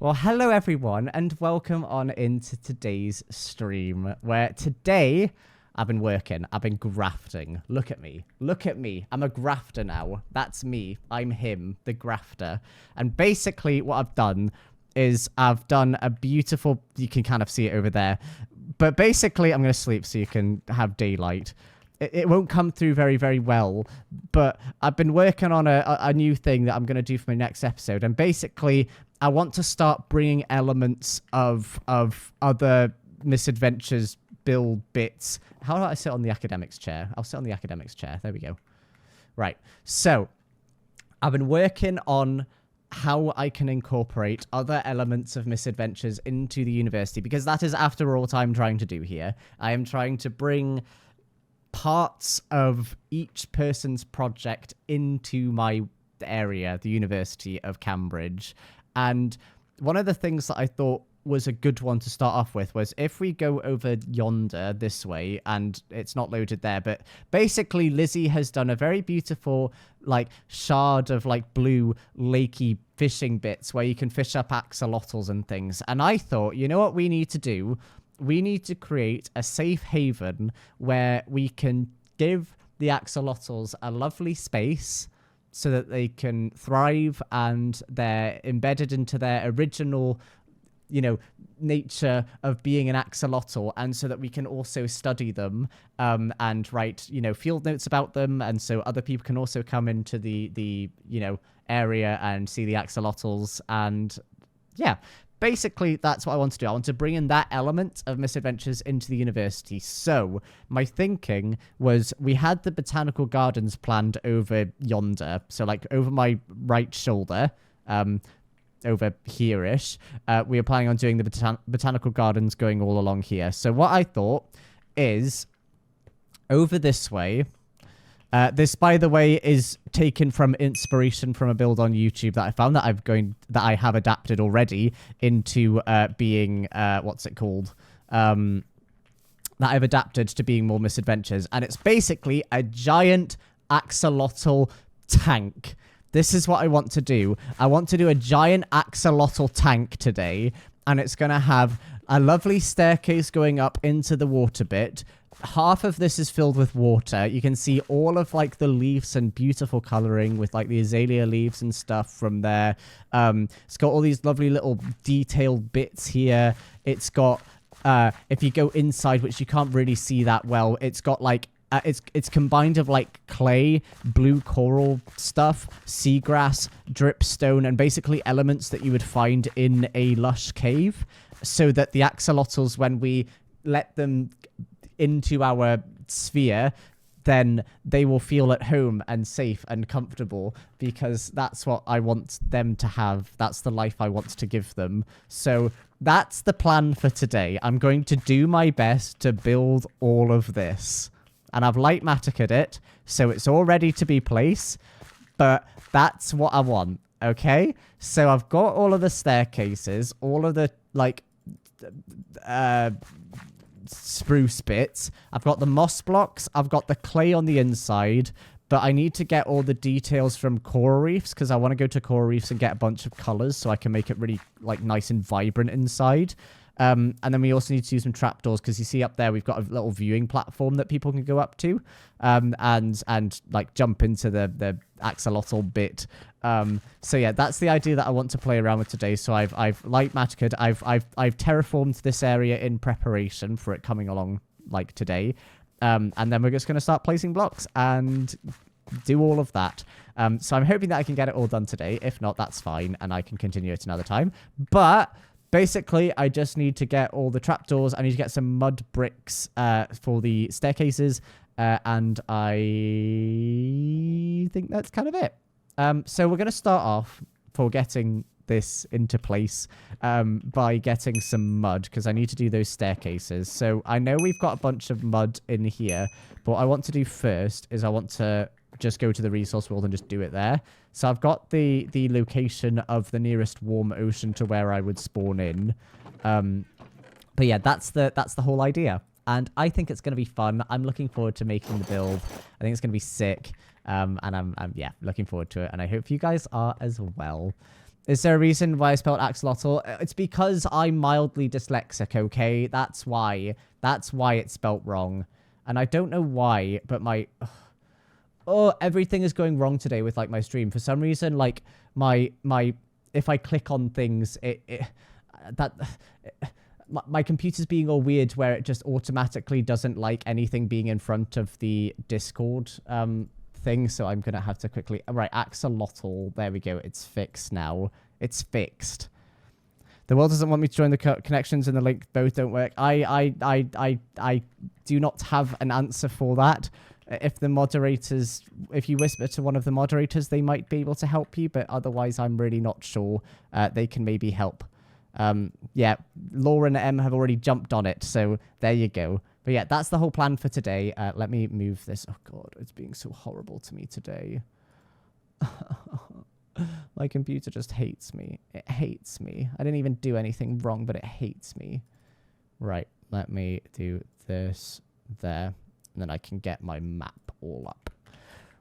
Well, hello everyone, and welcome on into today's stream, where today I've been working, I've been grafting. Look at me, I'm a grafter now. That's me, I'm him, the grafter. And basically what I've done is I've done a beautiful, you can kind of see it over there, but basically I'm going to sleep so you can have daylight. It won't come through very, very well, but I've been working on a new thing that I'm going to do for my next episode, and basically I want to start bringing elements of other Misadventures build bits. How do I sit on the academics chair? I'll sit on the academics chair. There we go. Right. So I've been working on how I can incorporate other elements of Misadventures into the university, because that is, after all, what I'm trying to do here. I am trying to bring parts of each person's project into my area, the University of Cambridge. And one of the things that I thought was a good one to start off with was if we go over yonder this way, and it's not loaded there, but basically Lizzie has done a very beautiful like shard of like blue lakey fishing bits where you can fish up axolotls and things. And I thought, you know what we need to do? We need to create a safe haven where we can give the axolotls a lovely space so that they can thrive and they're embedded into their original, you know, nature of being an axolotl, and so that we can also study them and write, you know, field notes about them, and so other people can also come into the you know, area and see the axolotls. And yeah, basically that's what I want to do. I want to bring in that element of Misadventures into the university. So my thinking was, we had the botanical gardens planned over yonder, so like over my right shoulder, over here-ish. We are planning on doing the botanical gardens going all along here. So what I thought is, over this way, this, by the way, is taken from inspiration from a build on YouTube that I found that I have adapted already into being what's it called? That I've adapted to being more Misadventures, and it's basically a giant axolotl tank. This is what I want to do. I want to do a giant axolotl tank today, and it's going to have a lovely staircase going up into the water bit. Half of this is filled with water. You can see all of like the leaves and beautiful coloring with like the azalea leaves and stuff from there. It's got all these lovely little detailed bits here. It's got, if you go inside, which you can't really see that well, it's got like, it's combined of like clay, blue coral stuff, seagrass, dripstone, and basically elements that you would find in a lush cave, so that the axolotls, when we let them into our sphere, then they will feel at home and safe and comfortable, because that's what I want them to have. That's the life I want to give them. So that's the plan for today. I'm going to do my best to build all of this. And I've light matted it, so it's all ready to be placed. But that's what I want, okay? So I've got all of the staircases, all of the, like, spruce bits. I've got the moss blocks. I've got the clay on the inside. But I need to get all the details from coral reefs, because I want to go to coral reefs and get a bunch of colors so I can make it really, like, nice and vibrant inside. And then we also need to do some trapdoors, because you see up there we've got a little viewing platform that people can go up to, and like jump into the axolotl bit. So yeah, that's the idea that I want to play around with today. So I've light matted, I've terraformed this area in preparation for it coming along like today. And then we're just going to start placing blocks and do all of that. So I'm hoping that I can get it all done today. If not, that's fine, and I can continue it another time. But basically, I just need to get all the trapdoors. I need to get some mud bricks for the staircases. And I think that's kind of it. So we're going to start off for getting this into place by getting some mud, because I need to do those staircases. So I know we've got a bunch of mud in here, but what I want to do first is I want to just go to the resource world and just do it there. So I've got the location of the nearest warm ocean to where I would spawn in. But yeah, that's the whole idea. And I think it's going to be fun. I'm looking forward to making the build. I think it's going to be sick. And I'm yeah, looking forward to it. And I hope you guys are as well. Is there a reason why I spelled axolotl? It's because I'm mildly dyslexic, okay? That's why. That's why it's spelt wrong. And I don't know why, but my... Oh, everything is going wrong today with, like, my stream. For some reason, like, my if I click on things, my computer's being all weird where it just automatically doesn't like anything being in front of the Discord thing, so I'm gonna have to quickly... Right, axolotl. There we go. It's fixed now. It's fixed. The world doesn't want me to join the connections and the link both don't work. I do not have an answer for that. If the moderators... If you whisper to one of the moderators, they might be able to help you, but otherwise I'm really not sure. They can maybe help. Yeah, Laura and M have already jumped on it, so there you go. But yeah, that's the whole plan for today. Let me move this. Oh god, it's being so horrible to me today. My computer just hates me. It hates me. I didn't even do anything wrong, but it hates me. Right, let me do this there, and then I can get my map all up.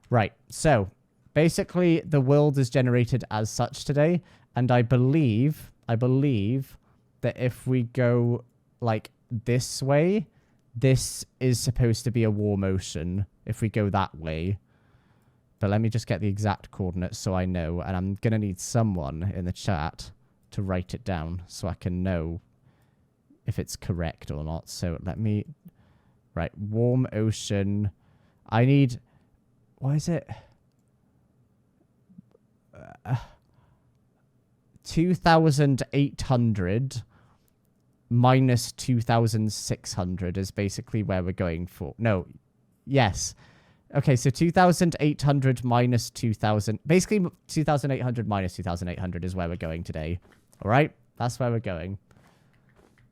Right, so basically the world is generated as such today, and I believe that if we go like this way, this is supposed to be a warm ocean if we go that way. But let me just get the exact coordinates so I know, and I'm going to need someone in the chat to write it down so I can know if it's correct or not. So let me... Right, warm ocean. I need... What is it? 2,800 minus 2,600 is basically where we're going for. No, yes. Okay, so 2,800 minus 2,000. Basically, 2,800 minus 2,800 is where we're going today. All right? That's where we're going.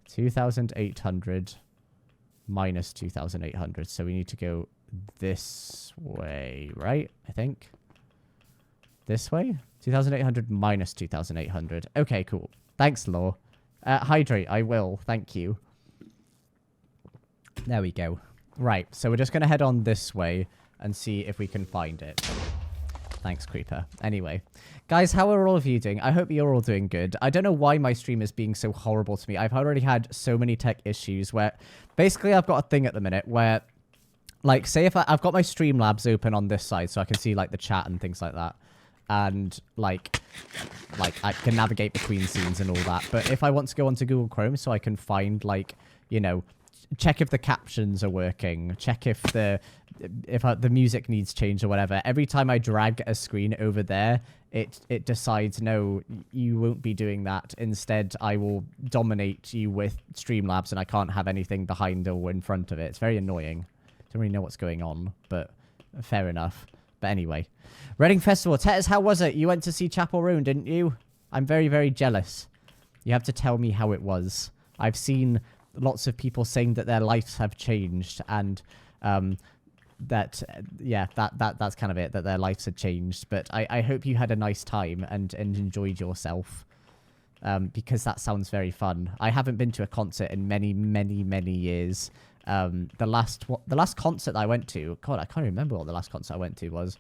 2,800 minus 2,800. So we need to go this way, right? I think. This way? 2,800 minus 2,800. Okay, cool. Thanks, Law. Hydrate, I will. Thank you. There we go. Right, so we're just going to head on this way and see if we can find it. Thanks, Creeper. Anyway, guys, how are all of you doing? I hope you're all doing good. I don't know why my stream is being so horrible to me. I've already had so many tech issues where... Basically, I've got a thing at the minute where... Like, say if I've got my Streamlabs open on this side so I can see, like, the chat and things like that. And, like I can navigate between scenes and all that. But if I want to go onto Google Chrome so I can find, like, you know... Check if the captions are working. Check if the music needs change or whatever. Every time I drag a screen over there, it decides, no, you won't be doing that. Instead, I will dominate you with Streamlabs and I can't have anything behind or in front of it. It's very annoying. Don't really know what's going on, but fair enough. But anyway. Reading Festival. Tetters, how was it? You went to see Chapel Roan, didn't you? I'm very, very jealous. You have to tell me how it was. I've seen... lots of people saying that their lives have changed and that's kind of it, that their lives had changed. But I hope you had a nice time and enjoyed yourself because that sounds very fun. I haven't been to a concert in many, many, many years. The last concert I went to, God, I can't remember what the last concert I went to was.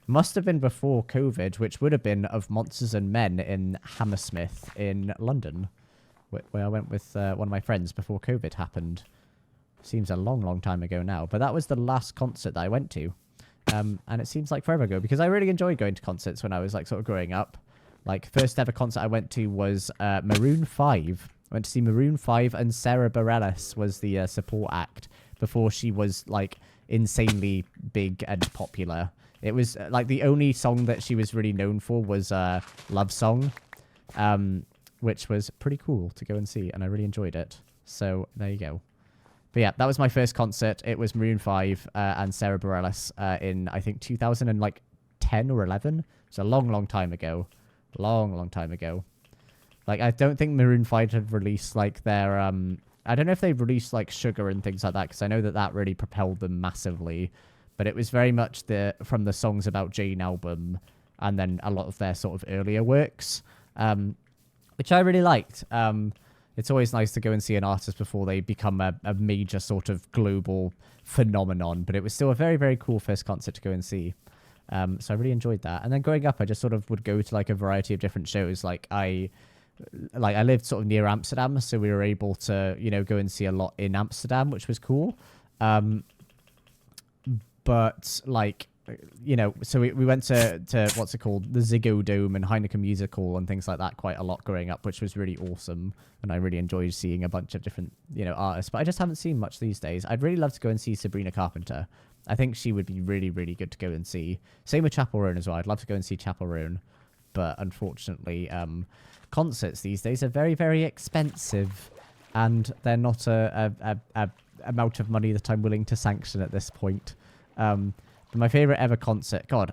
Must have been before COVID, which would have been of Monsters and Men in Hammersmith in London. Where I went with one of my friends before COVID happened. Seems a long, long time ago now. But that was the last concert that I went to. And it seems like forever ago. Because I really enjoyed going to concerts when I was like sort of growing up. Like, first ever concert I went to was Maroon 5. I went to see Maroon 5 and Sarah Bareilles was the support act. Before she was like insanely big and popular. It was like the only song that she was really known for was Love Song. Which was pretty cool to go and see, and I really enjoyed it. So, there you go. But yeah, that was my first concert. It was Maroon 5 and Sarah Bareilles in, I think, 2010 or 11. It's a long, long time ago. Long, long time ago. Like, I don't think Maroon 5 have released, like, their... I don't know if they released, like, Sugar and things like that, because I know that that really propelled them massively. But it was very much from the Songs About Jane album, and then a lot of their sort of earlier works. Which I really liked. It's always nice to go and see an artist before they become a major sort of global phenomenon. But it was still a very, very cool first concert to go and see. So I really enjoyed that. And then growing up, I just sort of would go to like a variety of different shows. Like I lived sort of near Amsterdam, so we were able to, you know, go and see a lot in Amsterdam, which was cool. But like, you know, so we went to what's it called, the Ziggo Dome and Heineken Music Hall and things like that quite a lot growing up, which was really awesome. And I really enjoyed seeing a bunch of different, you know, artists. But I just haven't seen much these days. I'd really love to go and see Sabrina Carpenter. I think she would be really, really good to go and see. Same with Chapel Roan as well. I'd love to go and see Chapel Roan. But unfortunately, concerts these days are very, very expensive. And they're not a amount of money that I'm willing to sanction at this point. But my favorite ever concert, God,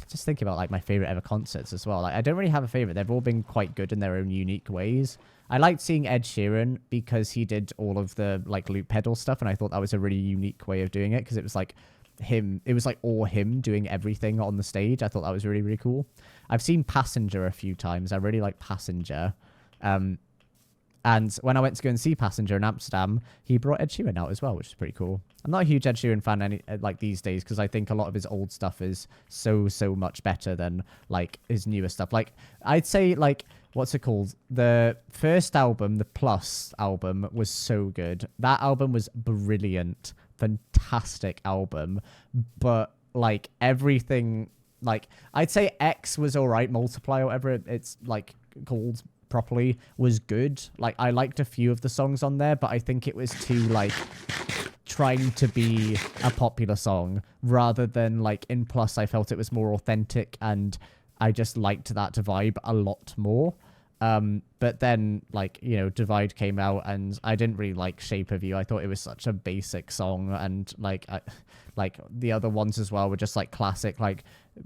just thinking about like my favorite ever concerts as well. Like I don't really have a favorite. They've all been quite good in their own unique ways. I liked seeing Ed Sheeran because he did all of the like loop pedal stuff, and I thought that was a really unique way of doing it because it was like him. It was like all him doing everything on the stage. I thought that was really, really cool. I've seen Passenger a few times. I really like Passenger. And when I went to go and see Passenger in Amsterdam, he brought Ed Sheeran out as well, which is pretty cool. I'm not a huge Ed Sheeran fan like these days because I think a lot of his old stuff is so much better than like his newer stuff. Like I'd say like what's it called? The first album, the Plus album, was so good. That album was brilliant, fantastic album. But like everything, like I'd say X was all right. Multiply, or whatever it's like called properly, was good. Like I liked a few of the songs on there, but I think it was too like trying to be a popular song rather than like in Plus. I felt it was more authentic and I just liked that vibe a lot more. But then like, you know, Divide came out and I didn't really like Shape of You. I thought it was such a basic song, and like the other ones as well were just like classic, like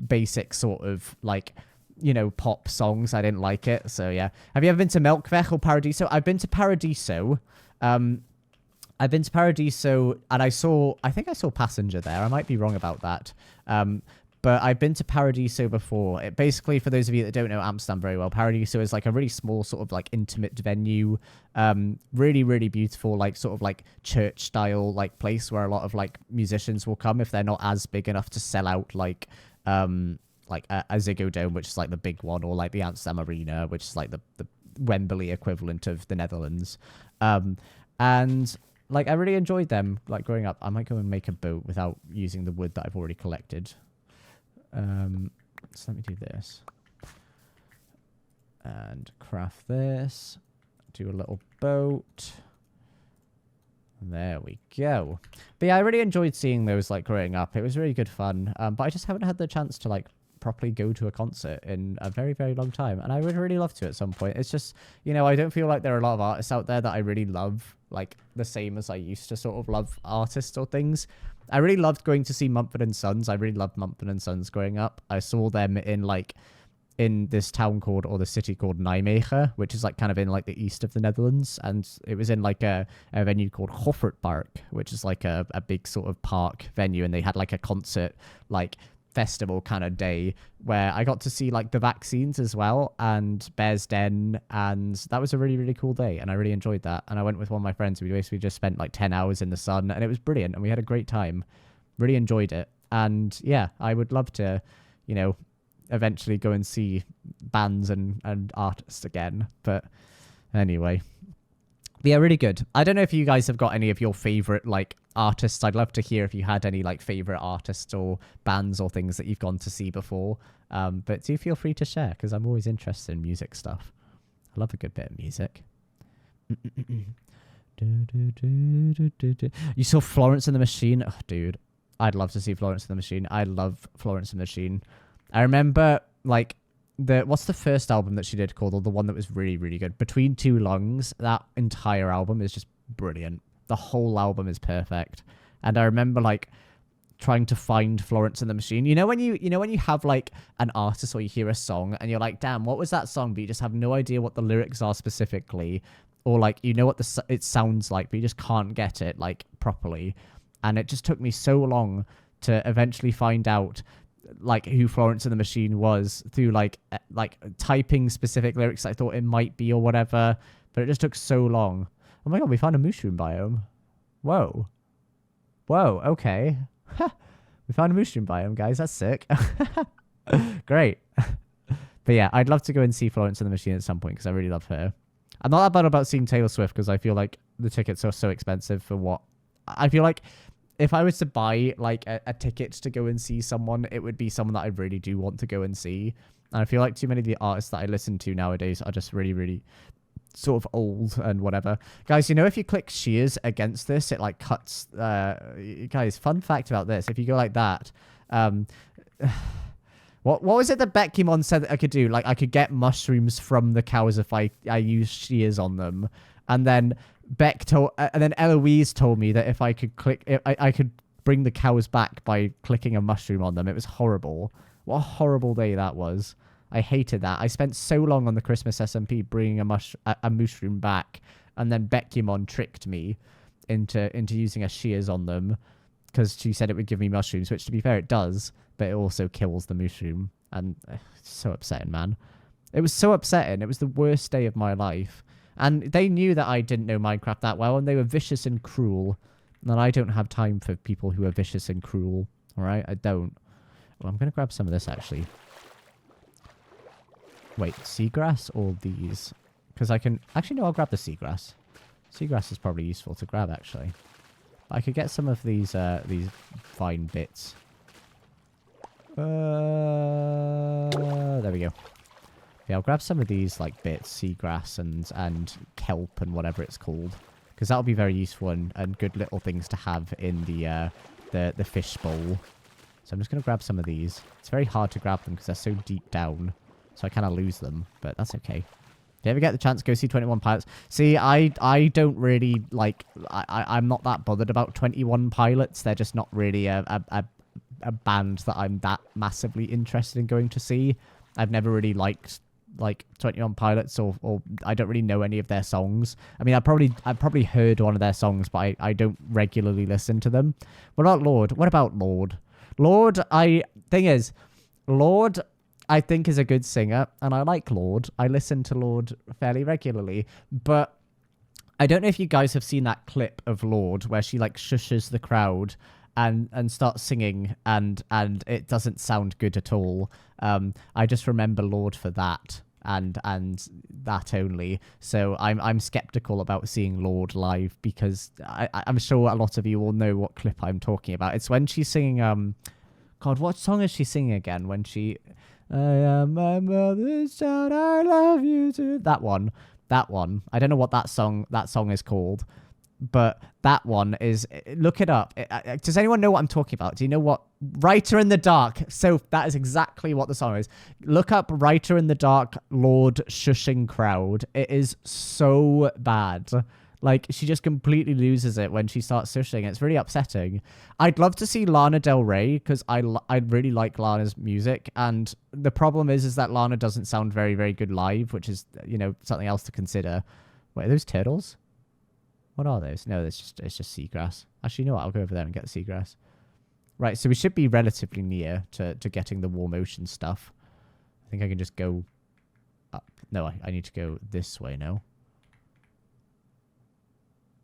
basic sort of like, you know, pop songs. I didn't like it. So yeah. Have you ever been to Melkweg or Paradiso? I've been to Paradiso. I've been to Paradiso and I think I saw Passenger there. I might be wrong about that. But I've been to Paradiso before. It basically, for those of you that don't know Amsterdam very well, Paradiso is like a really small sort of like intimate venue. Really, really beautiful, like sort of like church style like place where a lot of like musicians will come if they're not as big enough to sell out like a Ziggo Dome, which is like the big one, or like the Amsterdam Arena, which is like the Wembley equivalent of the Netherlands. And like I really enjoyed them like growing up. I might go and make a boat without using the wood that I've already collected. So let me do this and craft this, do a little boat. There we go. But yeah, I really enjoyed seeing those like growing up. It was really good fun. But I just haven't had the chance to like properly go to a concert in a very, very long time. And I would really love to at some point. It's just, you know, I don't feel like there are a lot of artists out there that I really love, like the same as I used to sort of love artists or things. I really loved going to see Mumford & Sons. I really loved Mumford & Sons growing up. I saw them in this town called, or the city called Nijmegen, which is like kind of in like the east of the Netherlands. And it was in like a venue called Goffertpark, which is like a big sort of park venue. And they had like a concert, like festival kind of day where I got to see like the Vaccines as well and Bears Den, and that was a really, really cool day and I really enjoyed that. And I went with one of my friends. We basically just spent like 10 hours in the sun and it was brilliant and we had a great time. Really enjoyed it. And yeah, I would love to, you know, eventually go and see bands and artists again. But anyway, yeah, really good. I don't know if you guys have got any of your favorite like artists. I'd love to hear if you had any like favorite artists or bands or things that you've gone to see before. But do feel free to share because I'm always interested in music stuff. I love a good bit of music. You saw Florence and the Machine? Oh, dude, I'd love to see Florence and the Machine. I love Florence and the Machine. I remember like what's the first album that she did called, or the one that was really, really good? Between Two Lungs. That entire album is just brilliant. The whole album is perfect. And I remember like trying to find Florence and the Machine. You know when you have like an artist or you hear a song and you're like, damn, what was that song? But you just have no idea what the lyrics are specifically, or like you know what it sounds like, but you just can't get it like properly. And it just took me so long to eventually find out like who Florence and the Machine was through like typing specific lyrics I thought it might be or whatever, but it just took so long. Oh my god, we found a mushroom biome. Whoa, okay. We We found a mushroom biome, guys. That's sick. Great. But yeah, I'd love to go and see Florence and the Machine at some point because I really love her. I'm not that bad about seeing Taylor Swift because I feel like the tickets are so expensive for what... I feel like if I was to buy like a ticket to go and see someone, it would be someone that I really do want to go and see. And I feel like too many of the artists that I listen to nowadays are just really, really sort of old and whatever. Guys, you know, if you click shears against this, it like cuts... guys, fun fact about this. If you go like that... What was it that Beckymon said that I could do? Like, I could get mushrooms from the cows if I use shears on them. And then and then Eloise told me that if I could I could bring the cows back by clicking a mushroom on them. It was horrible. What a horrible day that was. I hated that. I spent so long on the Christmas SMP bringing a mushroom back, and then Beckymon tricked me into using a shears on them because she said it would give me mushrooms, which to be fair, it does. But it also kills the mushroom. And it's so upsetting, man. It was so upsetting. It was the worst day of my life. And they knew that I didn't know Minecraft that well, and they were vicious and cruel. And I don't have time for people who are vicious and cruel. Alright? I don't. Well, I'm going to grab some of this, actually. Wait, seagrass or these? Because I can... Actually, no, I'll grab the seagrass. Seagrass is probably useful to grab, actually. I could get some of these vine bits. There we go. Yeah, I'll grab some of these like bits, seagrass and kelp and whatever it's called, because that'll be very useful and good little things to have in the fishbowl. So I'm just gonna grab some of these. It's very hard to grab them because they're so deep down, so I kind of lose them, but that's okay. If you ever get the chance, go see 21 Pilots. See, I don't really like... I'm not that bothered about 21 Pilots. They're just not really a band that I'm that massively interested in going to see. I've never really liked like 21 Pilots or I don't really know any of their songs. I mean, I've probably heard one of their songs, but I don't regularly listen to them. What about Lord? What about Lord? Lord, Lord, I think is a good singer, and I like Lord. I listen to Lord fairly regularly, but I don't know if you guys have seen that clip of Lord where she like shushes the crowd and starts singing, and it doesn't sound good at all. I just remember Lord for that and that only. So I'm skeptical about seeing Lord live because I'm sure a lot of you will know what clip I'm talking about. It's when she's singing God, what song is she singing again? When she I am my mother's child, I love you too. That one. I don't know what that song is called. But that one is... Look it up. Does anyone know what I'm talking about? Do you know what... Writer in the Dark. So that is exactly what the song is. Look up Writer in the Dark, Lord Shushing Crowd. It is so bad. Like, she just completely loses it when she starts shushing. It's really upsetting. I'd love to see Lana Del Rey because I really like Lana's music. And the problem is that Lana doesn't sound very, very good live, which is, you know, something else to consider. Wait, are those turtles? What are those? No, it's just seagrass. Actually, you know what? I'll go over there and get the seagrass. Right, so we should be relatively near to getting the warm ocean stuff. I think I can just go up. No, I need to go this way now.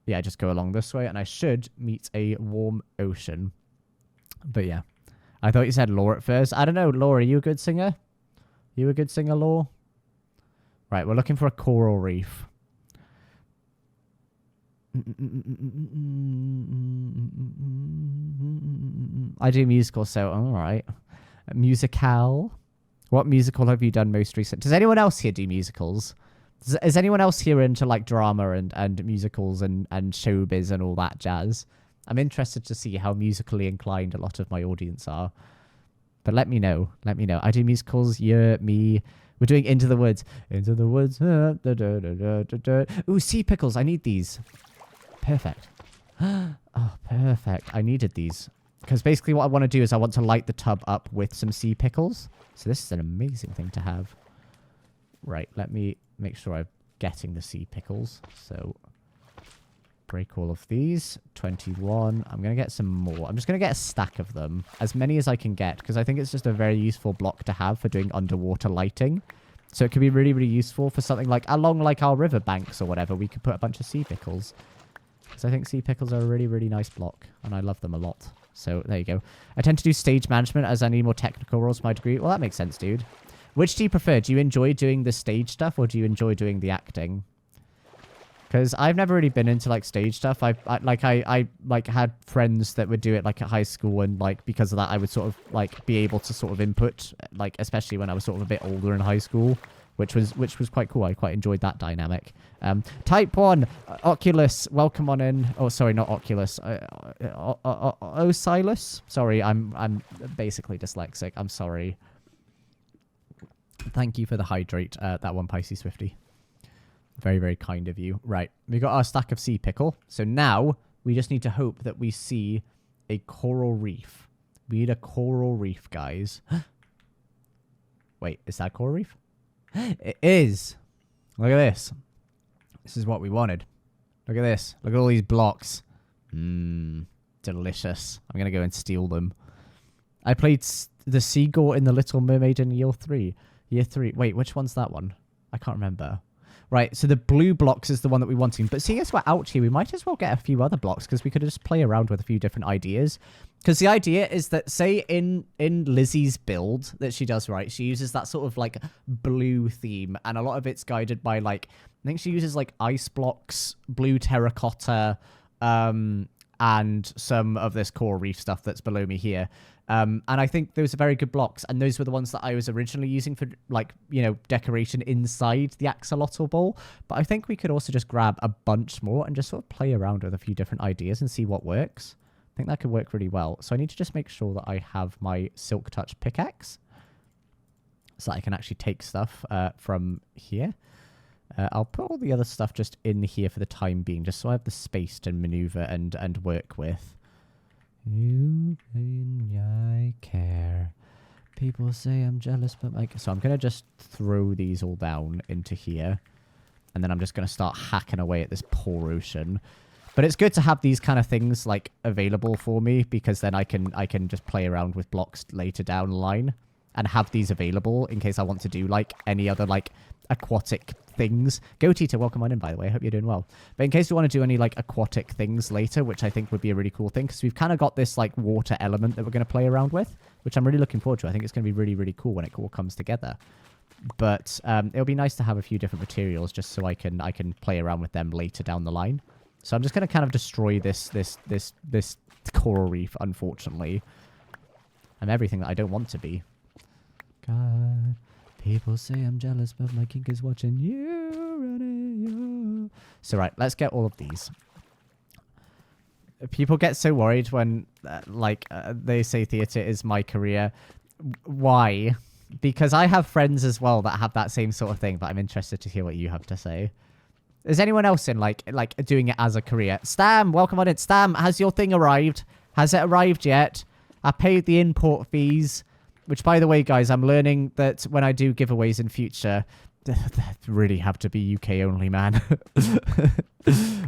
Yeah, just go along this way, and I should meet a warm ocean. But yeah, I thought you said Law at first. I don't know, Law, are you a good singer? You a good singer, Law? Right, we're looking for a coral reef. I do musicals, so all right. Musical. What musical have you done most recent? Does anyone else here do musicals? Is anyone else here into like drama and musicals and showbiz and all that jazz? I'm interested to see how musically inclined a lot of my audience are. But let me know. Let me know. I do musicals. Yeah, me. We're doing Into the Woods. Into the Woods. Ooh, sea pickles. I need these. Perfect. Oh, perfect. I needed these. Because basically what I want to do is I want to light the tub up with some sea pickles. So this is an amazing thing to have. Right, let me make sure I'm getting the sea pickles. So break all of these. 21. I'm going to get some more. I'm just going to get a stack of them. As many as I can get. Because I think it's just a very useful block to have for doing underwater lighting. So it could be really, really useful for something like along like our riverbanks or whatever. We could put a bunch of sea pickles. Because I think sea pickles are a really, really nice block. And I love them a lot. So there you go. I tend to do stage management as I need more technical roles for my degree. Well, that makes sense, dude. Which do you prefer? Do you enjoy doing the stage stuff or do you enjoy doing the acting? Because I've never really been into like stage stuff. I like had friends that would do it like at high school, and like because of that I would sort of like be able to sort of input, like especially when I was sort of a bit older in high school, which was quite cool. I quite enjoyed that dynamic. Type 1 Oculus, welcome on in. Oh, sorry, not Oculus. Silas. Sorry, I'm basically dyslexic. I'm sorry. Thank you for the hydrate. That one, Pisces Swifty. Very, very kind of you. Right. We got our stack of sea pickle. So now we just need to hope that we see a coral reef. We need a coral reef, guys. Wait, is that coral reef? It is. Look at this. This is what we wanted. Look at this. Look at all these blocks. Delicious. I'm going to go and steal them. I played the seagull in The Little Mermaid in year 3. Year 3. Wait, which one's that one? I can't remember. Right, so the blue blocks is the one that we're wanting. But seeing as we're out here, we might as well get a few other blocks because we could just play around with a few different ideas. Because the idea is that, say, in Lizzie's build that she does, right, she uses that sort of, like, blue theme. And a lot of it's guided by, like, I think she uses, like, ice blocks, blue terracotta, and some of this coral reef stuff that's below me here. And I think those are very good blocks. And those were the ones that I was originally using for, like, you know, decoration inside the Axolotl bowl. But I think we could also just grab a bunch more and just sort of play around with a few different ideas and see what works. I think that could work really well. So I need to just make sure that I have my Silk Touch pickaxe so that I can actually take stuff from here. I'll put all the other stuff just in here for the time being, just so I have the space to maneuver and work with. You and I care. People say I'm jealous, but like... So I'm going to just throw these all down into here. And then I'm just going to start hacking away at this poor ocean. But it's good to have these kind of things, like, available for me, because then I can just play around with blocks later down the line. And have these available in case I want to do, like, any other, like, aquatic things. Go Tita, welcome on in, by the way. I hope you're doing well. But in case you want to do any, like, aquatic things later, which I think would be a really cool thing, because we've kind of got this, like, water element that we're going to play around with, which I'm really looking forward to. I think it's going to be really, really cool when it all comes together. But it'll be nice to have a few different materials just so I can play around with them later down the line. So I'm just going to kind of destroy this coral reef, unfortunately. I'm everything that I don't want to be. God, people say I'm jealous, but my kink is watching you. So right, let's get all of these. People get so worried when, they say theatre is my career. Why? Because I have friends as well that have that same sort of thing, but I'm interested to hear what you have to say. Is anyone else in, like doing it as a career? Stam, welcome on in. Stam, has your thing arrived? Has it arrived yet? I paid the import fees. Which, by the way, guys, I'm learning that when I do giveaways in future, they really have to be UK only, man.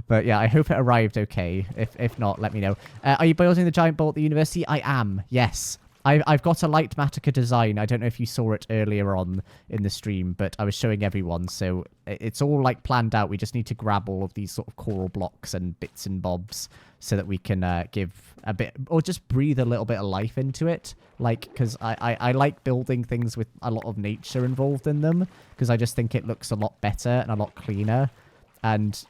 But yeah, I hope it arrived okay. If not, let me know. Are you building the giant bowl at the university? I am, yes. I've got a light Matica design. I don't know if you saw it earlier on in the stream, but I was showing everyone. So it's all like planned out. We just need to grab all of these sort of coral blocks and bits and bobs so that we can give a bit, or just breathe a little bit of life into it. Like, because I like building things with a lot of nature involved in them, because I just think it looks a lot better and a lot cleaner and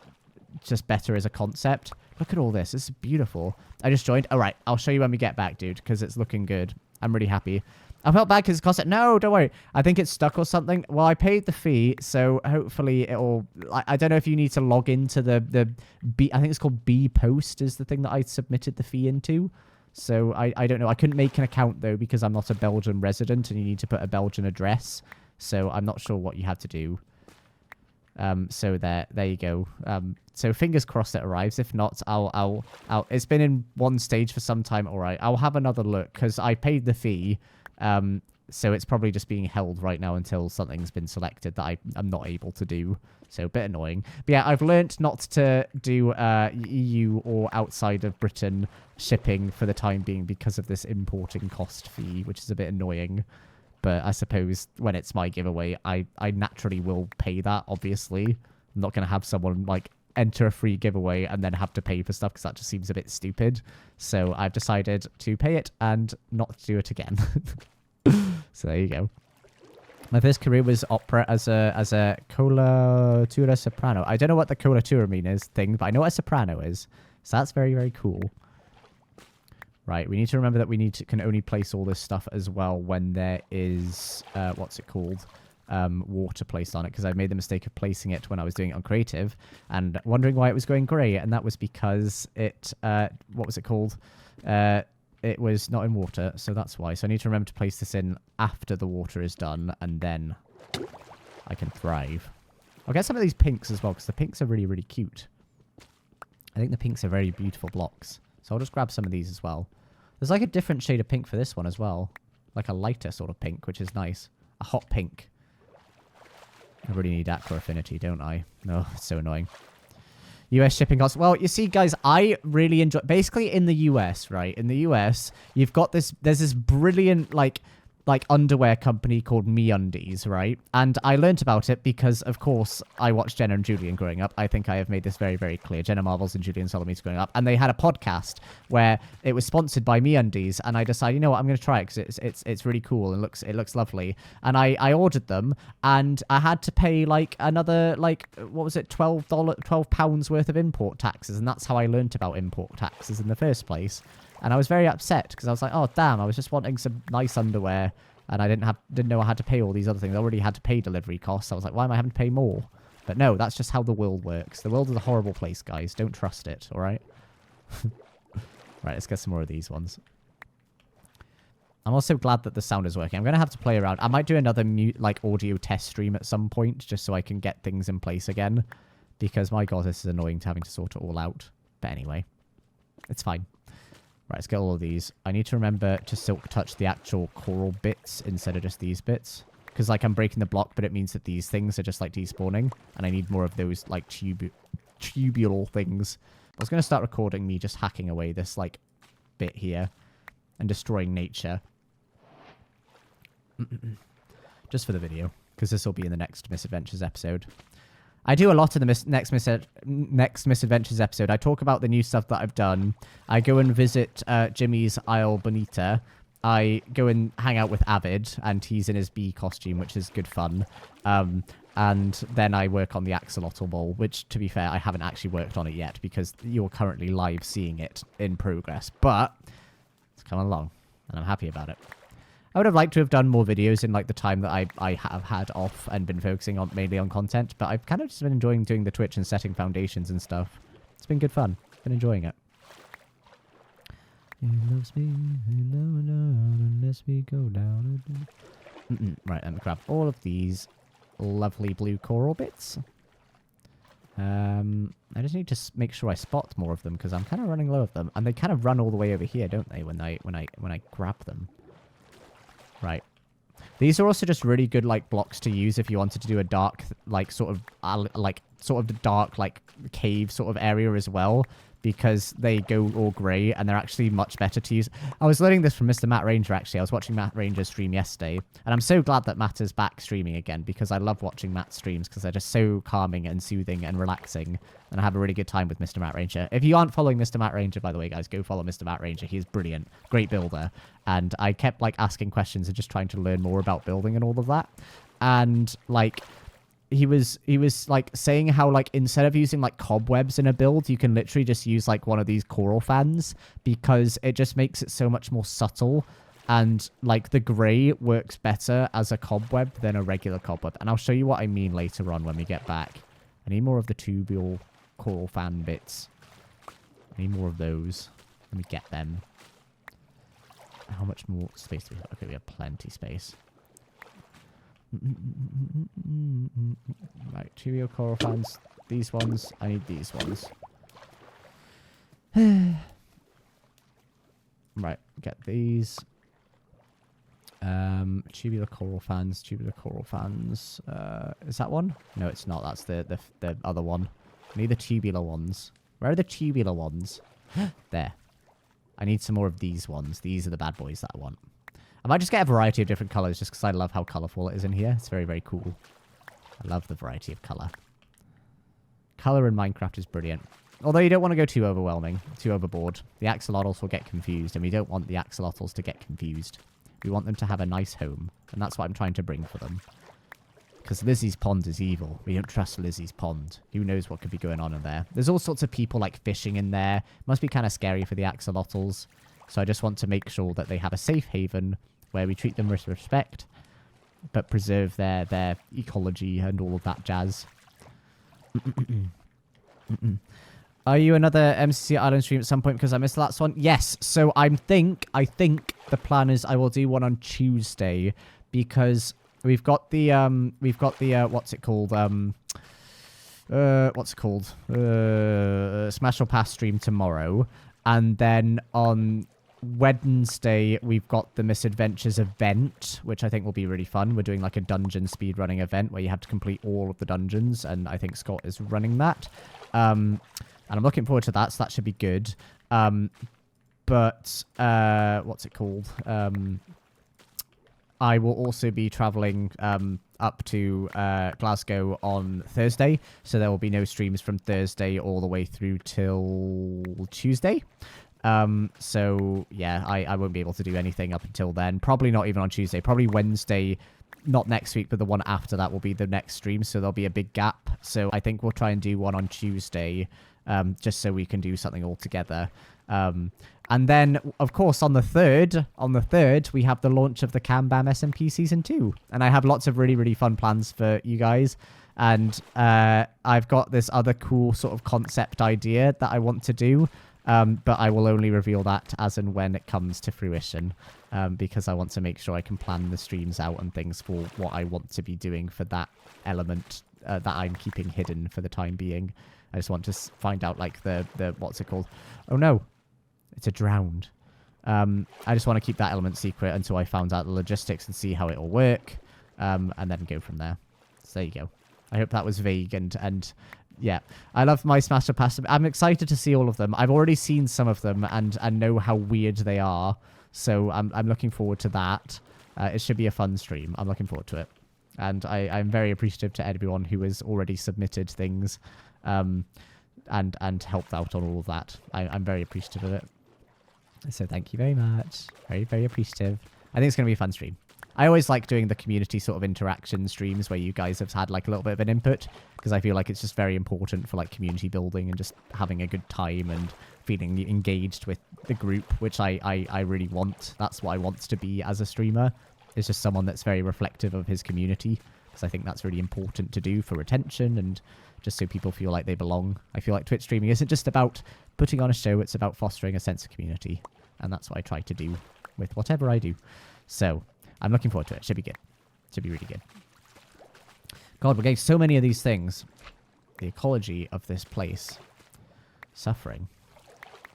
just better as a concept. Look at all this. This is beautiful. I just joined. All right. I'll show you when we get back, dude, because it's looking good. I'm really happy. I felt bad because it cost it. No, don't worry. I think it's stuck or something. Well, I paid the fee, so hopefully it'll... I don't know if you need to log into the B... I think it's called B Post is the thing that I submitted the fee into. So I don't know. I couldn't make an account, though, because I'm not a Belgian resident, and you need to put a Belgian address. So I'm not sure what you have to do. So there you go. So fingers crossed it arrives. If not, I'll it's been in one stage for some time. All right, I'll have another look because I paid the fee. So it's probably just being held right now until something's been selected that I'm not able to do. So a bit annoying. But yeah, I've learnt not to do EU or outside of Britain shipping for the time being because of this importing cost fee, which is a bit annoying. But I suppose when it's my giveaway, I naturally will pay that, obviously. I'm not going to have someone, like, enter a free giveaway and then have to pay for stuff because that just seems a bit stupid. So I've decided to pay it and not do it again. So there you go. My first career was opera as a coloratura soprano. I don't know what the coloratura thing, but I know what a soprano is. So that's very, very cool. Right, we need to remember that can only place all this stuff as well when there is what's it called? Water placed on it, because I made the mistake of placing it when I was doing it on creative and wondering why it was going grey, and that was because it what was it called? It was not in water, so that's why. So I need to remember to place this in after the water is done, and then I can thrive. I'll get some of these pinks as well, because the pinks are really, really cute. I think the pinks are very beautiful blocks. So I'll just grab some of these as well. There's like a different shade of pink for this one as well. Like a lighter sort of pink, which is nice. A hot pink. I really need aqua affinity, don't I? No, it's so annoying. US shipping costs. Well, you see, guys, I really enjoy... Basically, in the US, right? In the US, you've got this... There's this brilliant, like underwear company called MeUndies, right? And I learnt about it because, of course, I watched Jenna and Julian growing up. I think I have made this very, very clear. Jenna Marbles and Julian Solomita growing up. And they had a podcast where it was sponsored by MeUndies. And I decided, you know what, I'm going to try it because it's really cool and it looks lovely. And I ordered them and I had to pay like another, like, what was it, £12 worth of import taxes. And that's how I learnt about import taxes in the first place. And I was very upset because I was like, oh, damn, I was just wanting some nice underwear and I didn't know I had to pay all these other things. I already had to pay delivery costs. I was like, why am I having to pay more? But no, that's just how the world works. The world is a horrible place, guys. Don't trust it, all right? Right, let's get some more of these ones. I'm also glad that the sound is working. I'm going to have to play around. I might do another audio test stream at some point just so I can get things in place again. Because, my God, this is annoying to having to sort it all out. But anyway, it's fine. Right, let's get all of these. I need to remember to silk touch the actual coral bits instead of just these bits. Because, like, I'm breaking the block, but it means that these things are just, like, despawning. And I need more of those, like, tubular things. I was going to start recording me just hacking away this, like, bit here. And destroying nature. Just for the video. Because this will be in the next Misadventures episode. I do a lot in the next Misadventures episode. I talk about the new stuff that I've done. I go and visit Jimmy's Isle Bonita. I go and hang out with Avid, and he's in his bee costume, which is good fun. And then I work on the Axolotl bowl, which, to be fair, I haven't actually worked on it yet, because you're currently live seeing it in progress. But it's coming along, and I'm happy about it. I would have liked to have done more videos in like the time that I have had off and been focusing on mainly on content, but I've kind of just been enjoying doing the Twitch and setting foundations and stuff. It's been good fun. Been enjoying it. He loves me, unless we go down. Right, let me grab all of these lovely blue coral bits. I just need to make sure I spot more of them because I'm kind of running low of them, and they kind of run all the way over here, don't they? When I grab them. Right. These are also just really good, like, blocks to use if you wanted to do a dark, like, sort of dark, like, cave sort of area as well, because they go all grey, and they're actually much better to use. I was learning this from Mr. Matt Ranger, actually. I was watching Matt Ranger stream yesterday, and I'm so glad that Matt is back streaming again, because I love watching Matt's streams, because they're just so calming and soothing and relaxing, and I have a really good time with Mr. Matt Ranger. If you aren't following Mr. Matt Ranger, by the way, guys, go follow Mr. Matt Ranger. He's brilliant. Great builder. And I kept, like, asking questions and just trying to learn more about building and all of that. And, like... He was like saying how like instead of using like cobwebs in a build, you can literally just use like one of these coral fans because it just makes it so much more subtle, and like the grey works better as a cobweb than a regular cobweb. And I'll show you what I mean later on when we get back. I need more of the tubular coral fan bits. I need more of those. Let me get them. How much more space do we have? Okay, we have plenty space. Right, tubular coral fans. These ones. I need these ones. Right, get these. Tubular coral fans. Tubular coral fans. Is that one? No, it's not. That's the other one. I need the tubular ones. Where are the tubular ones? There. I need some more of these ones. These are the bad boys that I want. I might just get a variety of different colours just because I love how colourful it is in here. It's very, very cool. I love the variety of colour. Color in Minecraft is brilliant. Although you don't want to go too overwhelming, too overboard. The axolotls will get confused, and we don't want the axolotls to get confused. We want them to have a nice home, and that's what I'm trying to bring for them. Because Lizzie's Pond is evil. We don't trust Lizzie's Pond. Who knows what could be going on in there. There's all sorts of people like fishing in there. Must be kind of scary for the axolotls. So I just want to make sure that they have a safe haven where we treat them with respect, but preserve their ecology and all of that jazz. Are you another MCC Island stream at some point because I missed the last one? Yes. So I think the plan is I will do one on Tuesday because we've got the what's it called? Smash or Pass stream tomorrow, and then on Wednesday we've got the Misadventures event, which I think will be really fun. We're doing like a dungeon speedrunning event where you have to complete all of the dungeons, and I think Scott is running that. And I'm looking forward to that, so that should be good. But what's it called? I will also be traveling up to Glasgow on Thursday, so there will be no streams from Thursday all the way through till Tuesday. So yeah, I won't be able to do anything up until then. Probably not even on Tuesday. Probably Wednesday, not next week, but the one after that will be the next stream, so there'll be a big gap. So I think we'll try and do one on Tuesday, just so we can do something all together. And then, of course, on the 3rd, we have the launch of the Cambam SMP Season 2. And I have lots of really, really fun plans for you guys. And I've got this other cool sort of concept idea that I want to do. But I will only reveal that as and when it comes to fruition. Because I want to make sure I can plan the streams out and things for what I want to be doing for that element that I'm keeping hidden for the time being. I just want to find out, like, the what's it called? Oh, no. It's a drowned. I just want to keep that element secret until I found out the logistics and see how it'll work. And then go from there. So there you go. I hope that was vague and yeah. I love my Smash or Pass. I'm excited to see all of them. I've already seen some of them and know how weird they are. So I'm looking forward to that. It should be a fun stream. I'm looking forward to it. And I'm very appreciative to everyone who has already submitted things and helped out on all of that. I'm very appreciative of it. So thank you very much. Very, very appreciative. I think it's going to be a fun stream. I always like doing the community sort of interaction streams where you guys have had like a little bit of an input, because I feel like it's just very important for like community building and just having a good time and feeling engaged with the group, which I really want. That's what I want to be as a streamer. It's just someone that's very reflective of his community, because I think that's really important to do for retention and just so people feel like they belong. I feel like Twitch streaming isn't just about putting on a show, it's about fostering a sense of community. And that's what I try to do with whatever I do. So I'm looking forward to it. Should be good. Should be really good. God, we're getting so many of these things. The ecology of this place. Suffering.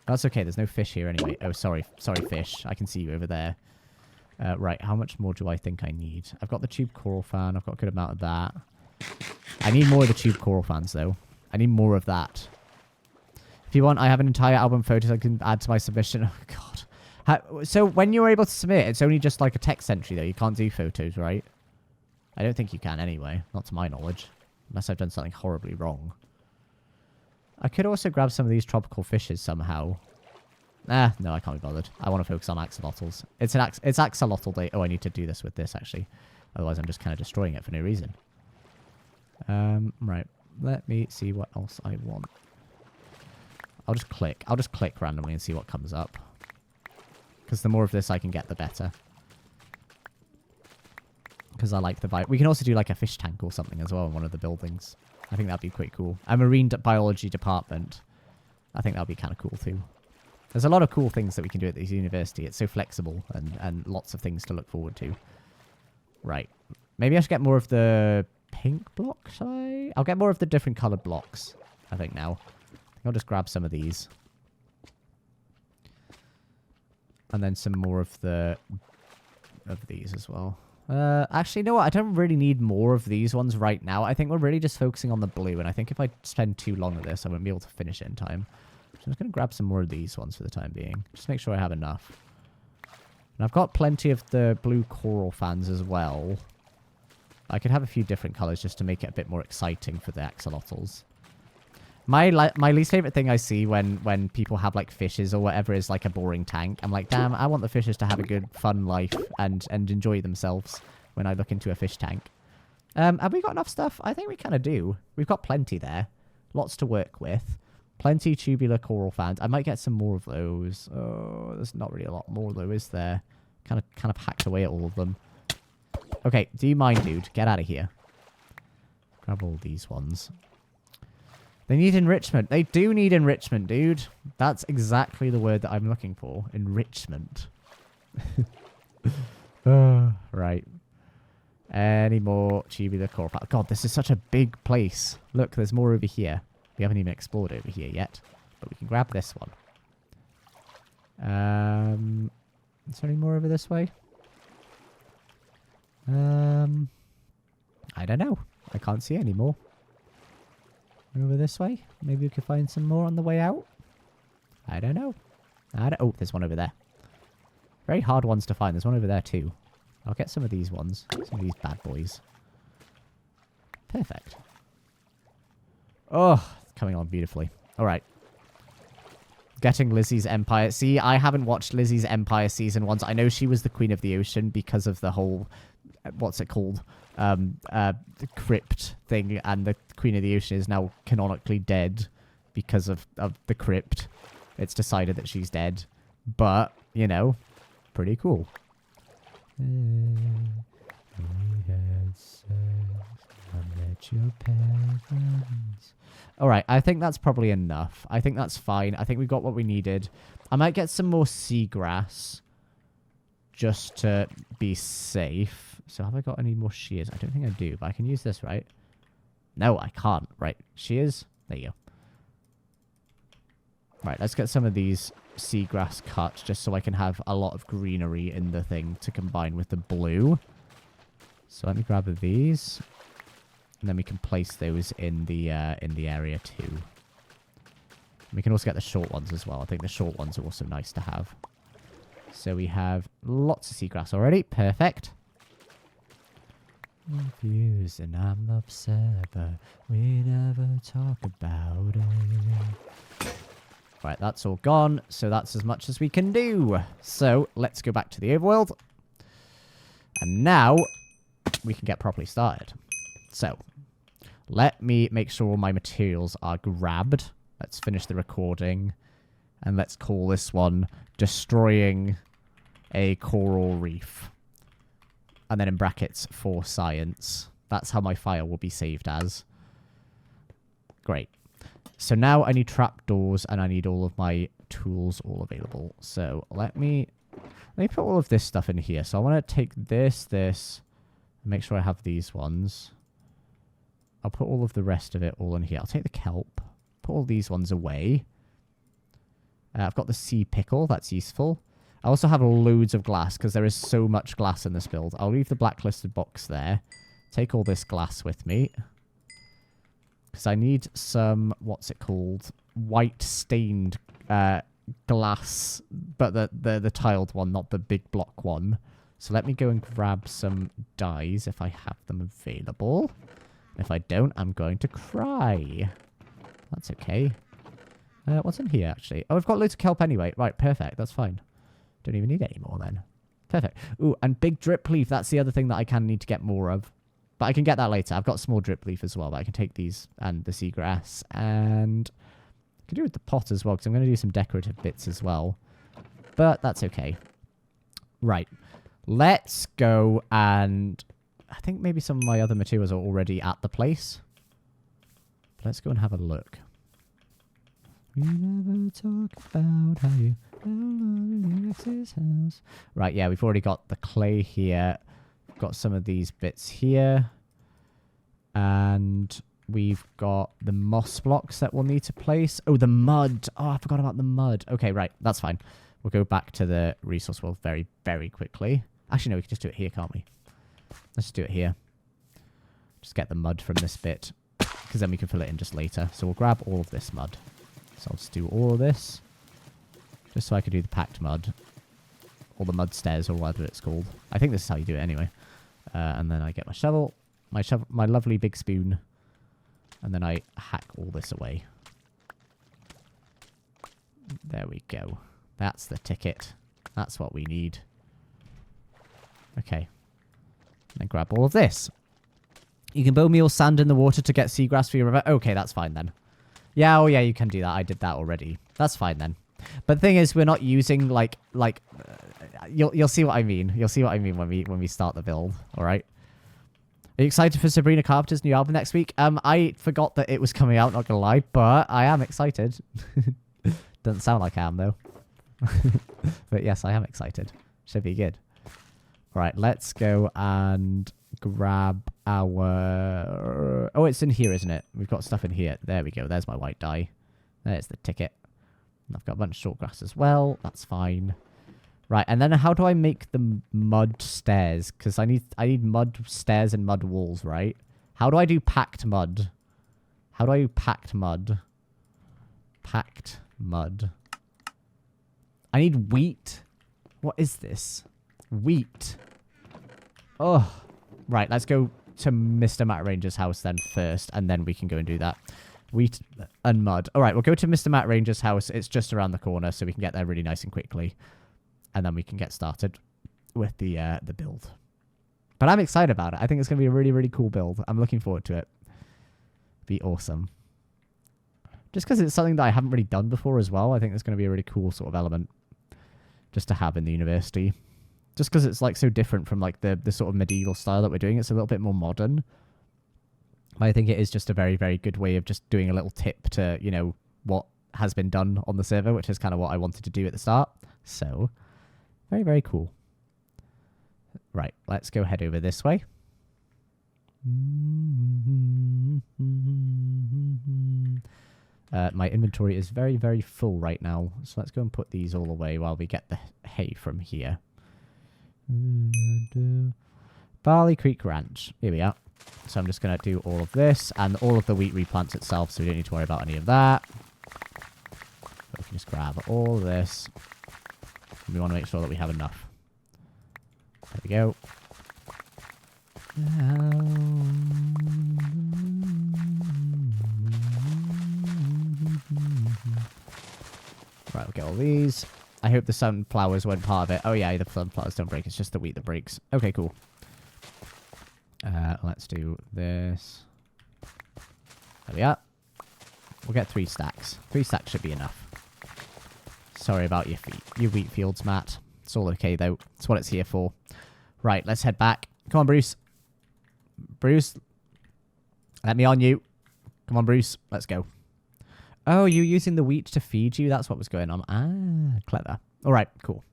That's okay. There's no fish here anyway. Oh, sorry. Sorry, fish. I can see you over there. Right. How much more do I think I need? I've got the tube coral fan. I've got a good amount of that. I need more of the tube coral fans, though. I need more of that. If you want, I have an entire album of photos I can add to my submission. Oh, God. So when you're able to submit, it's only just like a text entry, though. You can't do photos, right? I don't think you can anyway. Not to my knowledge. Unless I've done something horribly wrong. I could also grab some of these tropical fishes somehow. No, I can't be bothered. I want to focus on axolotls. It's axolotl day. Oh, I need to do this with this, actually. Otherwise, I'm just kind of destroying it for no reason. Right. Let me see what else I want. I'll just click randomly and see what comes up. Because the more of this I can get, the better. Because I like the vibe. We can also do like a fish tank or something as well in one of the buildings. I think that'd be quite cool. A marine biology department. I think that'd be kind of cool too. There's a lot of cool things that we can do at this university. It's so flexible and lots of things to look forward to. Right. Maybe I should get more of the pink block, shall I? I'll get more of the different coloured blocks, I think now. I'll just grab some of these. And then some more of these as well. Actually, you know what? I don't really need more of these ones right now. I think we're really just focusing on the blue. And I think if I spend too long at this, I won't be able to finish it in time. So I'm just going to grab some more of these ones for the time being. Just make sure I have enough. And I've got plenty of the blue coral fans as well. I could have a few different colours just to make it a bit more exciting for the axolotls. My least favorite thing I see when people have like fishes or whatever is like a boring tank. I'm like, damn, I want the fishes to have a good fun life and enjoy themselves when I look into a fish tank. Have we got enough stuff? I think we kind of do. We've got plenty there. Lots to work with. Plenty tubular coral fans. I might get some more of those. Oh, there's not really a lot more though, is there? Kind of hacked away at all of them. Okay, do you mind, dude? Get out of here. Grab all these ones. They need enrichment. They do need enrichment, dude. That's exactly the word that I'm looking for. Enrichment. Right. Any more tubular coral? God, this is such a big place. Look, there's more over here. We haven't even explored over here yet. But we can grab this one. Is there any more over this way? I don't know. I can't see any more. Over this way? Maybe we could find some more on the way out? I don't know. Oh, there's one over there. Very hard ones to find. There's one over there too. I'll get some of these ones. Some of these bad boys. Perfect. Oh, it's coming on beautifully. Alright. Getting Lizzie's Empire. See, I haven't watched Lizzie's Empire season 1. I know she was the Queen of the Ocean because of the whole... What's it called? The crypt thing, and the Queen of the Ocean is now canonically dead because of the crypt. It's decided that she's dead. But, you know, pretty cool. Alright, I think that's probably enough. I think that's fine. I think we got what we needed. I might get some more seagrass just to be safe. So have I got any more shears? I don't think I do, but I can use this, right? No, I can't. Right, shears. There you go. Right, let's get some of these seagrass cut just so I can have a lot of greenery in the thing to combine with the blue. So let me grab these. And then we can place those in the area too. We can also get the short ones as well. I think the short ones are also nice to have. So we have lots of seagrass already. Perfect. Confused and I'm upset, but we never talk about it. Right, that's all gone. So that's as much as we can do. So let's go back to the overworld. And now we can get properly started. So let me make sure all my materials are grabbed. Let's finish the recording. And let's call this one Destroying a Coral Reef. And then in brackets, for science. That's how my file will be saved as. Great. So now I need trapdoors and I need all of my tools all available. So let me put all of this stuff in here. So I want to take this, and make sure I have these ones. I'll put all of the rest of it all in here. I'll take the kelp. Put all these ones away. I've got the sea pickle. That's useful. I also have loads of glass because there is so much glass in this build. I'll leave the blacklisted box there. Take all this glass with me. Because I need some, what's it called? White stained glass. But the tiled one, not the big block one. So let me go and grab some dyes if I have them available. If I don't, I'm going to cry. That's okay. What's in here, actually? Oh, I've got loads of kelp anyway. Right, perfect. That's fine. Don't even need any more then. Perfect. Ooh, and big drip leaf. That's the other thing that I kind of need to get more of. But I can get that later. I've got small drip leaf as well. But I can take these and the seagrass. And I can do it with the pot as well. Because I'm going to do some decorative bits as well. But that's okay. Right. Let's go and... I think maybe some of my other materials are already at the place. But let's go and have a look. We never talk about how you house. Right, yeah, we've already got the clay here. We've got some of these bits here. And we've got the moss blocks that we'll need to place. Oh, the mud. Oh, I forgot about the mud. Okay, right, that's fine. We'll go back to the resource world very, very quickly. Actually, no, we can just do it here, can't we? Let's just do it here. Just get the mud from this bit. Because then we can fill it in just later. So we'll grab all of this mud. So I'll just do all of this. Just so I can do the packed mud. Or the mud stairs, or whatever it's called. I think this is how you do it anyway. And then I get my shovel. My lovely big spoon. And then I hack all this away. There we go. That's the ticket. That's what we need. Okay. Then grab all of this. You can build meal sand in the water to get seagrass for your river. Okay, that's fine then. Yeah, oh yeah, you can do that. I did that already. That's fine then. But the thing is, we're not using you'll see what I mean. You'll see what I mean when we start the build. All right. Are you excited for Sabrina Carpenter's new album next week? I forgot that it was coming out. Not gonna lie, but I am excited. Doesn't sound like I am though. But yes, I am excited. Should be good. All right, let's go and grab our... Oh, it's in here, isn't it? We've got stuff in here. There we go. There's my white dye. There's the ticket. I've got a bunch of short grass as well. That's fine. Right, and then how do I make the mud stairs? Because I need mud stairs and mud walls, right? How do I do packed mud? How do I do packed mud? Packed mud. I need wheat. What is this? Wheat. Oh. Right, let's go to Mr. Matt Ranger's house then first, and then we can go and do that. Wheat and mud. All right, we'll go to Mr. Matt Ranger's house. It's just around the corner, so we can get there really nice and quickly. And then we can get started with the build. But I'm excited about it. I think it's going to be a really, really cool build. I'm looking forward to it. Be awesome. Just because it's something that I haven't really done before as well. I think it's going to be a really cool sort of element just to have in the university. Just because it's like so different from like the sort of medieval style that we're doing. It's a little bit more modern. But I think it is just a very, very good way of just doing a little tip to, you know, what has been done on the server, which is kind of what I wanted to do at the start. So, very, very cool. Right, let's go head over this way. My inventory is very, very full right now. So let's go and put these all away while we get the hay from here. Barley Creek Ranch. Here we are. So I'm just going to do all of this and all of the wheat replants itself, so we don't need to worry about any of that. But we can just grab all this. We want to make sure that we have enough. There we go. Right, we'll get all these. I hope the sunflowers weren't part of it. Oh yeah, the sunflowers don't break. It's just the wheat that breaks. Okay, cool. Let's do this. There we are. We'll get 3 stacks. 3 stacks should be enough. Sorry about your wheat fields, Matt. It's all okay, though. It's what it's here for. Right, let's head back. Come on, Bruce. Bruce. Let me on you. Come on, Bruce. Let's go. Oh, you're using the wheat to feed you? That's what was going on. Ah, clever. All right, cool.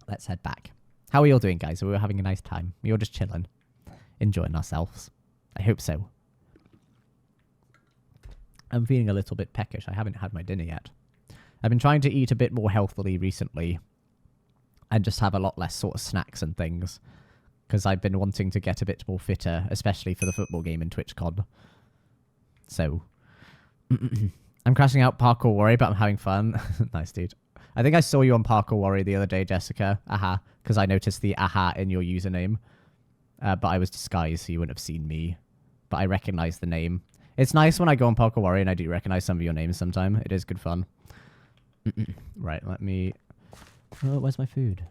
Let's head back. How are you all doing, guys? Are we having a nice time? You're just chilling. Enjoying ourselves. I hope so. I'm feeling a little bit peckish. I haven't had my dinner yet. I've been trying to eat a bit more healthily recently. And just have a lot less sort of snacks and things. Because I've been wanting to get a bit more fitter. Especially for the football game in TwitchCon. So. I'm crashing out Parkour Warrior, but I'm having fun. Nice, dude. I think I saw you on Parkour Warrior the other day, Jessica. Aha. Because I noticed the aha in your username. But I was disguised, so you wouldn't have seen me. But I recognize the name. It's nice when I go on Parkour Warrior and I do recognize some of your names sometime. It is good fun. Right, let me... Oh, where's my food?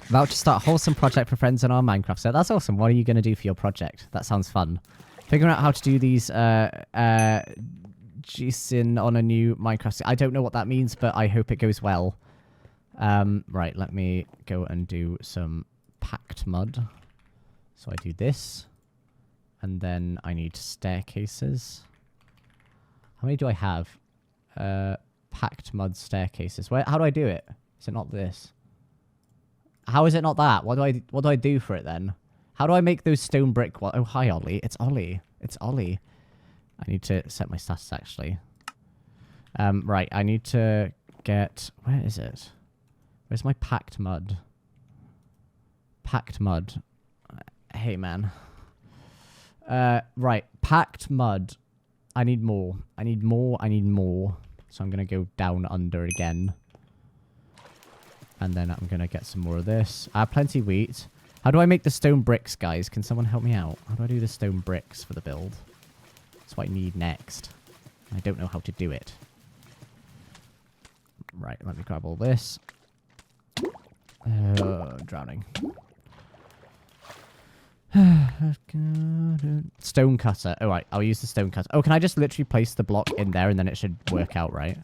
About to start a wholesome project for friends in our Minecraft set. That's awesome. What are you going to do for your project? That sounds fun. Figuring out how to do these JSON on a new Minecraft set. I don't know what that means, but I hope it goes well. Right, let me go and do some packed mud. So I do this. And then I need staircases. How many do I have? Packed mud staircases. How do I do it? Is it not this? How is it not that? What do I do for it then? How do I make those stone brick walls? Oh, hi, Ollie. It's Ollie. It's Ollie. I need to set my stats, actually. Right, I need to get... Where is it? Where's my packed mud? Packed mud. Hey, man. Right, packed mud. I need more. I need more. I need more. So I'm going to go down under again. And then I'm going to get some more of this. I have plenty of wheat. How do I make the stone bricks, guys? Can someone help me out? How do I do the stone bricks for the build? That's what I need next. I don't know how to do it. Right, let me grab all this. Drowning. Stone cutter. All right, I'll use the stone cutter. Oh, can I just literally place the block in there and then it should work out, right?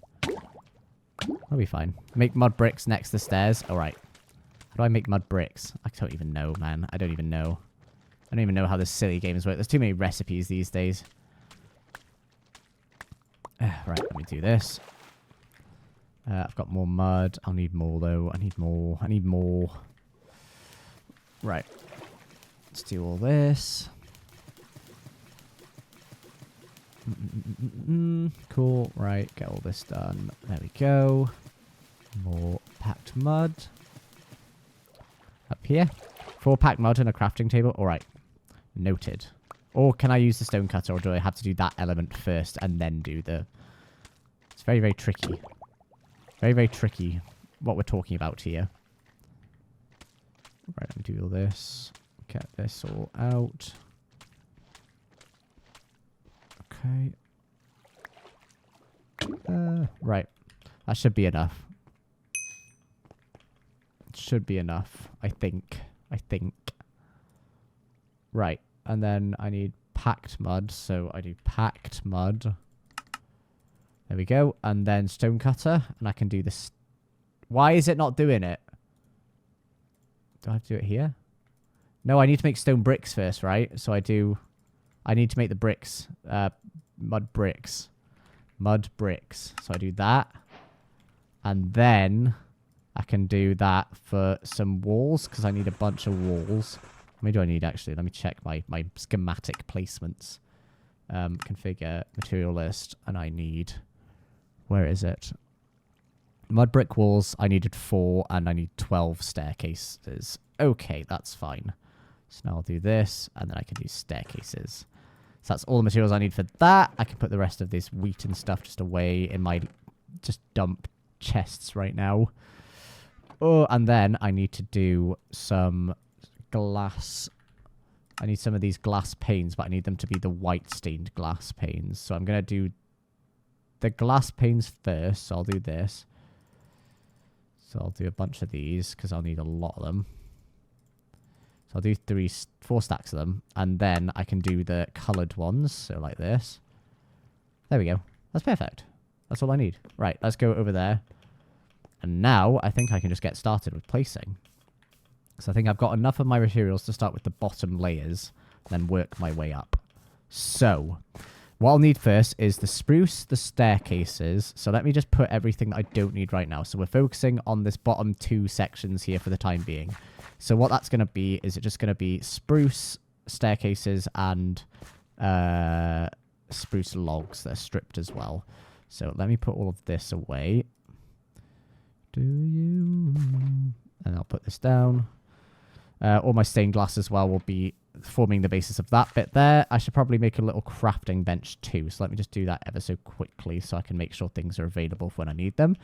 That'll be fine. Make mud bricks next to the stairs. All right. How do I make mud bricks? I don't even know, man. I don't even know. I don't even know how this silly games work. There's too many recipes these days. Right, let me do this. I've got more mud. I'll need more, though. I need more. I need more. Right. Let's do all this. Cool. Right, get all this done. There we go. More packed mud. Up here. 4 packed mud and a crafting table. All right. Noted. Or can I use the stone cutter, or do I have to do that element first and then do the... It's very, very tricky. Very, very tricky what we're talking about here. Right, let me do all this. Get this all out. Okay. Right. That should be enough. Should be enough, I think. Right. And then I need packed mud, so I do packed mud. There we go. And then stone cutter, and I can do this. Why is it not doing it? Do I have to do it here? No, I need to make stone bricks first, right? So I need to make the bricks. Mud bricks. Mud bricks. So I do that. And then I can do that for some walls, because I need a bunch of walls. How many do I need, actually? Let me check my schematic placements. Configure, material list, and I need... Where is it? Mud brick walls, I needed 4, and I need 12 staircases. Okay, that's fine. So now I'll do this, and then I can do staircases. So that's all the materials I need for that. I can put the rest of this wheat and stuff just away in my just dump chests right now. Oh, and then I need to do some glass. I need some of these glass panes, but I need them to be the white stained glass panes. So I'm going to do the glass panes first. So I'll do this. So I'll do a bunch of these because I'll need a lot of them. So I'll do 4 stacks of them. And then I can do the coloured ones. So like this. There we go. That's perfect. That's all I need. Right, let's go over there. And now I think I can just get started with placing. So I think I've got enough of my materials to start with the bottom layers, and then work my way up. So what I'll need first is the spruce, the staircases. So let me just put everything that I don't need right now. So we're focusing on this bottom 2 sections here for the time being. So what that's going to be is it's just going to be spruce, staircases, and spruce logs that are stripped as well. So let me put all of this away. And I'll put this down. All my stained glass as well will be forming the basis of that bit there. I should probably make a little crafting bench too. So let me just do that ever so quickly so I can make sure things are available for when I need them.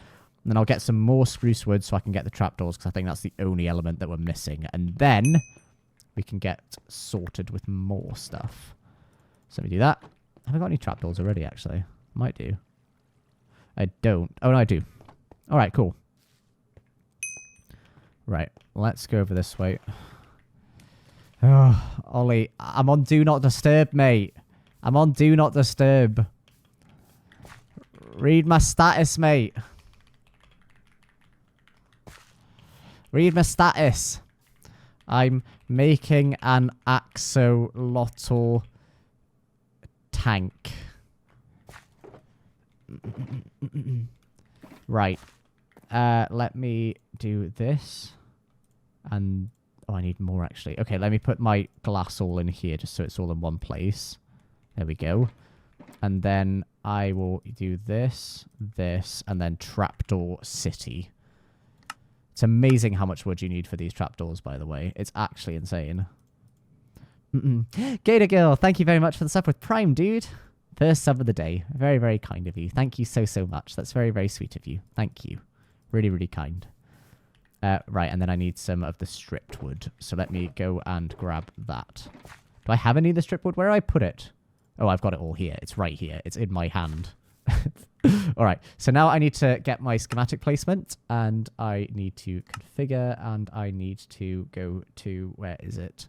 And then I'll get some more spruce wood so I can get the trapdoors, because I think that's the only element that we're missing. And then we can get sorted with more stuff. So let me do that. Have I got any trapdoors already, actually? Might do. I don't. Oh, no, I do. All right, cool. Right, let's go over this way. Oh, Ollie, I'm on Do Not Disturb, mate. I'm on Do Not Disturb. Read my status, mate. Read my status. I'm making an axolotl tank. Right. Let me do this. And oh, I need more actually. Okay, let me put my glass all in here just so it's all in one place. There we go. And then I will do this, this, and then trapdoor city. It's amazing how much wood you need for these trapdoors, by the way. It's actually insane. Gator Girl, thank you very much for the sub with Prime, dude. First sub of the day. Very, very kind of you. Thank you so, so much. That's very, very sweet of you. Thank you. Really, really kind. Right, and then I need some of the stripped wood. So let me go and grab that. Do I have any of the stripped wood? Where do I put it? Oh, I've got it all here. It's right here. It's in my hand. All right. So now I need to get my schematic placement, and I need to configure, and I need to go to, where is it?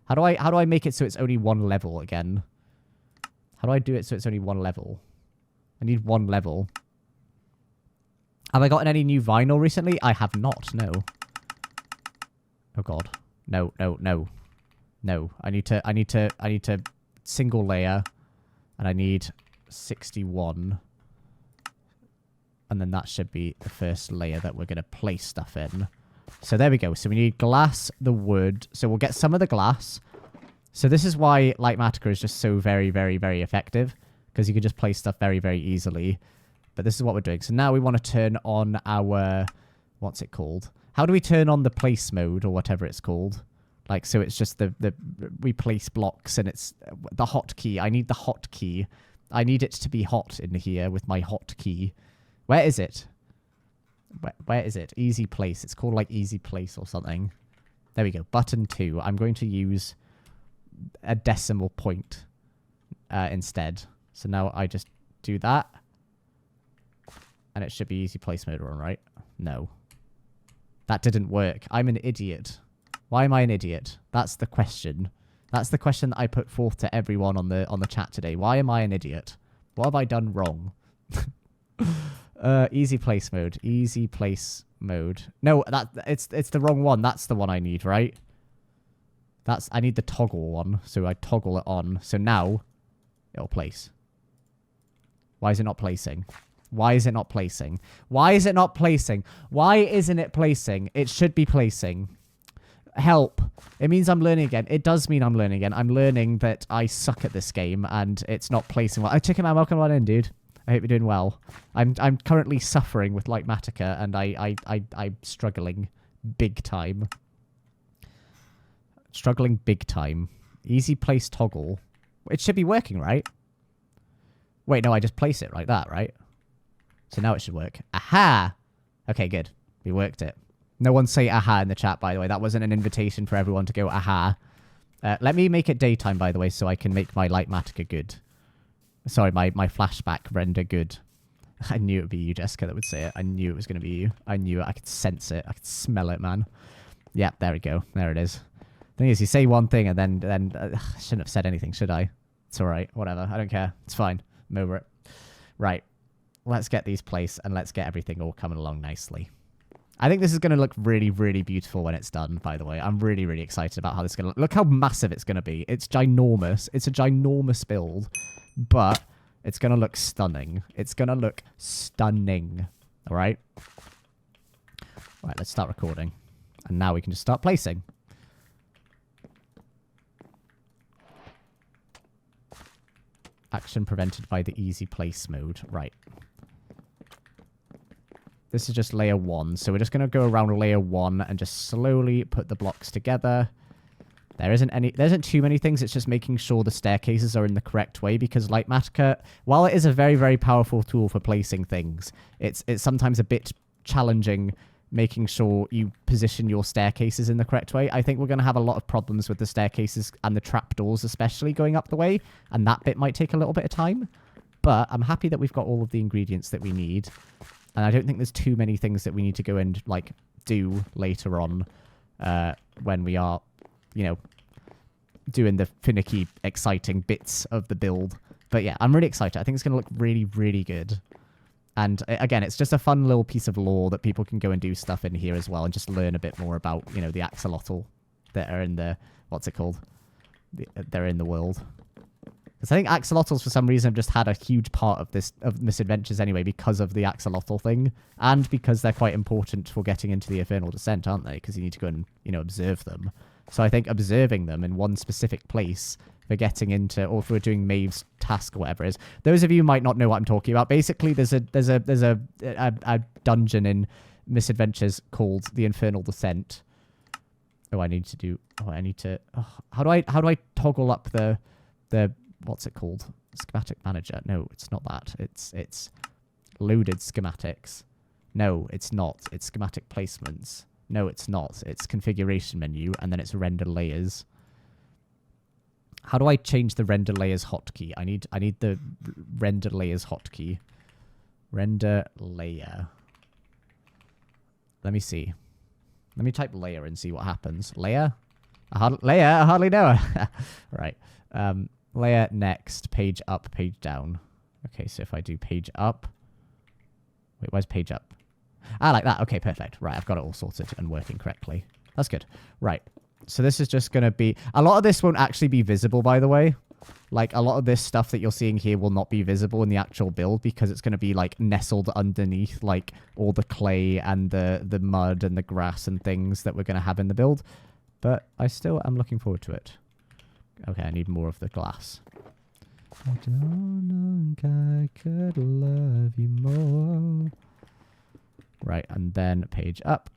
How do I make it so it's only one level again? How do I do it so it's only one level? I need one level. Have I gotten any new vinyl recently? I have not. No. Oh god. No. No. I need to single layer, and I need 61. And then that should be the first layer that we're going to place stuff in. So there we go. So we need glass, the wood. So we'll get some of the glass. So this is why Light Matica is just so very, very, very effective. Because you can just place stuff very, very easily. But this is what we're doing. So now we want to turn on our... What's it called? How do we turn on the place mode or whatever it's called? Like, so it's just the we place blocks and it's the hotkey. I need the hotkey. I need it to be hot in here with my hotkey. Where is it? Where is it? Easy place. It's called like easy place or something. There we go. Button 2. I'm going to use a decimal point instead. So now I just do that. And it should be easy place mode on, right? No. That didn't work. I'm an idiot. Why am I an idiot? That's the question. That's the question that I put forth to everyone on the chat today. Why am I an idiot? What have I done wrong? Easy place mode. Easy place mode. No, it's the wrong one. That's the one I need, right? I need the toggle one. So I toggle it on. So now it'll place. Why is it not placing? Why is it not placing? Why is it not placing? Why isn't it placing? It should be placing. Help. It means I'm learning again. It does mean I'm learning again. I'm learning that I suck at this game and it's not placing well. Oh, Chicken Man, welcome on in, dude. I hope you're doing well. I'm currently suffering with Light Matica and I'm struggling big time. Struggling big time. Easy place toggle. It should be working, right? Wait, no, I just place it like that, right? So now it should work. Aha! Okay, good. We worked it. No one say aha in the chat, by the way. That wasn't an invitation for everyone to go aha. Let me make it daytime, by the way, so I can make my Light Matica good. Sorry, my flashback render good. I knew it would be you, Jessica, that would say it. I knew it was going to be you. I knew it. I could sense it. I could smell it, man. Yeah, there we go. There it is. The thing is, you say one thing and then I shouldn't have said anything, should I? It's all right. Whatever. I don't care. It's fine. I'm over it. Right. Let's get these placed and let's get everything all coming along nicely. I think this is going to look really, really beautiful when it's done, by the way. I'm really, really excited about how this is going to look. Look how massive it's going to be. It's ginormous. It's a ginormous build, but it's going to look stunning. It's going to look stunning. All right? All right, let's start recording. And now we can just start placing. Action prevented by the easy place mode. Right. This is just layer 1. So we're just going to go around layer 1 and just slowly put the blocks together. There isn't too many things. It's just making sure the staircases are in the correct way, because Light Matica, while it is a very, very powerful tool for placing things, it's sometimes a bit challenging making sure you position your staircases in the correct way. I think we're going to have a lot of problems with the staircases and the trapdoors, especially going up the way, and that bit might take a little bit of time. But I'm happy that we've got all of the ingredients that we need. And I don't think there's too many things that we need to go and, like, do later on when we are, you know, doing the finicky, exciting bits of the build. But yeah, I'm really excited. I think it's going to look really, really good. And again, it's just a fun little piece of lore that people can go and do stuff in here as well and just learn a bit more about, you know, the Axolotl that are in the, what's it called? They're in the world. Because I think Axolotls, for some reason, have just had a huge part of Misadventures anyway, because of the Axolotl thing, and because they're quite important for getting into the Infernal Descent, aren't they? Because you need to go and, you know, observe them. So I think observing them in one specific place for getting into, or if we're doing Maeve's task or whatever it is. Those of you who might not know what I'm talking about. Basically, there's a dungeon in Misadventures called the Infernal Descent. Oh, I need to. Oh, how do I toggle up the what's it called? Schematic manager. No, it's not that. It's loaded schematics. No, it's not. It's schematic placements. No, it's not. It's configuration menu, and then it's render layers. How do I change the render layers hotkey? I need the render layers hotkey. Render layer. Let me see. Let me type layer and see what happens. Layer? I hardly know her. Right. Layer next. Page up, page down. Okay, so if I do page up. Wait, where's page up? Ah, like that. Okay, perfect. Right, I've got it all sorted and working correctly. That's good. Right. So this is just going to be... A lot of this won't actually be visible, by the way. Like, a lot of this stuff that you're seeing here will not be visible in the actual build because it's going to be, like, nestled underneath, like, all the clay and the mud and the grass and things that we're going to have in the build. But I still am looking forward to it. Okay, I need more of the glass. I don't know I could love you more. Right, and then page up.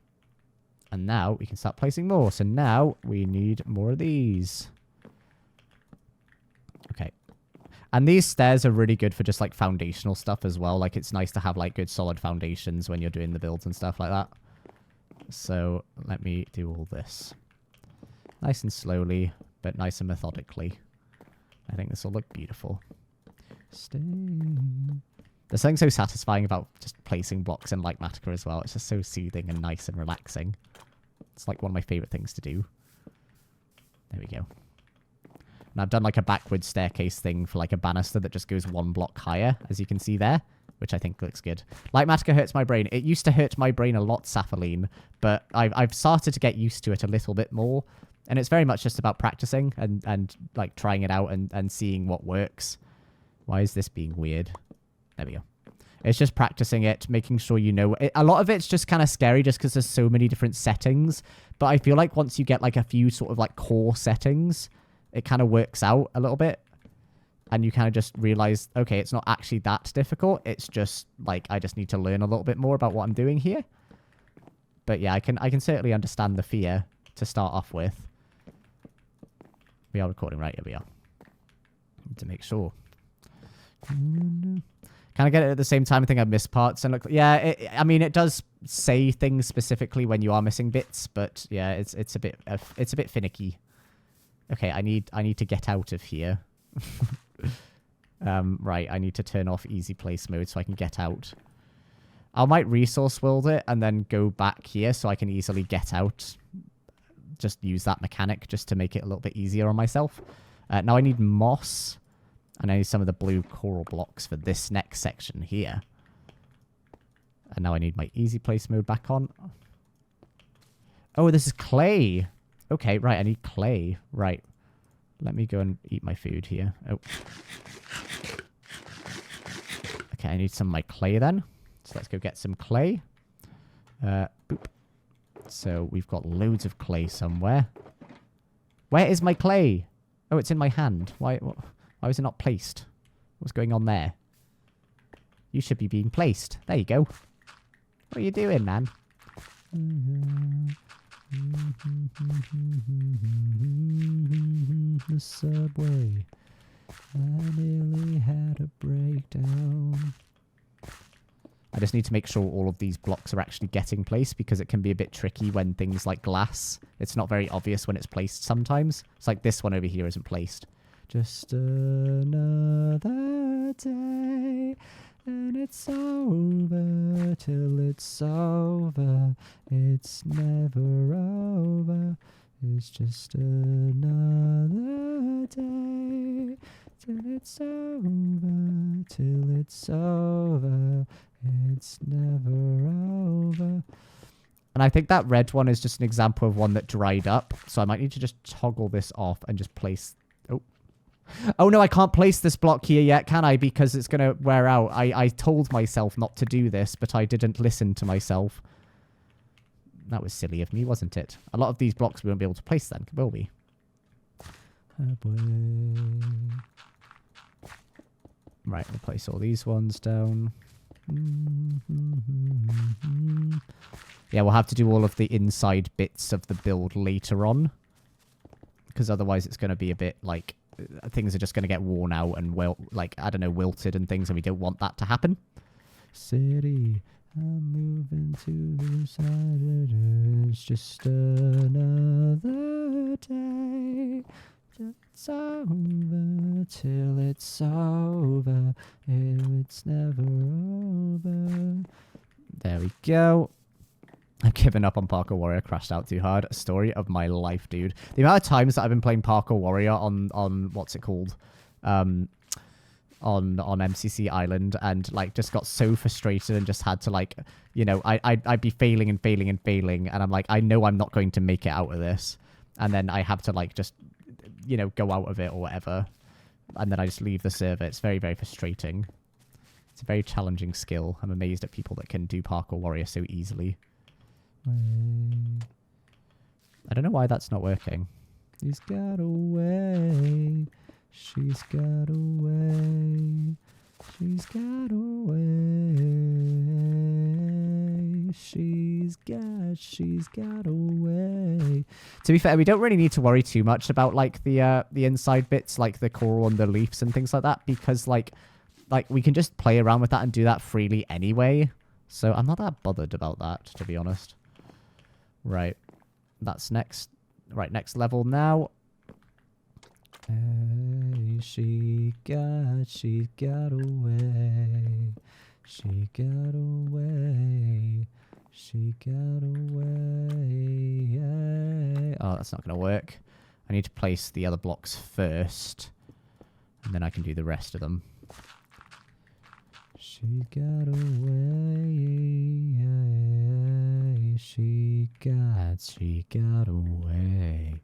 And now we can start placing more. So now we need more of these. Okay. And these stairs are really good for just like foundational stuff as well. Like it's nice to have like good solid foundations when you're doing the builds and stuff like that. So let me do all this. Nice and slowly, but nice and methodically. I think this will look beautiful. Stay. There's something so satisfying about just placing blocks in like Matica as well. It's just so soothing and nice and relaxing. It's like one of my favorite things to do. There we go. And I've done like a backward staircase thing for like a banister that just goes one block higher, as you can see there, which I think looks good. Like Matica hurts my brain. It used to hurt my brain a lot, Saphaline, but I've started to get used to it a little bit more. And it's very much just about practicing and like trying it out and seeing what works. Why is this being weird? There we go. It's just practicing it, making sure you know. A lot of it's just kind of scary just because there's so many different settings. But I feel like once you get like a few sort of like core settings, it kind of works out a little bit. And you kind of just realize, okay, it's not actually that difficult. It's just like I just need to learn a little bit more about what I'm doing here. But yeah, I can certainly understand the fear to start off with. We are recording, right? Here we are. Need to make sure. Can I get it at the same time? I think I missed parts. And look, yeah, I mean, it does say things specifically when you are missing bits, but yeah, it's a bit finicky. Okay, I need to get out of here. Right, I need to turn off easy place mode so I can get out. I might resource world it and then go back here so I can easily get out. Just use that mechanic just to make it a little bit easier on myself. Now I need moss. And I need some of the blue coral blocks for this next section here. And now I need my easy place mode back on. Oh, this is clay. Okay, right, I need clay. Right. Let me go and eat my food here. Oh. Okay, I need some of my clay then. So let's go get some clay. Boop. So we've got loads of clay somewhere. Where is my clay? Oh, it's in my hand. Why was it not placed? What's going on there? You should be being placed. There you go. What are you doing, man? The subway. I nearly had a breakdown. I just need to make sure all of these blocks are actually getting placed because it can be a bit tricky when things like glass. It's not very obvious when it's placed sometimes. It's like this one over here isn't placed. Just another day, and it's over till it's over. It's never over. It's just another day till it's over, till it's over. It's never over. And I think that red one is just an example of one that dried up. So I might need to just toggle this off and just place... Oh, no, I can't place this block here yet, can I? Because it's going to wear out. I told myself not to do this, but I didn't listen to myself. That was silly of me, wasn't it? A lot of these blocks we won't be able to place then, will we? Right, we'll place all these ones down. Yeah, we'll have to do all of the inside bits of the build later on. Because otherwise it's going to be a bit like... Things are just going to get worn out and, like, I don't know, wilted and things, and we don't want that to happen. City, I'm moving to the side. It's just another day. It's over till it's over. It's never over. There we go. I've given up on Parkour Warrior, crashed out too hard. Story of my life, dude. The amount of times that I've been playing Parkour Warrior on what's it called? On MCC Island, and like just got so frustrated and just had to like, you know, I'd be failing and failing and failing, and I'm like, I know I'm not going to make it out of this, and then I have to like just, you know, go out of it or whatever, and then I just leave the server. It's very, very frustrating. It's a very challenging skill. I'm amazed at people that can do Parkour Warrior so easily. I don't know why that's not working. He's got away. She's got away. She's got away. She's got away. To be fair, we don't really need to worry too much about like the inside bits, like the coral and the leaves and things like that, because like we can just play around with that and do that freely anyway. So I'm not that bothered about that, to be honest. Right. That's next. Right, next level now. Hey, she got away. She got away. She got away. Oh, that's not going to work. I need to place the other blocks first, and then I can do the rest of them. She got away. She got away.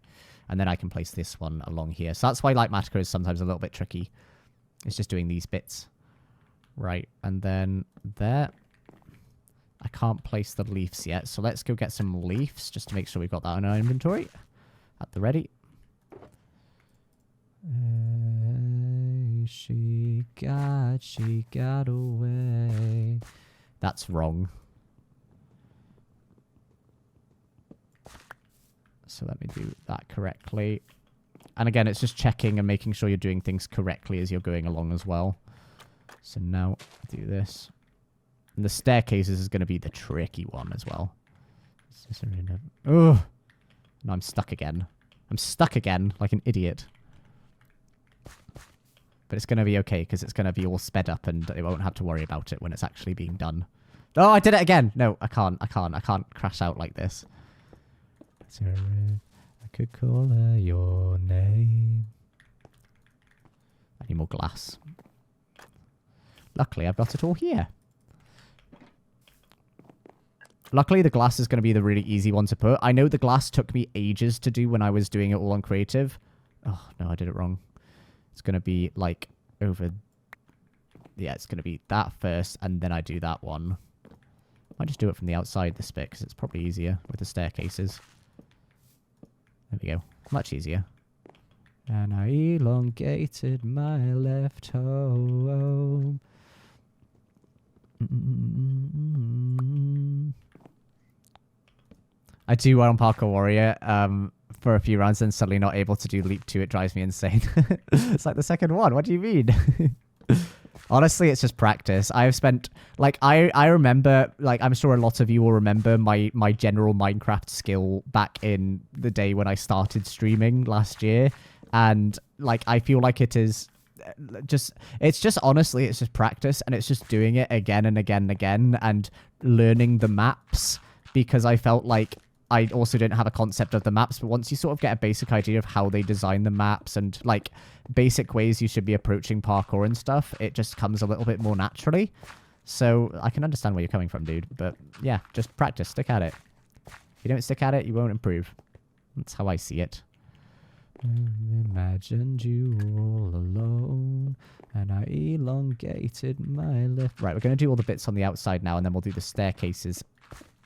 And then I can place this one along here. So that's why Light Matica is sometimes a little bit tricky. It's just doing these bits. Right, and then there. I can't place the leaves yet, so let's go get some leaves just to make sure we've got that in our inventory. At the ready. She got away. That's wrong. So let me do that correctly. And again, it's just checking and making sure you're doing things correctly as you're going along as well. So now do this. And the staircases is going to be the tricky one as well. Oh, no, I'm stuck again. I'm stuck again like an idiot. But it's going to be okay because it's going to be all sped up and it won't have to worry about it when it's actually being done. Oh, I did it again. No, I can't crash out like this. I could call her your name. I need more glass. Luckily, I've got it all here. Luckily, the glass is going to be the really easy one to put. I know the glass took me ages to do when I was doing it all on creative. Oh, no, I did it wrong. It's going to be like over... Yeah, it's going to be that first, and then I do that one. I just do it from the outside, this bit, because it's probably easier with the staircases. There we go. Much easier. And I elongated my left home. I do well on Parkour Warrior for a few rounds and suddenly not able to do Leap 2. It drives me insane. It's like the second one. What do you mean? Honestly, it's just practice. I've spent, like, I remember, like, I'm sure a lot of you will remember my general Minecraft skill back in the day when I started streaming last year. And, like, I feel like it is it's just honestly, it's just practice, and it's just doing it again and again and again and learning the maps, because I felt like I also didn't have a concept of the maps, but once you sort of get a basic idea of how they design the maps and like basic ways you should be approaching parkour and stuff, it just comes a little bit more naturally. So I can understand where you're coming from, dude. But yeah, just practice, stick at it. If you don't stick at it, you won't improve. That's how I see it. Imagined you all alone, and I elongated my left. Right, we're going to do all the bits on the outside now, and then we'll do the staircases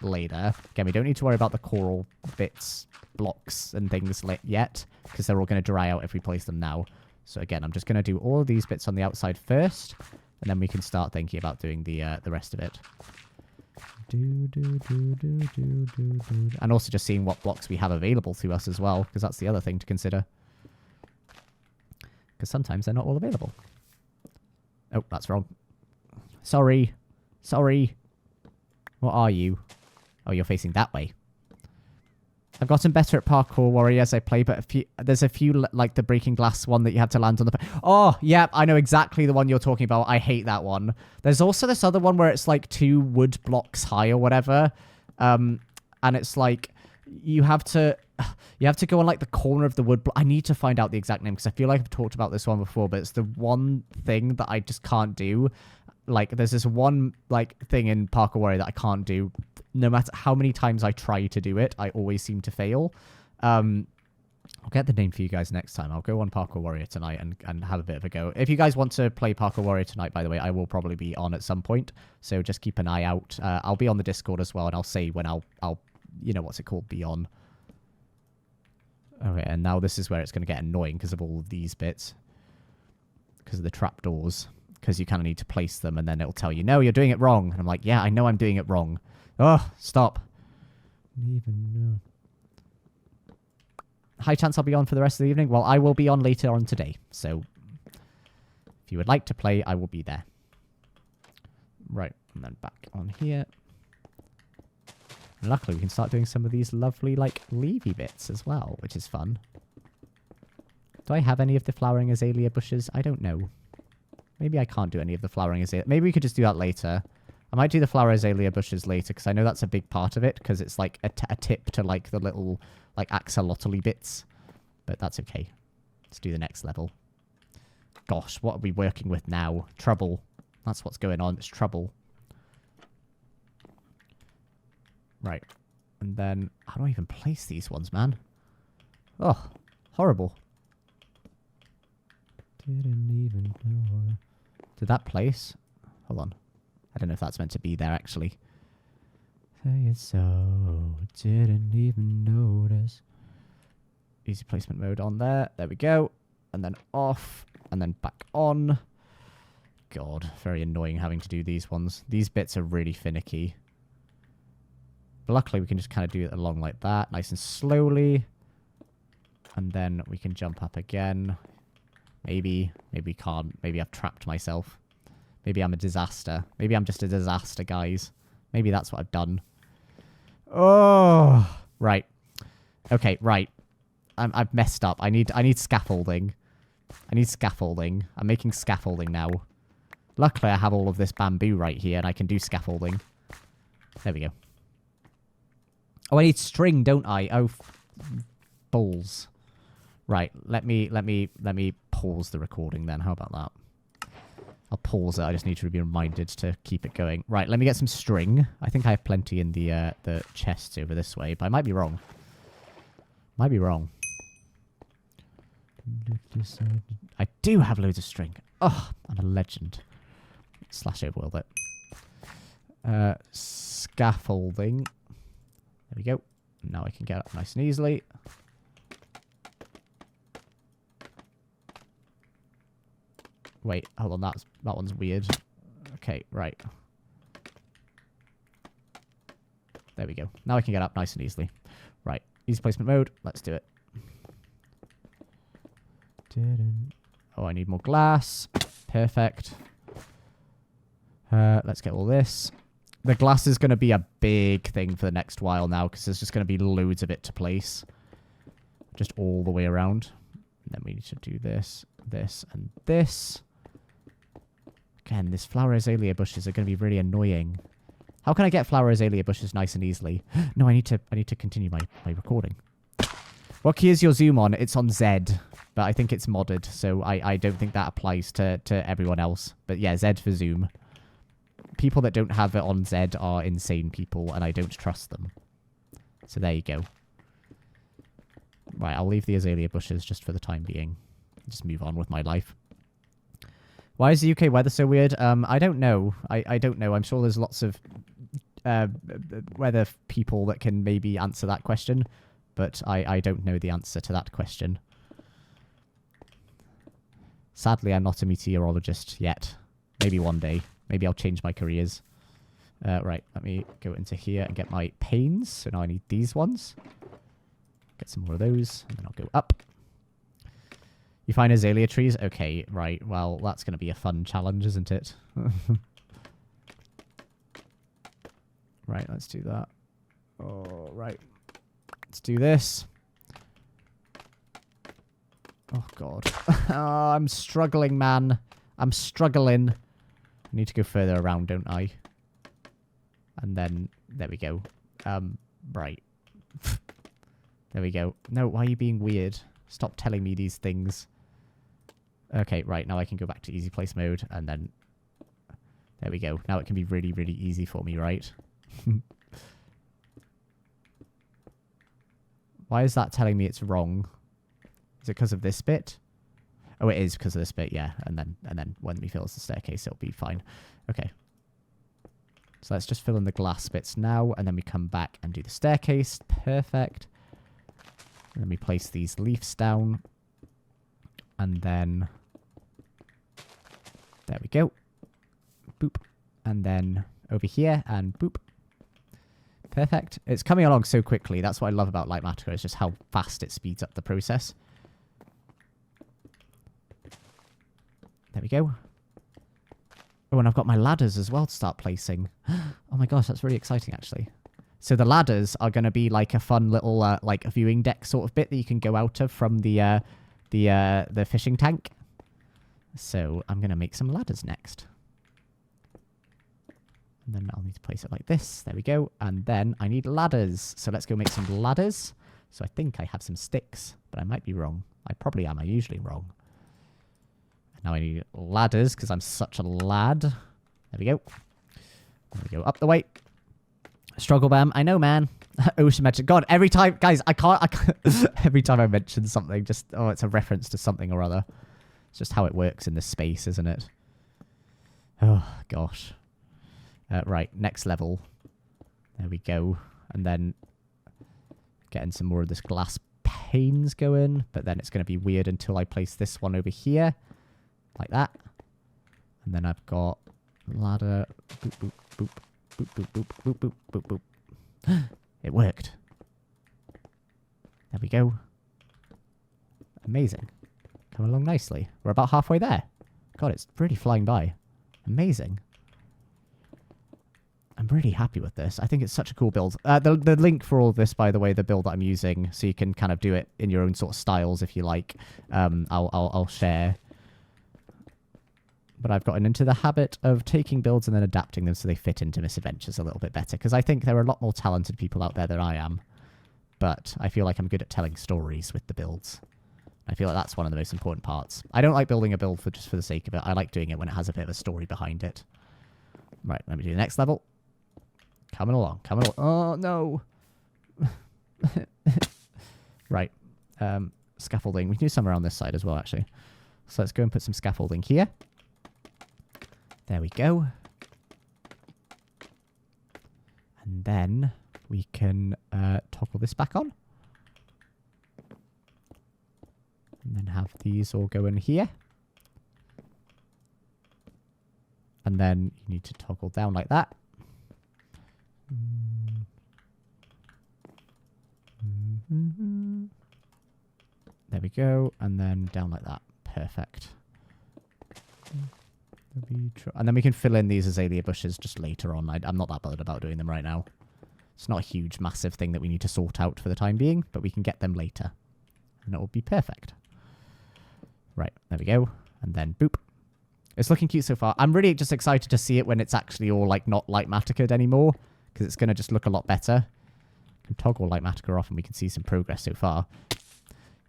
later. Again, we don't need to worry about the coral bits, blocks, and things yet, because they're all going to dry out if we place them now. So again, I'm just going to do all of these bits on the outside first, and then we can start thinking about doing the rest of it. And also just seeing what blocks we have available to us as well, because that's the other thing to consider. Because sometimes they're not all available. Oh, that's wrong. Sorry. Sorry. What are you? Oh, you're facing that way. I've gotten better at Parkour Warrior as I play, but there's a few, like the breaking glass one that you have to land on the... Oh, yeah, I know exactly the one you're talking about. I hate that one. There's also this other one where it's like 2 wood blocks high or whatever. And it's like, you have to go on like the corner of the wood block. I need to find out the exact name because I feel like I've talked about this one before, but it's the one thing that I just can't do. Like, there's this one, like, thing in Parkour Warrior that I can't do. No matter how many times I try to do it, I always seem to fail. I'll get the name for you guys next time. I'll go on Parkour Warrior tonight and have a bit of a go. If you guys want to play Parkour Warrior tonight, by the way, I will probably be on at some point. So just keep an eye out. I'll be on the Discord as well, and I'll say when I'll you know, what's it called, be on. Okay, and now this is where it's going to get annoying because of all of these bits. Because of the trapdoors. Because you kind of need to place them, and then it'll tell you, no, you're doing it wrong. And I'm like, yeah, I know I'm doing it wrong. Oh, stop. Even know. High chance I'll be on for the rest of the evening. Well, I will be on later on today. So, if you would like to play, I will be there. Right, and then back on here. And luckily, we can start doing some of these lovely, like, leafy bits as well, which is fun. Do I have any of the flowering azalea bushes? I don't know. Maybe I can't do any of the flowering azalea. Maybe we could just do that later. I might do the flower azalea bushes later, because I know that's a big part of it, because it's like a tip to like the little like axolotl bits. But that's okay. Let's do the next level. Gosh, what are we working with now? Trouble. That's what's going on. It's trouble. Right. And then, how do I even place these ones, man? Oh, horrible. Didn't even know. Did that place? Hold on. I don't know if that's meant to be there, actually. Say it so. Didn't even notice. Easy placement mode on there. There we go. And then off. And then back on. God, very annoying having to do these ones. These bits are really finicky. But luckily, we can just kind of do it along like that. Nice and slowly. And then we can jump up again. Maybe. Maybe can't. Maybe I've trapped myself. Maybe I'm a disaster. Maybe I'm just a disaster, guys. Maybe that's what I've done. Oh, right. Okay, right. I've messed up. I need scaffolding. I need scaffolding. I'm making scaffolding now. Luckily, I have all of this bamboo right here, and I can do scaffolding. There we go. Oh, I need string, don't I? Oh, balls. Right. Let me pause the recording then. How about that? I'll pause it. I just need to be reminded to keep it going. Right, let me get some string. I think I have plenty in the chests over this way, but I might be wrong. Might be wrong. I do have loads of string. Oh, I'm a legend. Slash overworld it. Scaffolding. There we go. Now I can get up nice and easily. Wait, hold on, that one's weird. Okay, right. There we go. Now I can get up nice and easily. Right, easy placement mode. Let's do it. Oh, I need more glass. Perfect. Let's get all this. The glass is going to be a big thing for the next while now, because there's just going to be loads of it to place. Just all the way around. And then we need to do this, this, and this. Again, these flower azalea bushes are going to be really annoying. How can I get flower azalea bushes nice and easily? No, I need to continue my recording. What key is your zoom on? It's on Z, but I think it's modded, so I don't think that applies to everyone else. But yeah, Z for zoom. People that don't have it on Z are insane people, and I don't trust them. So there you go. Right, I'll leave the azalea bushes just for the time being. Just move on with my life. Why is the UK weather so weird? I don't know. I don't know. I'm sure there's lots of weather people that can maybe answer that question, but I don't know the answer to that question. Sadly, I'm not a meteorologist yet. Maybe one day. Maybe I'll change my careers. Right, let me go into here and get my panes. So now I need these ones. Get some more of those, and then I'll go up. You find azalea trees? Okay, right. Well, that's going to be a fun challenge, isn't it? Right, let's do that. Oh, right. Let's do this. Oh, God. Oh, I'm struggling, man. I'm struggling. I need to go further around, don't I? And then, there we go. Right. There we go. No, why are you being weird? Stop telling me these things. Okay, right. Now I can go back to easy place mode, and then... There we go. Now it can be really, really easy for me, right? Why is that telling me it's wrong? Is it because of this bit? Oh, it is because of this bit, yeah. And then when we fill the staircase, it'll be fine. Okay. So let's just fill in the glass bits now, and then we come back and do the staircase. Perfect. And then we place these leaves down. And then... There we go. Boop. And then over here, and boop. Perfect. It's coming along so quickly. That's what I love about Litematica, is just how fast it speeds up the process. There we go. Oh, and I've got my ladders as well to start placing. Oh my gosh, that's really exciting, actually. So the ladders are going to be like a fun little, like a viewing deck sort of bit that you can go out of from the fishing tank. So I'm going to make some ladders next. And then I'll need to place it like this. There we go. And then I need ladders. So let's go make some ladders. So I think I have some sticks, but I might be wrong. I probably am. I'm usually wrong. And now I need ladders because I'm such a lad. There we go. There we go. Up the way. Struggle bam. I know, man. Ocean mention. God, every time, guys, I can't every time I mention something, just, oh, it's a reference to something or other. It's just how it works in this space, isn't it? Oh, gosh. Right, next level. There we go. And then getting some more of this glass panes going. But then it's going to be weird until I place this one over here. Like that. And then I've got ladder. Boop, boop, boop. Boop, boop, boop, boop, boop, boop, boop. It worked. There we go. Amazing. Coming along nicely. We're about halfway there. God, it's really flying by. Amazing. I'm really happy with this. I think it's such a cool build. The link for all of this, by the way, the build that I'm using, so you can kind of do it in your own sort of styles if you like. I'll share. But I've gotten into the habit of taking builds and then adapting them so they fit into Misadventures a little bit better. Because I think there are a lot more talented people out there than I am. But I feel like I'm good at telling stories with the builds. I feel like that's one of the most important parts. I don't like building a build just for the sake of it. I like doing it when it has a bit of a story behind it. Right, let me do the next level. Coming along, coming along. Oh, no. Right. Scaffolding. We can do some around this side as well, actually. So let's go and put some scaffolding here. There we go. And then we can toggle this back on. And then have these all go in here. And then you need to toggle down like that. There we go. And then down like that. Perfect. And then we can fill in these azalea bushes just later on. I'm not that bothered about doing them right now. It's not a huge, massive thing that we need to sort out for the time being, but we can get them later. And it will be perfect. Right, there we go. And then boop. It's looking cute so far. I'm really just excited to see it when it's actually all like not Litematica'd anymore, because it's going to just look a lot better. I can toggle Litematica off and we can see some progress so far.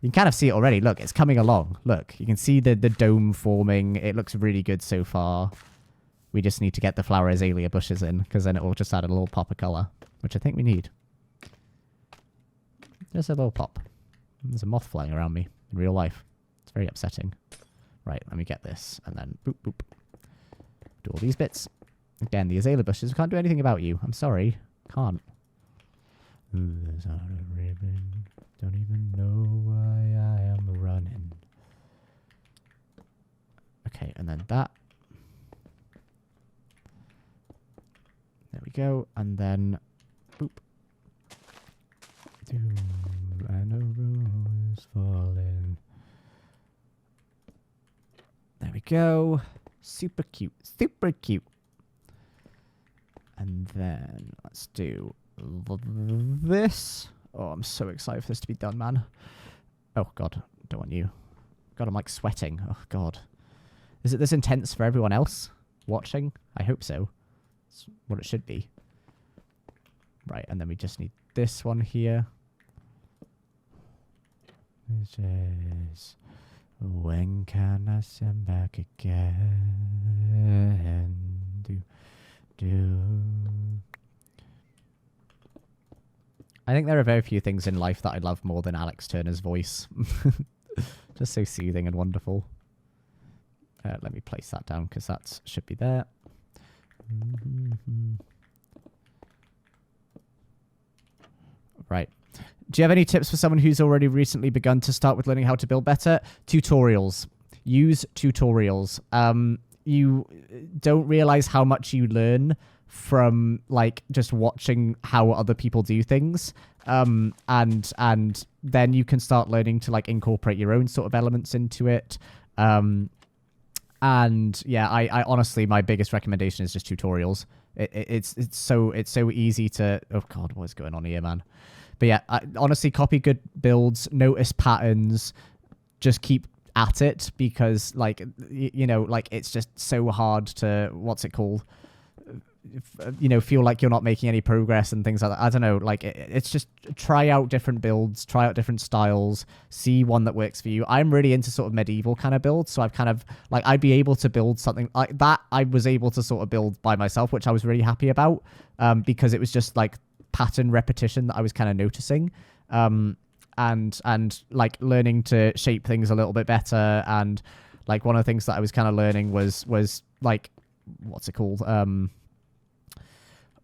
You can kind of see it already. Look, it's coming along. Look, you can see the dome forming. It looks really good so far. We just need to get the flower azalea bushes in, because then it will just add a little pop of colour, which I think we need. Just a little pop. There's a moth flying around me in real life. It's very upsetting. Right, let me get this, and then boop, boop. Do all these bits. Again, the azalea bushes. We can't do anything about you. I'm sorry. Can't. There's not a ribbon. Don't even know why I am running. Okay, and then that. There we go, and then boop. And a rose falling. There we go. Super cute. Super cute. And then let's do this. Oh, I'm so excited for this to be done, man. Oh, God. Don't want you. God, I'm like sweating. Oh, God. Is it this intense for everyone else watching? I hope so. It's what it should be. Right, and then we just need this one here. Which is... When can I send back again? I think there are very few things in life that I love more than Alex Turner's voice. Just so soothing and wonderful. Let me place that down because that should be there. Right. Do you have any tips for someone who's already recently begun to start with learning how to build better? Tutorials. Use tutorials. You don't realize how much you learn from like just watching how other people do things. And then you can start learning to like incorporate your own sort of elements into it. And yeah, I honestly, my biggest recommendation is just tutorials. It's so easy to, oh God, what is going on here, man? But yeah, honestly, copy good builds, notice patterns, just keep at it because like, you know, like it's just so hard to, what's it called? You know, feel like you're not making any progress and things like that. I don't know, like it's just try out different builds, try out different styles, see one that works for you. I'm really into sort of medieval kind of builds, so I've kind of like I'd be able to build something like that. I was able to sort of build by myself, which I was really happy about because it was just like pattern repetition that I was kind of noticing, and like learning to shape things a little bit better. And like one of the things that I was kind of learning was like, what's it called?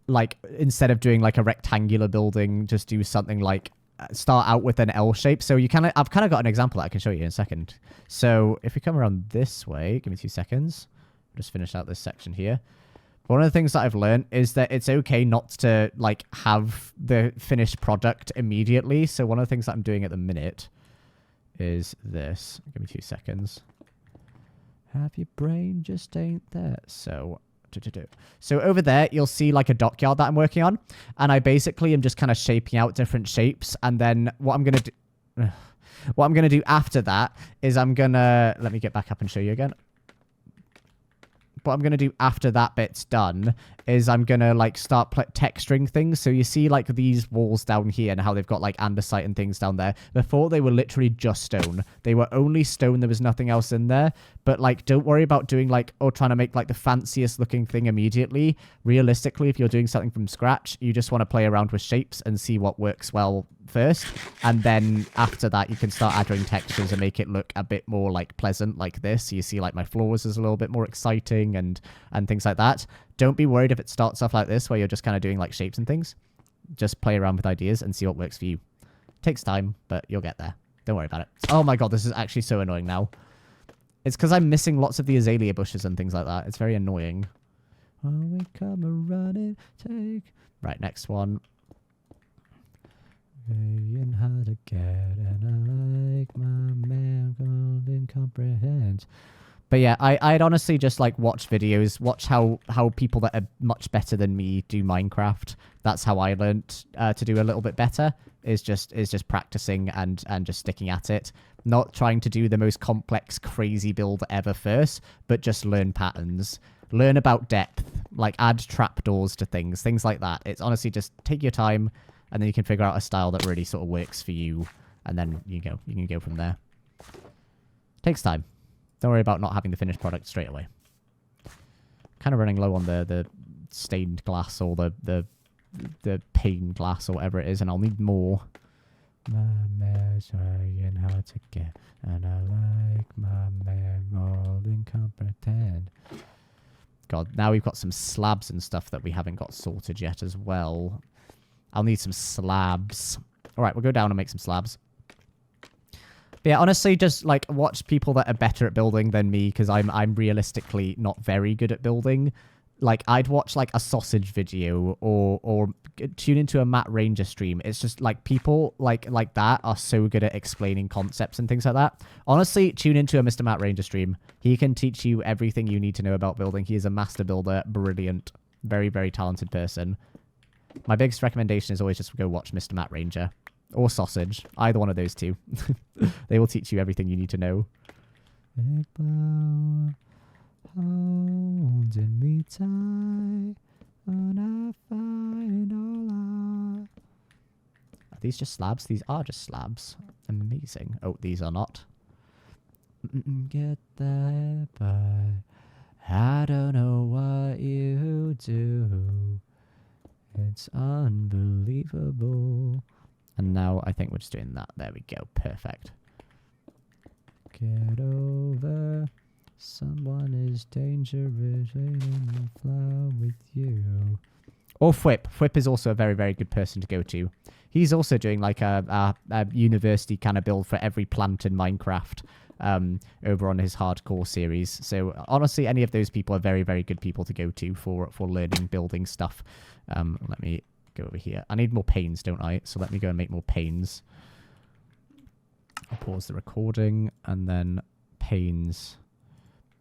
Like instead of doing like a rectangular building, just do something like start out with an L shape. So you I've kind of got an example that I can show you in a second. So if we come around this way, give me 2 seconds. I'll just finish out this section here. One of the things that I've learned is that it's okay not to like have the finished product immediately. So one of the things that I'm doing at the minute is this. Give me 2 seconds. Have your brain just ain't there. So over there, you'll see like a dockyard that I'm working on. And I basically am just kind of shaping out different shapes. And then what I'm going to do after that is I'm going to, let me get back up and show you again. What I'm going to do after that bit's done is I'm going to like start texturing things. So you see like these walls down here and how they've got like andesite and things down there. Before they were literally just stone. They were only stone. There was nothing else in there. But like, don't worry about doing like, or trying to make like the fanciest looking thing immediately. Realistically, if you're doing something from scratch, you just want to play around with shapes and see what works well first. And then after that, you can start adding textures and make it look a bit more like pleasant like this. So you see like my floors is a little bit more exciting and things like that. Don't be worried if it starts off like this where you're just kind of doing like shapes and things. Just play around with ideas and see what works for you. Takes time, but you'll get there. Don't worry about it. Oh my God, this is actually so annoying now. It's because I'm missing lots of the azalea bushes and things like that. It's very annoying. Oh, we come a running, take. Right, next one. Very hard to get, and I like my man golden comprehend. But yeah, I'd honestly just like watch videos, watch how people that are much better than me do Minecraft. That's how I learned to do a little bit better. Is just practicing and just sticking at it. Not trying to do the most complex, crazy build ever first, but just learn patterns. Learn about depth, like add trapdoors to things like that. It's honestly just take your time, and then you can figure out a style that really sort of works for you, and then you can go from there. Takes time. Don't worry about not having the finished product straight away. Kind of running low on the stained glass or the pane glass or whatever it is, and I'll need more. My man's trying hard to get, and I like my man more than comprehend. God, now we've got some slabs and stuff that we haven't got sorted yet as well. I'll need some slabs. All right, we'll go down and make some slabs. But yeah, honestly, just like watch people that are better at building than me, because I'm realistically not very good at building. Like I'd watch like a sausage video or tune into a Matt Ranger stream. It's just like people like that are so good at explaining concepts and things like that. Honestly, tune into a Mr. Matt Ranger stream. He can teach you everything you need to know about building. He is a master builder, brilliant, very, very talented person. My biggest recommendation is always just go watch Mr. Matt Ranger. Or sausage. Either one of those two. They will teach you everything you need to know. Holding me tight when I find all Are these just slabs? These are just slabs. Amazing. Oh, these are not. Get there, but I don't know what you do. It's unbelievable. And now I think we're just doing that. There we go. Perfect. Get over. Someone is dangerous. Waiting to fly with you. Or Fwip. Fwip is also a very, very good person to go to. He's also doing like a university kind of build for every plant in Minecraft over on his hardcore series. So honestly, any of those people are very, very good people to go to for learning building stuff. Let me go over here. I need more panes, don't I? So let me go and make more panes. I'll pause the recording and then panes.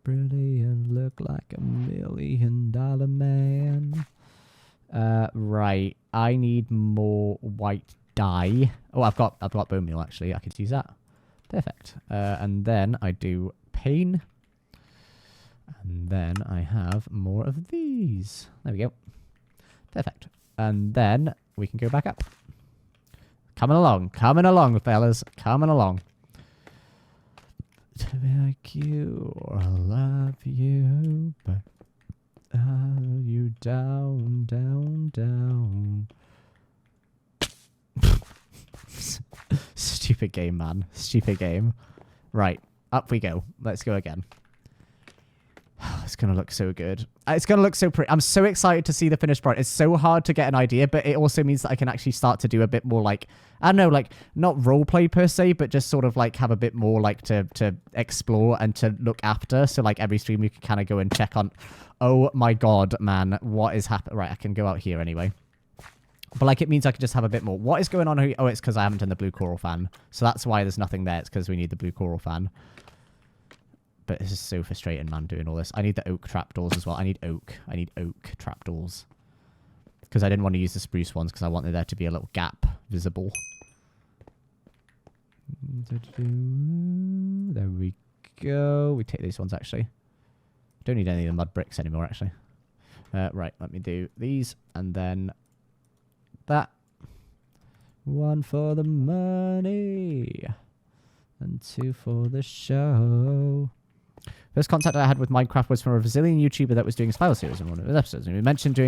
Brilliant, look like $1 million man. Right. I need more white dye. Oh, I've got bone meal actually. I could use that. Perfect. And then I do pane. And then I have more of these. There we go. Perfect. And then we can go back up. Coming along, fellas. Coming along. To be like you, or I love you, but are you down, down, down? Stupid game, man. Stupid game. Right, up we go. Let's go again. It's going to look so good. It's going to look so pretty. I'm so excited to see the finished product. It's so hard to get an idea, but it also means that I can actually start to do a bit more like, I don't know, like not roleplay per se, but just sort of like have a bit more like to explore and to look after. So like every stream we can kind of go and check on, oh my God, man, what is happening? Right, I can go out here anyway. But like it means I can just have a bit more. What is going on here? Oh, it's because I haven't done the blue coral fan. So that's why there's nothing there. It's because we need the blue coral fan. But this is so frustrating, man, doing all this. I need the oak trapdoors as well. I need oak trapdoors. Because I didn't want to use the spruce ones because I wanted there to be a little gap visible. There we go. We take these ones, actually. Don't need any of the mud bricks anymore, actually. Right, let me do these. And then that. One for the money. And two for the show. First contact I had with Minecraft was from a Brazilian YouTuber that was doing a survival series in one of his episodes. And he mentioned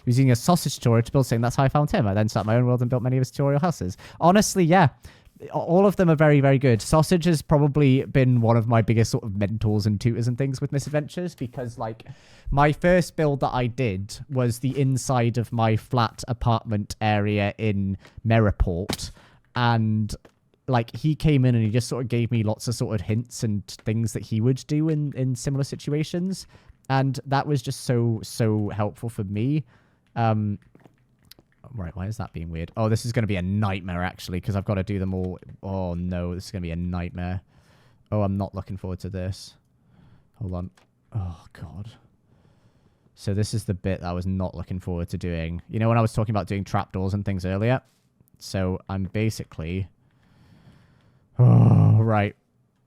using a sausage tutorial to build something. That's how I found him. I then started my own world and built many of his tutorial houses. Honestly, yeah. All of them are very, very good. Sausage has probably been one of my biggest sort of mentors and tutors and things with Misadventures because, like, my first build that I did was the inside of my flat apartment area in Merriport. And like he came in and he just sort of gave me lots of sort of hints and things that he would do in similar situations. And that was just so helpful for me. Right, why is that being weird? Oh, this is going to be a nightmare, actually, because I've got to do them all. Oh, no, this is going to be a nightmare. Oh, I'm not looking forward to this. Hold on. Oh, God. So this is the bit that I was not looking forward to doing. You know when I was talking about doing trapdoors and things earlier? So I'm basically... Oh, right.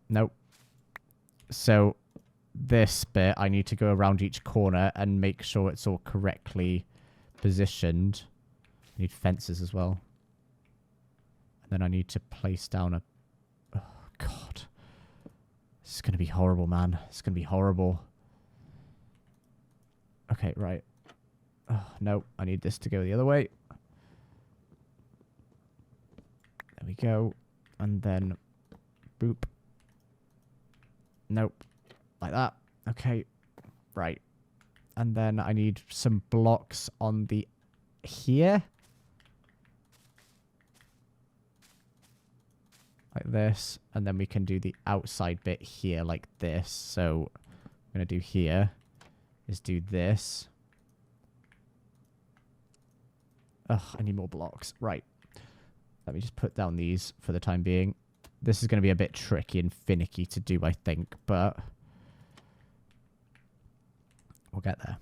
Nope. So this bit, I need to go around each corner and make sure it's all correctly positioned. I need fences as well. And then I need to place down a... Oh, God. This is going to be horrible, man. It's going to be horrible. Okay, right. Oh, no, I need this to go the other way. There we go. And then, boop. Nope. Like that. Okay. Right. And then I need some blocks on the... here. Like this. And then we can do the outside bit here like this. So, I'm going to do here is do this. Ugh, I need more blocks. Right. Let me just put down these for the time being. This is going to be a bit tricky and finicky to do, I think, but we'll get there.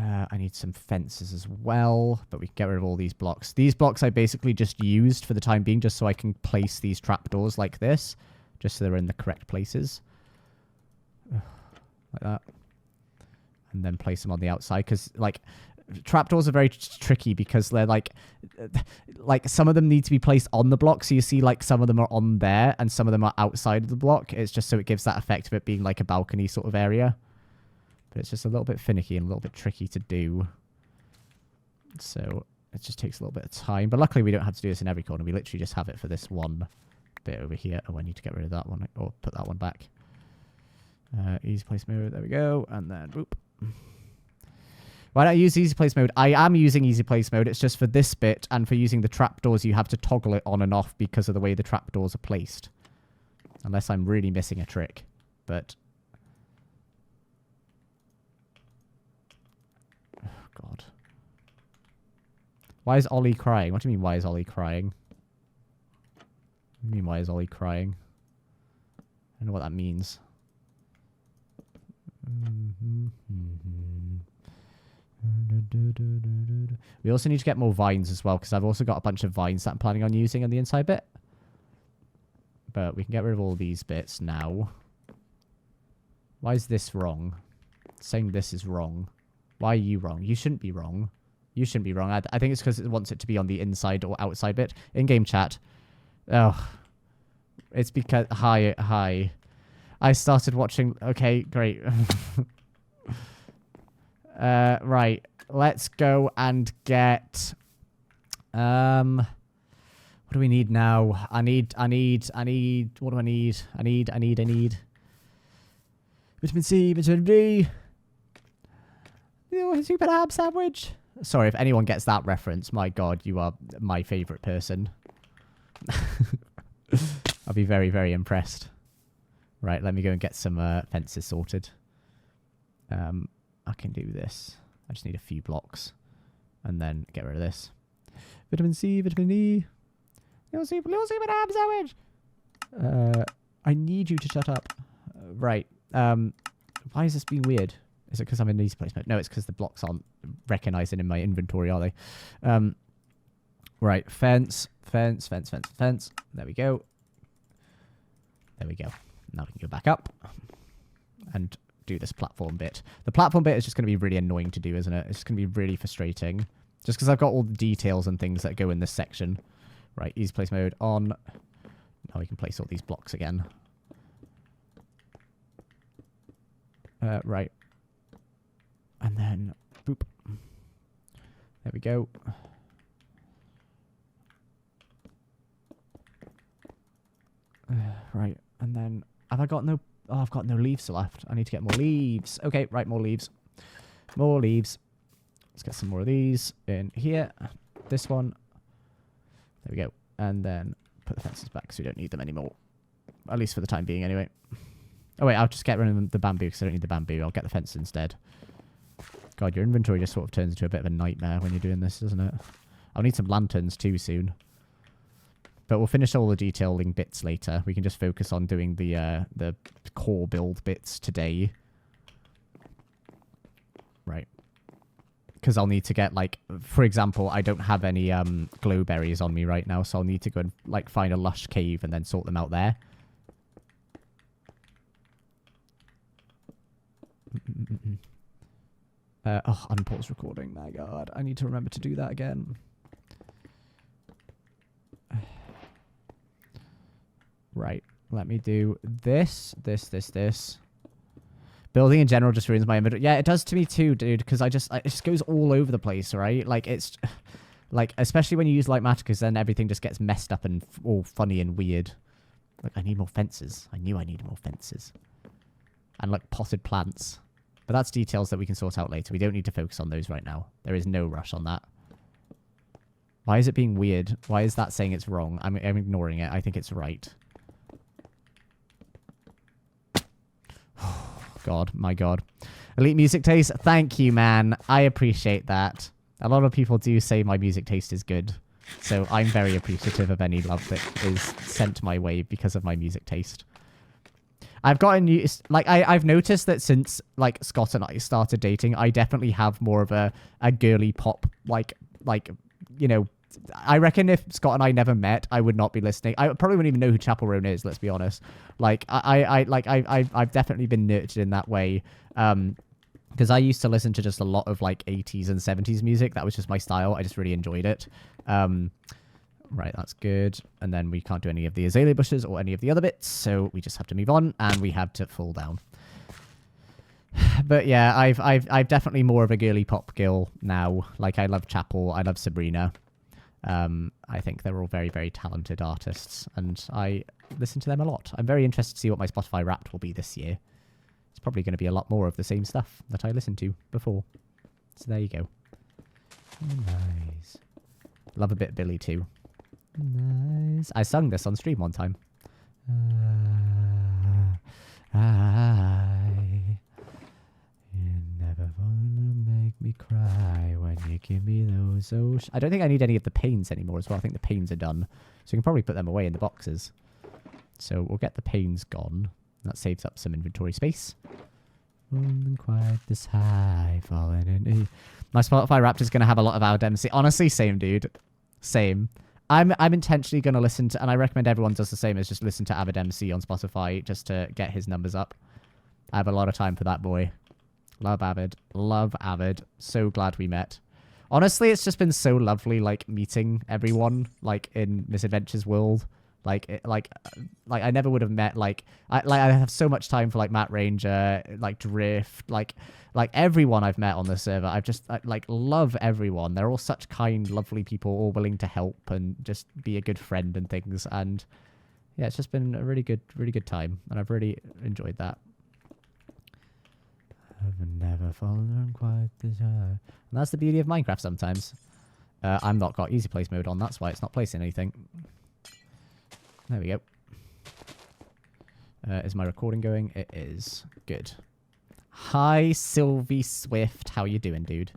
I need some fences as well, but we can get rid of all these blocks. These blocks I basically just used for the time being just so I can place these trapdoors like this, just so they're in the correct places. Like that. And then place them on the outside, because, like, trapdoors are very tricky because they're, like, some of them need to be placed on the block, so you see, like, some of them are on there, and some of them are outside of the block. It's just so it gives that effect of it being, like, a balcony sort of area. But it's just a little bit finicky and a little bit tricky to do. So it just takes a little bit of time. But luckily we don't have to do this in every corner. We literally just have it for this one bit over here. Oh, I need to get rid of that one or put that one back. Easy place mode. There we go. And then, whoop. Why don't I use easy place mode? I am using easy place mode. It's just for this bit and for using the trapdoors, you have to toggle it on and off because of the way the trapdoors are placed. Unless I'm really missing a trick. But... God. Why is Ollie crying? What do you mean, why is Ollie crying? What do you mean, why is Ollie crying? I don't know what that means. We also need to get more vines as well, because I've also got a bunch of vines that I'm planning on using on the inside bit. But we can get rid of all these bits now. Why is this wrong? It's saying this is wrong. Why are you wrong? You shouldn't be wrong. You shouldn't be wrong. I think it's because it wants it to be on the inside or outside bit. In-game chat. Oh. It's because... Hi. I started watching... Okay, great. Right. Let's go and get... What do we need now? I need... What do I need? I need... Vitamin C, vitamin D... Super ham sandwich. Sorry, if anyone gets that reference, my God, you are my favorite person. I'll be very, very impressed. Right, let me go and get some fences sorted. I can do this. I just need a few blocks. And then get rid of this. Vitamin C, vitamin E. Little super ham sandwich. I need you to shut up. Right. Why is this being weird? Is it because I'm in easy place mode? No, it's because the blocks aren't recognizing in my inventory, are they? Right, fence. There we go. Now we can go back up and do this platform bit. The platform bit is just going to be really annoying to do, isn't it? It's going to be really frustrating. Just because I've got all the details and things that go in this section. Right, easy place mode on. Now we can place all these blocks again. Right. And then, boop. There we go. Right, and then, have I got no... Oh, I've got no leaves left. I need to get more leaves. Okay, right, more leaves. More leaves. Let's get some more of these in here. This one. There we go. And then put the fences back so we don't need them anymore. At least for the time being, anyway. Oh, wait, I'll just get rid of the bamboo because I don't need the bamboo. I'll get the fence instead. God, your inventory just sort of turns into a bit of a nightmare when you're doing this, doesn't it? I'll need some lanterns too soon. But we'll finish all the detailing bits later. We can just focus on doing the core build bits today. Right. Because I'll need to get, like, for example, I don't have any glowberries on me right now, so I'll need to go and, like, find a lush cave and then sort them out there. Oh, unpause recording. My God, I need to remember to do that again. Right, let me do this. Building in general just ruins my inventory. Yeah, it does to me too, dude, because it just goes all over the place, right? Like, it's... Like, especially when you use light matter, because then everything just gets messed up and all funny and weird. Like, I need more fences. I knew I needed more fences. And, like, potted plants. But that's details that we can sort out later. We don't need to focus on those right now. There is no rush on that. Why is it being weird? Why is that saying it's wrong? I'm ignoring it. I think it's right. God, my God. Elite music taste. Thank you, man. I appreciate that. A lot of people do say my music taste is good. So I'm very appreciative of any love that is sent my way because of my music taste. I've gotten used, like, I've noticed that since, like, Scott and I started dating, I definitely have more of a girly pop, like, you know, I reckon if Scott and I never met, I would not be listening. I probably wouldn't even know who Chapel Roan is, let's be honest. Like, I've definitely been nurtured in that way. Because I used to listen to just a lot of, like, 80s and 70s music. That was just my style. I just really enjoyed it. Right, that's good. And then we can't do any of the azalea bushes or any of the other bits, so we just have to move on, and we have to fall down. But yeah, I've definitely more of a girly pop girl now. Like, I love Chapel, I love Sabrina. I think they're all very, very talented artists, and I listen to them a lot. I'm very interested to see what my Spotify Wrapped will be this year. It's probably going to be a lot more of the same stuff that I listened to before. So there you go. Nice. Love a bit of Billy too. Nice. I sung this on stream one time. You never wanna make me cry when you give me those oceans. I don't think I need any of the panes anymore as well. I think the panes are done. So we can probably put them away in the boxes. So we'll get the panes gone. That saves up some inventory space. Quite this high, falling in. My Spotify Wrapped is going to have a lot of our Dempsey. Honestly, same, dude. Same. I'm intentionally going to listen to, and I recommend everyone does the same, is just listen to Avid MC on Spotify just to get his numbers up. I have a lot of time for that boy. Love Avid. Love Avid. So glad we met. Honestly, it's just been so lovely, like, meeting everyone, like, in Misadventures world. Like I never would have met, like, I have so much time for, like, Matt Ranger, like, Drift, like everyone I've met on the server. I love everyone. They're all such kind, lovely people, all willing to help and just be a good friend and things. And yeah, it's just been a really good time, and I've really enjoyed that. I've never fallen quite this high. And that's the beauty of Minecraft sometimes. I'm not got easy place mode on, that's why it's not placing anything. There we go. Is my recording going? It is. Good. Hi, Sylvie Swift. How you doing, dude?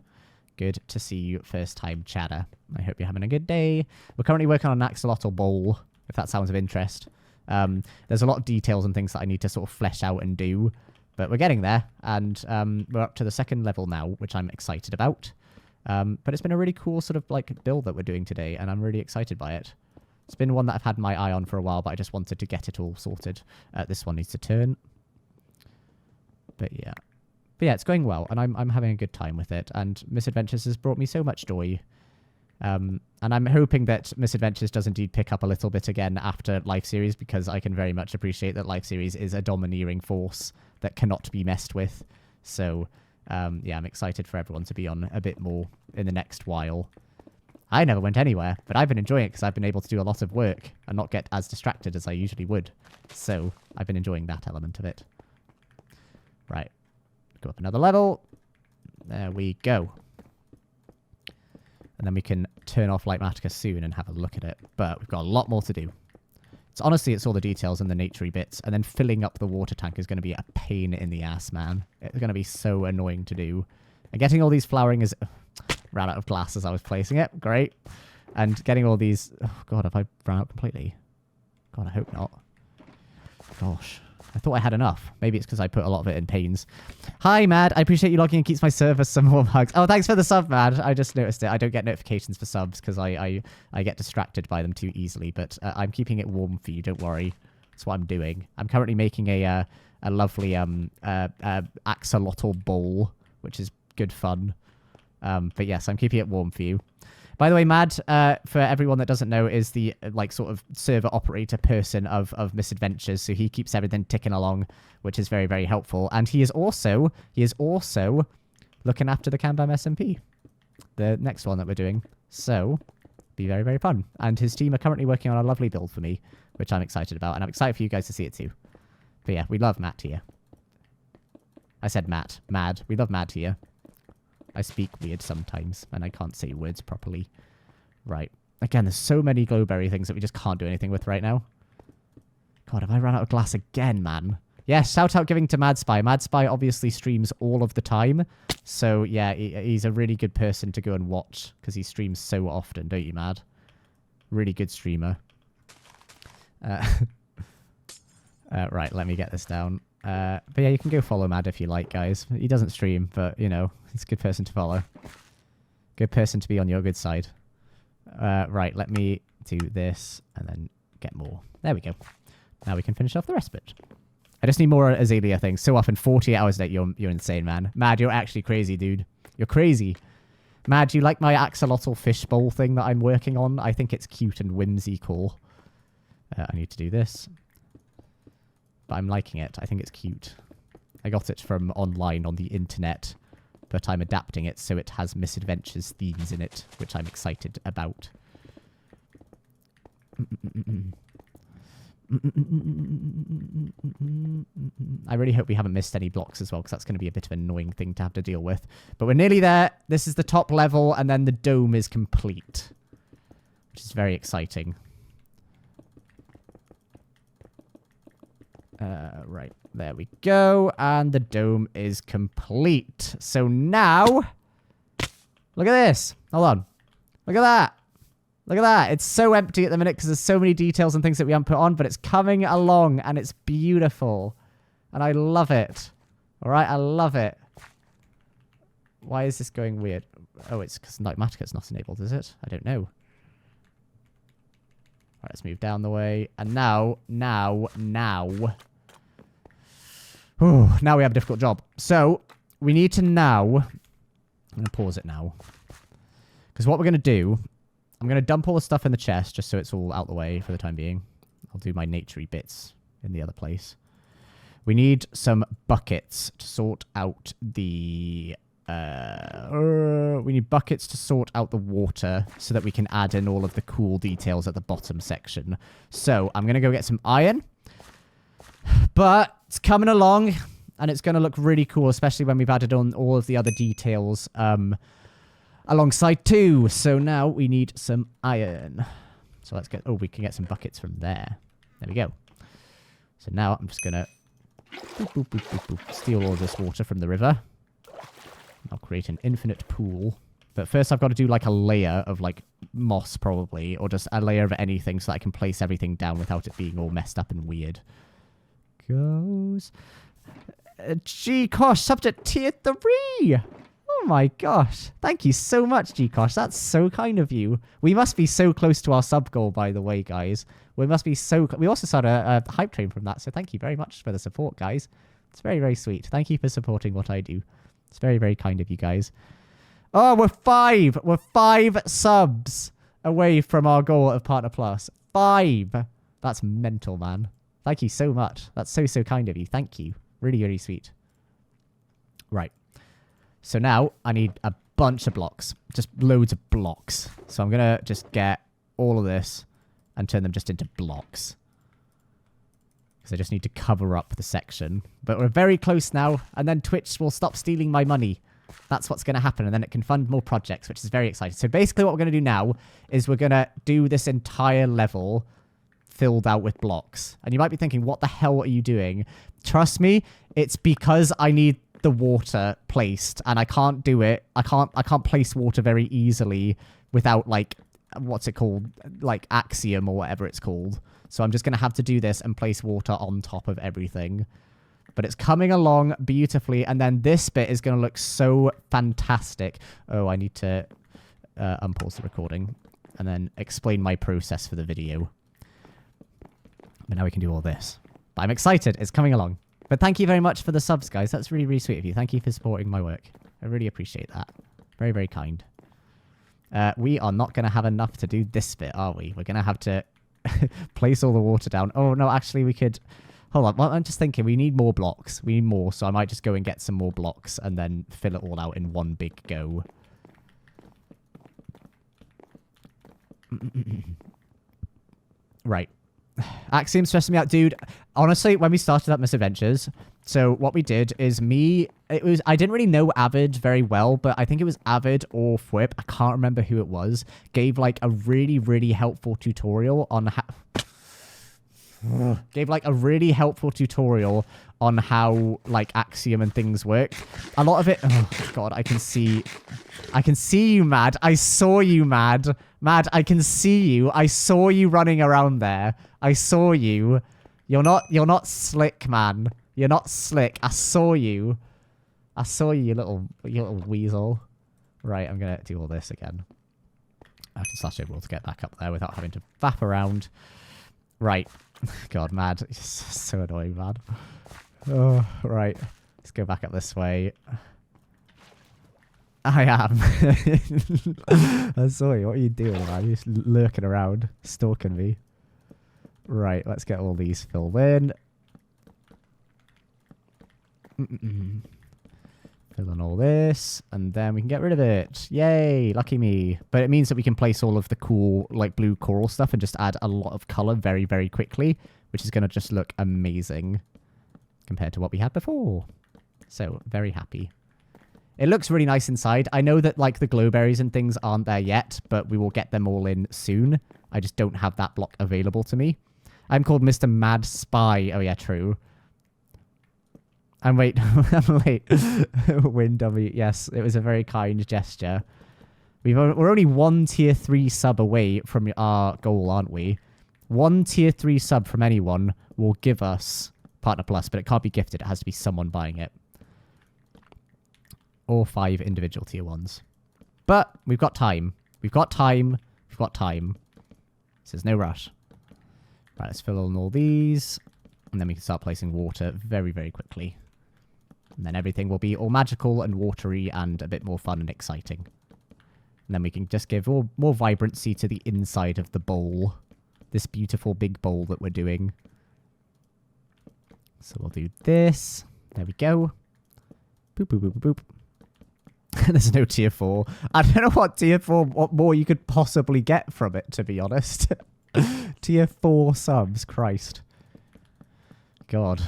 Good to see you, first time chatter. I hope you're having a good day. We're currently working on an Axolotl bowl, if that sounds of interest. There's a lot of details and things that I need to sort of flesh out and do, but we're getting there, and we're up to the second level now, which I'm excited about. But it's been a really cool sort of, like, build that we're doing today, and I'm really excited by it. It's been one that I've had my eye on for a while, but I just wanted to get it all sorted. This one needs to turn. But yeah, it's going well, and I'm having a good time with it. And Misadventures has brought me so much joy. And I'm hoping that Misadventures does indeed pick up a little bit again after Life Series, because I can very much appreciate that Life Series is a domineering force that cannot be messed with. So yeah, I'm excited for everyone to be on a bit more in the next while. I never went anywhere, but I've been enjoying it because I've been able to do a lot of work and not get as distracted as I usually would. So I've been enjoying that element of it. Right. Go up another level. There we go. And then we can turn off Lightmatica soon and have a look at it. But we've got a lot more to do. Honestly, it's all the details and the naturey bits. And then filling up the water tank is going to be a pain in the ass, man. It's going to be so annoying to do. And getting all these flowering is... Ran out of glass as I was placing it. Great. And getting all these... Oh, God, have I run out completely? God, I hope not. Gosh. I thought I had enough. Maybe it's because I put a lot of it in panes. Hi, Mad. I appreciate you logging and keeps my server some warm hugs. Oh, thanks for the sub, Mad. I just noticed it. I don't get notifications for subs because I get distracted by them too easily. But I'm keeping it warm for you. Don't worry. That's what I'm doing. I'm currently making a lovely axolotl bowl, which is good fun. But yes, I'm keeping it warm for you. By the way, Mad, for everyone that doesn't know, is the like sort of server operator person of Misadventures. So he keeps everything ticking along, which is very, very helpful. And he is also looking after the Cambam SMP, the next one that we're doing. So be very, very fun. And his team are currently working on a lovely build for me, which I'm excited about. And I'm excited for you guys to see it too. But yeah, we love Matt here. I said Matt. Mad. We love Mad here. I speak weird sometimes, and I can't say words properly. Right. Again, there's so many glowberry things that we just can't do anything with right now. God, have I run out of glass again, man? Yeah, shout out giving to Mad Spy. Mad Spy obviously streams all of the time. So, yeah, he's a really good person to go and watch, because he streams so often, don't you, Mad? Really good streamer. Right, let me get this down. But yeah, you can go follow Mad if you like, guys. He doesn't stream, but, you know, he's a good person to follow. Good person to be on your good side. Right, let me do this and then get more. There we go. Now we can finish off the rest of it. I just need more azalea things. So often, 48 hours a day, you're insane, man. Mad, you're actually crazy, dude. You're crazy. Mad, do you like my Axolotl Fishbowl thing that I'm working on? I think it's cute and whimsical. I need to do this. But I'm liking it. I think it's cute. I got it from online on the internet, but I'm adapting it so it has Misadventures themes in it, which I'm excited about. I really hope we haven't missed any blocks as well, because that's going to be a bit of an annoying thing to have to deal with. But we're nearly there. This is the top level, and then the dome is complete, which is very exciting. Right, there we go. And the dome is complete. So now, look at this. Hold on. Look at that. Look at that. It's so empty at the minute because there's so many details and things that we haven't put on, but it's coming along and it's beautiful. And I love it. All right, I love it. Why is this going weird? Oh, it's because Nightmatica's not enabled, is it? I don't know. All right, let's move down the way. And now. Oh, now we have a difficult job. So, we need to now... I'm going to pause it now. Because what we're going to do... I'm going to dump all the stuff in the chest just so it's all out the way for the time being. I'll do my naturey bits in the other place. We need some buckets to sort out the... we need buckets to sort out the water so that we can add in all of the cool details at the bottom section. So, I'm going to go get some iron. But it's coming along, and it's going to look really cool, especially when we've added on all of the other details alongside too. So now we need some iron. So let's get... Oh, we can get some buckets from there. There we go. So now I'm just going to steal all this water from the river. I'll create an infinite pool. But first I've got to do like a layer of like moss probably, or just a layer of anything so that I can place everything down without it being all messed up and weird. Goes. G-Kosh, subject tier 3. Oh my gosh. Thank you so much, G-Kosh. That's so kind of you. We must be so close to our sub goal, by the way, guys. We must be so... We also started a hype train from that, so thank you very much for the support, guys. It's very, very sweet. Thank you for supporting what I do. It's very, very kind of you guys. Oh, we're 5. We're 5 subs away from our goal of Partner Plus. 5. That's mental, man. Thank you so much. That's so, so kind of you. Thank you. Really, really sweet. Right. So now I need a bunch of blocks. Just loads of blocks. So I'm going to just get all of this and turn them just into blocks. Because I just need to cover up the section. But we're very close now. And then Twitch will stop stealing my money. That's what's going to happen. And then it can fund more projects, which is very exciting. So basically what we're going to do now is we're going to do this entire level filled out with blocks. And you might be thinking, what the hell are you doing? Trust me, it's because I need the water placed, and I can't do it. I can't place water very easily without, like, what's it called? Like Axiom or whatever it's called. So I'm just going to have to do this and place water on top of everything. But it's coming along beautifully, and then this bit is going to look so fantastic. Oh, I need to unpause the recording and then explain my process for the video. But now we can do all this. But I'm excited. It's coming along. But thank you very much for the subs, guys. That's really, really sweet of you. Thank you for supporting my work. I really appreciate that. Very, very kind. We are not going to have enough to do this bit, are we? We're going to have to place all the water down. Oh, no, actually, we could... Hold on. Well, I'm just thinking we need more blocks. We need more, so I might just go and get some more blocks and then fill it all out in one big go. Right. Axiom stressed me out, dude. Honestly, when we started up Misadventures, so what we did is I didn't really know Avid very well, but I think it was Avid or Fwip, I can't remember who it was, gave like a really, really helpful tutorial on how... Gave like a really helpful tutorial on how like Axiom and things work. A lot of it... Oh, God, I can see you, Mad. I saw you, Mad. Mad, I can see you. I saw you running around there. I saw you. You're not slick, man. You're not slick. I saw you. I saw you, you little weasel. Right, I'm going to do all this again. I can slash over to get back up there without having to vap around. Right. God, mad. It's so annoying, man. Oh, right. Let's go back up this way. I am. I saw you. What are you doing, man? You're just lurking around, stalking me. Right, let's get all these filled in. Fill in all this, and then we can get rid of it. Yay, lucky me. But it means that we can place all of the cool, like, blue coral stuff and just add a lot of color very, very quickly, which is going to just look amazing compared to what we had before. So, very happy. It looks really nice inside. I know that, like, the glowberries and things aren't there yet, but we will get them all in soon. I just don't have that block available to me. I'm called Mr. Mad Spy. Oh, yeah, true. And wait, I'm late. Win W. Yes, it was a very kind gesture. We're only one tier 3 sub away from our goal, aren't we? One tier 3 sub from anyone will give us Partner Plus, but it can't be gifted. It has to be someone buying it. Or 5 individual tier 1s. But we've got time. We've got time. We've got time. So there's no rush. Right, let's fill in all these. And then we can start placing water very, very quickly. And then everything will be all magical and watery and a bit more fun and exciting. And then we can just give more vibrancy to the inside of the bowl. This beautiful big bowl that we're doing. So we'll do this. There we go. Boop, boop, boop, boop, boop. There's no tier 4. I don't know what tier 4, what more you could possibly get from it, to be honest. Tier 4 subs, Christ. God.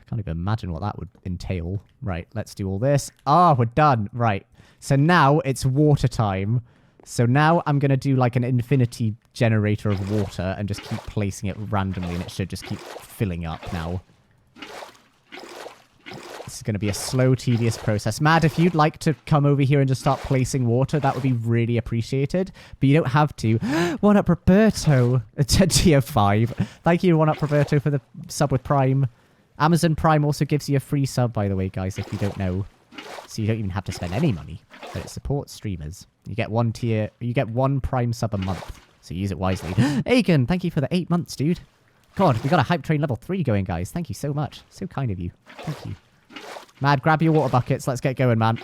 Can't even imagine what that would entail. Right, let's do all this. Ah, we're done. Right. So now it's water time. So now I'm going to do like an infinity generator of water and just keep placing it randomly, and it should just keep filling up now. This is going to be a slow, tedious process. Mad, if you'd like to come over here and just start placing water, that would be really appreciated. But you don't have to. One up Roberto to tier 5. Thank you, One up Roberto, for the sub with Prime. Amazon Prime also gives you a free sub, by the way, guys, if you don't know. So you don't even have to spend any money. But it supports streamers. You get one Prime sub a month. So use it wisely. Aegon, thank you for the 8 months, dude. God, we got a Hype Train level 3 going, guys. Thank you so much. So kind of you. Thank you. Mad, grab your water buckets. Let's get going, man.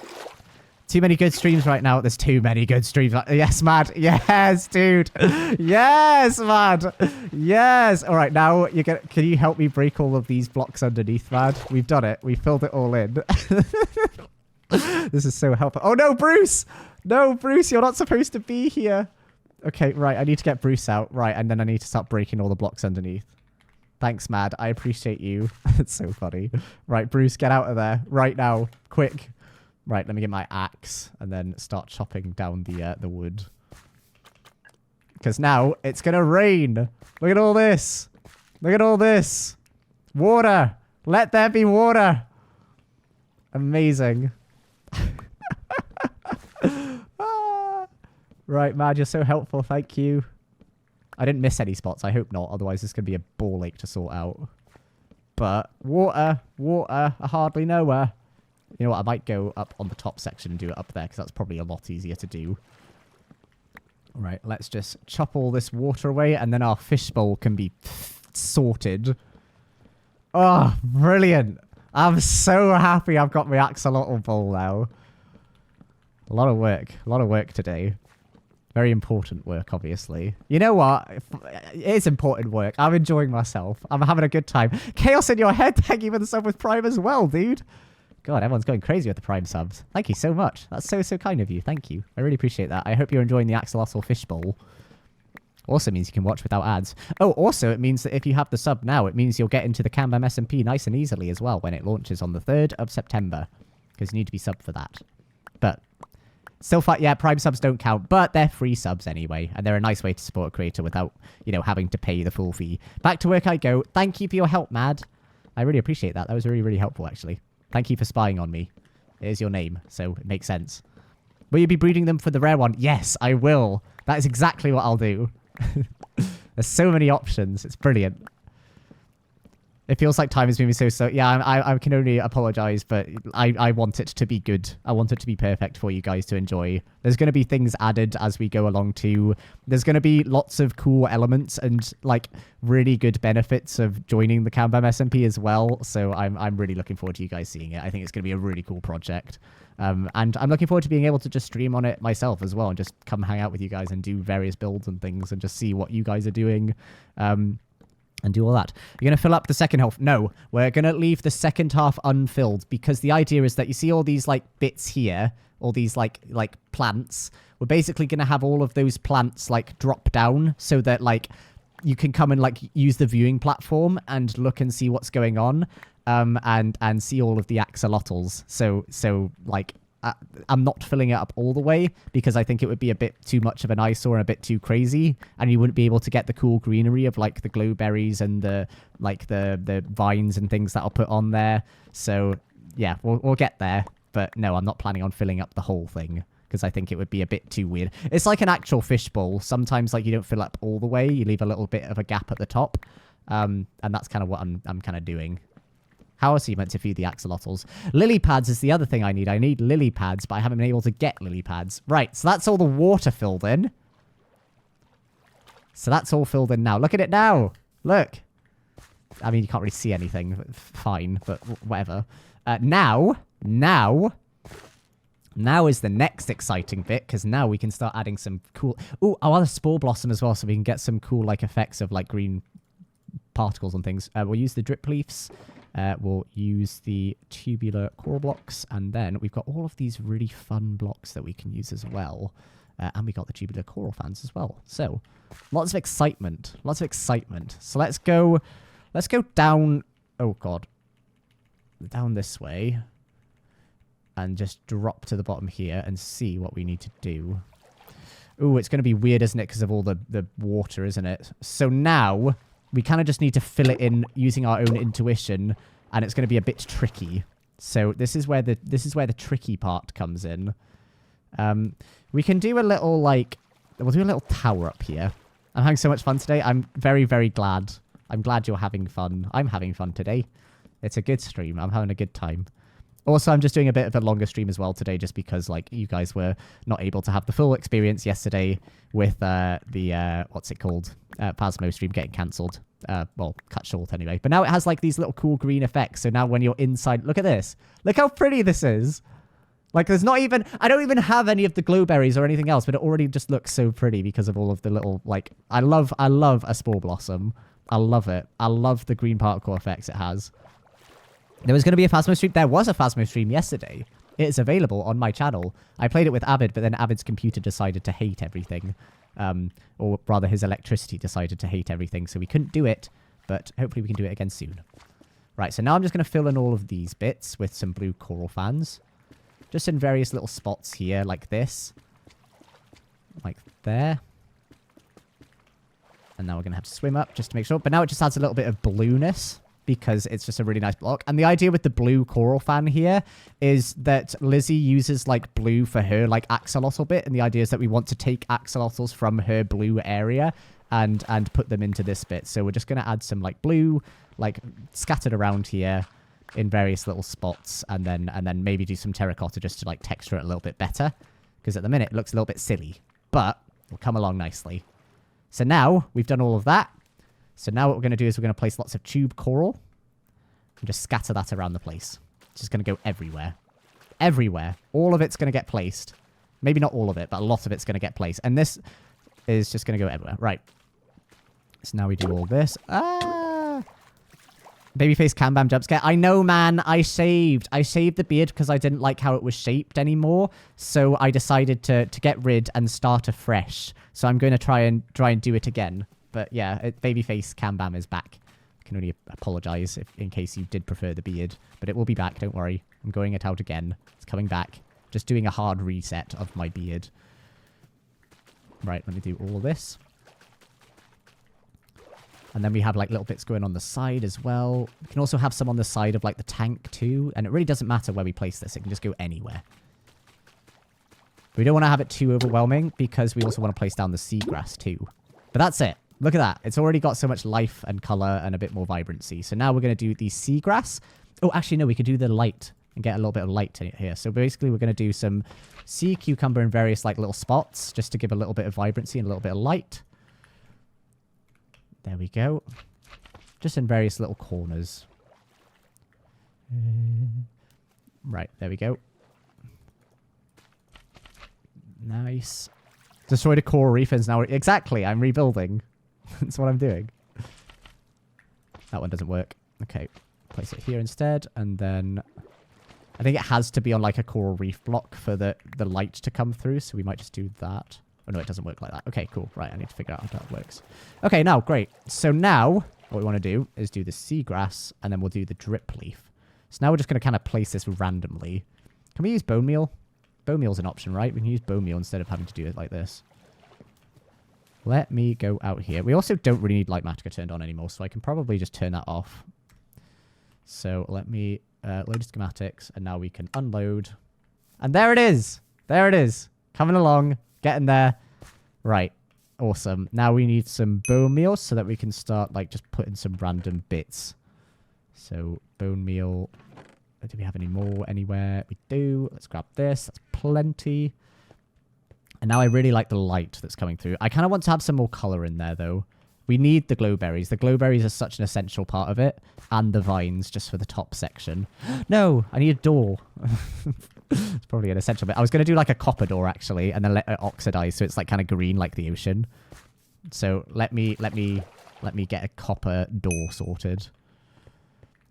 Too many good streams right now. There's too many good streams. Yes, Mad. Yes, dude. Yes, Mad. Yes. All right, now can you help me break all of these blocks underneath, Mad? We've done it. We filled it all in. This is so helpful. Oh, no, Bruce. No, Bruce, you're not supposed to be here. Okay, right. I need to get Bruce out. Right, and then I need to start breaking all the blocks underneath. Thanks, Mad. I appreciate you. It's so funny. Right, Bruce, get out of there. Right now. Quick. Right, let me get my axe and then start chopping down the wood. Because now it's going to rain. Look at all this. Look at all this. Water. Let there be water. Amazing. Right, Mad, you're so helpful. Thank you. I didn't miss any spots. I hope not. Otherwise, this could be a ball ache to sort out. But water. Water. I hardly know where. You know what, I might go up on the top section and do it up there, because that's probably a lot easier to do. Right, let's just chop all this water away, and then our fishbowl can be sorted. Oh, brilliant. I'm so happy I've got my axolotl bowl now. A lot of work today. Very important work, obviously. You know what? It is important work. I'm enjoying myself. I'm having a good time. Chaos in your head, thank you for the sub with Prime as well, dude. God, everyone's going crazy with the Prime subs. Thank you so much. That's so, so kind of you. Thank you. I really appreciate that. I hope you're enjoying the Axolotl Fishbowl. Also means you can watch without ads. Oh, also, it means that if you have the sub now, it means you'll get into the Cambam SMP nice and easily as well when it launches on the 3rd of September. Because you need to be subbed for that. But, still, yeah, Prime subs don't count, but they're free subs anyway. And they're a nice way to support a creator without, you know, having to pay the full fee. Back to work I go. Thank you for your help, Mad. I really appreciate that. That was really, really helpful, actually. Thank you for spying on me. It is your name, so it makes sense. Will you be breeding them for the rare one? Yes, I will. That is exactly what I'll do. There's so many options. It's brilliant. It feels like time is moving so slow. Yeah, I can only apologize, but I want it to be good. I want it to be perfect for you guys to enjoy. There's going to be things added as we go along too. There's going to be lots of cool elements and like really good benefits of joining the Cambam SMP as well. So I'm really looking forward to you guys seeing it. I think it's going to be a really cool project. And I'm looking forward to being able to just stream on it myself as well and just come hang out with you guys and do various builds and things and just see what you guys are doing. And do all that. You're going to fill up the second half. No, we're going to leave the second half unfilled because the idea is that you see all these like bits here, all these like plants. We're basically going to have all of those plants like drop down so that like you can come and like use the viewing platform and look and see what's going on, and see all of the axolotls. So like I'm not filling it up all the way because I think it would be a bit too much of an eyesore and a bit too crazy, and you wouldn't be able to get the cool greenery of like the glowberries and the vines and things that I'll put on there. So yeah, we'll get there. But no, I'm not planning on filling up the whole thing because I think it would be a bit too weird. It's like an actual fishbowl. Sometimes like you don't fill up all the way, you leave a little bit of a gap at the top, and that's kind of what I'm kind of doing. How else are you meant to feed the axolotls? Lily pads is the other thing I need. I need lily pads, but I haven't been able to get lily pads. Right, so that's all the water filled in. So that's all filled in now. Look at it now. Look. I mean, you can't really see anything. But fine, but whatever. Now is the next exciting bit, because now we can start adding some cool... Ooh, I'll add a spore blossom as well, so we can get some cool like effects of like green particles and things. We'll use the drip leaves. We'll use the tubular coral blocks, and then we've got all of these really fun blocks that we can use as well. And we got the tubular coral fans as well. So, lots of excitement. Lots of excitement. So let's go down... Oh, God. Down this way. And just drop to the bottom here and see what we need to do. Ooh, it's going to be weird, isn't it? Because of all the water, isn't it? So now... we kind of just need to fill it in using our own intuition, and it's going to be a bit tricky. So this is where the tricky part comes in. We can do a little we'll do a little tower up here. I'm having so much fun today. I'm very, very glad. I'm glad you're having fun. I'm having fun today. It's a good stream. I'm having a good time. Also, I'm just doing a bit of a longer stream as well today, just because like you guys were not able to have the full experience yesterday with the what's it called, Phasmo stream getting cancelled. Well, cut short anyway. But now it has like these little cool green effects. So now when you're inside, look at this. Look how pretty this is. Like there's not even, I don't even have any of the glowberries or anything else, but it already just looks so pretty because of all of the little like. I love a spore blossom. I love it. I love the green particle effects it has. There was going to be a Phasmo stream. There was a Phasmo stream yesterday. It is available on my channel. I played it with Avid, but then Avid's computer decided to hate everything. Or rather, his electricity decided to hate everything, so we couldn't do it. But hopefully we can do it again soon. Right, so now I'm just going to fill in all of these bits with some blue coral fans. Just in various little spots here, like this. Like there. And now we're going to have to swim up just to make sure. But now it just adds a little bit of blueness, because it's just a really nice block. And the idea with the blue coral fan here is that Lizzie uses like blue for her like axolotl bit, and the idea is that we want to take axolotls from her blue area and put them into this bit. So we're just going to add some like blue like scattered around here in various little spots, and then maybe do some terracotta just to like texture it a little bit better, because at the minute it looks a little bit silly, but it'll come along nicely. So now we've done all of that. So now what we're going to do is we're going to place lots of tube coral and just scatter that around the place. It's just going to go everywhere. Everywhere. All of it's going to get placed. Maybe not all of it, but a lot of it's going to get placed. And this is just going to go everywhere. Right. So now we do all this. Ah! Babyface Cambam jump scare. I know, man. I saved the beard because I didn't like how it was shaped anymore. So I decided to get rid and start afresh. So I'm going to try and do it again. But yeah, Babyface Cambam is back. I can only apologize in case you did prefer the beard. But it will be back, don't worry. I'm going it out again. It's coming back. Just doing a hard reset of my beard. Right, let me do all of this. And then we have like little bits going on the side as well. We can also have some on the side of like the tank too. And it really doesn't matter where we place this. It can just go anywhere. We don't want to have it too overwhelming because we also want to place down the seagrass too. But that's it. Look at that. It's already got so much life and color and a bit more vibrancy. So now we're going to do the seagrass. Oh, actually, no, we could do the light and get a little bit of light in it here. So basically, we're going to do some sea cucumber in various like little spots just to give a little bit of vibrancy and a little bit of light. There we go. Just in various little corners. Right, there we go. Nice. Destroyed a coral reef and now... Exactly, I'm rebuilding. That's what I'm doing. That one doesn't work. Okay, place it here instead. And then... I think it has to be on like a coral reef block for the light to come through. So we might just do that. Oh, no, it doesn't work like that. Okay, cool. Right, I need to figure out how that works. Okay, now, great. So now, what we want to do is do the seagrass, and then we'll do the drip leaf. So now we're just going to kind of place this randomly. Can we use bone meal? Bone meal's an option, right? We can use bone meal instead of having to do it like this. Let me go out here. We also don't really need light matica turned on anymore, so I can probably just turn that off. So let me load schematics, and now we can unload. And there it is! There it is! Coming along. Getting there. Right. Awesome. Now we need some bone meal so that we can start like just putting some random bits. So bone meal. Do we have any more anywhere? We do. Let's grab this. That's plenty. And now I really like the light that's coming through. I kind of want to have some more color in there though. We need the glowberries. The glowberries are such an essential part of it. And the vines just for the top section. No, I need a door. It's probably an essential bit. I was going to do like a copper door actually, and then let it oxidize so it's like kind of green like the ocean. So let me get a copper door sorted.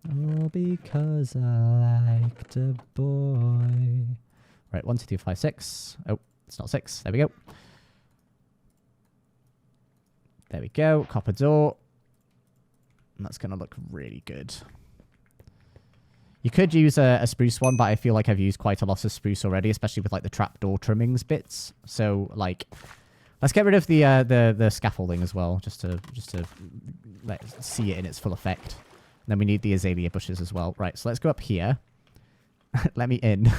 All because I liked a boy. Right, 1, 2, 3, 5, 6. Oh, it's not 6. There we go. There we go. Copper door. And that's going to look really good. You could use a spruce one, but I feel like I've used quite a lot of spruce already, especially with like the trapdoor trimmings bits. So like, let's get rid of the scaffolding as well, just to see it in its full effect. And then we need the azalea bushes as well. Right, so let's go up here. Let me in.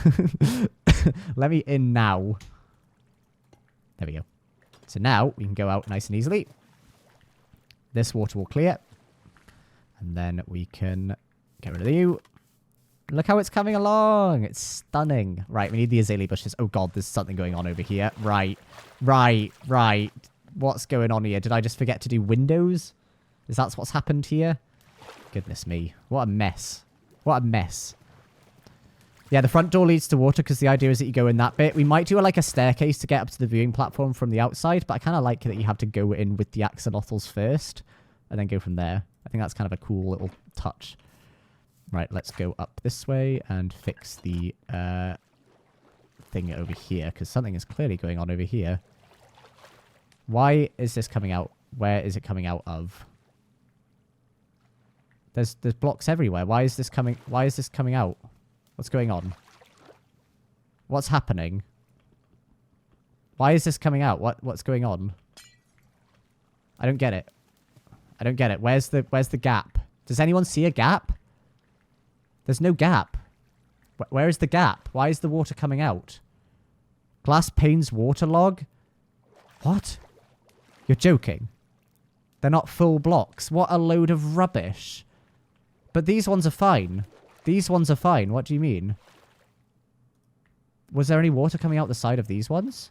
Let me in now. There we go. So now we can go out nice and easily. This water will clear. And then we can get rid of you. Look how it's coming along. It's stunning. Right, we need the azalea bushes. Oh, God, there's something going on over here. Right. What's going on here? Did I just forget to do windows? Is that what's happened here? Goodness me. What a mess. What a mess. Yeah, the front door leads to water because the idea is that you go in that bit. We might do like a staircase to get up to the viewing platform from the outside, but I kind of like that you have to go in with the axolotls first and then go from there. I think that's kind of a cool little touch. Right, let's go up this way and fix the thing over here, because something is clearly going on over here. Why is this coming out? Where is it coming out of? There's blocks everywhere. Why is this coming out? What's going on? What's happening? Why is this coming out? What's going on? I don't get it. I don't get it. Where's the gap? Does anyone see a gap? There's no gap. Where is the gap? Why is the water coming out? Glass panes waterlog? What? You're joking. They're not full blocks. What a load of rubbish. But these ones are fine. These ones are fine. What do you mean? Was there any water coming out the side of these ones?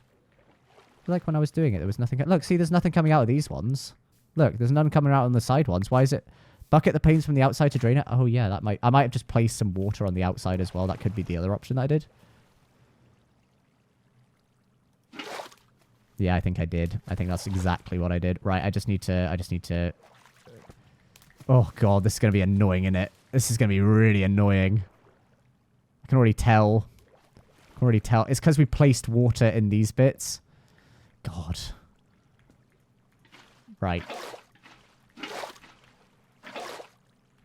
I feel like when I was doing it, there was nothing. Look, see, there's nothing coming out of these ones. Look, there's none coming out on the side ones. Why is it? Bucket the panes from the outside to drain it. Oh, yeah, I might have just placed some water on the outside as well. That could be the other option that I did. Yeah, I think I did. I think that's exactly what I did. Right, I just need to... Oh, God, this is going to be annoying, isn't it? This is going to be really annoying. I can already tell. It's because we placed water in these bits. God. Right.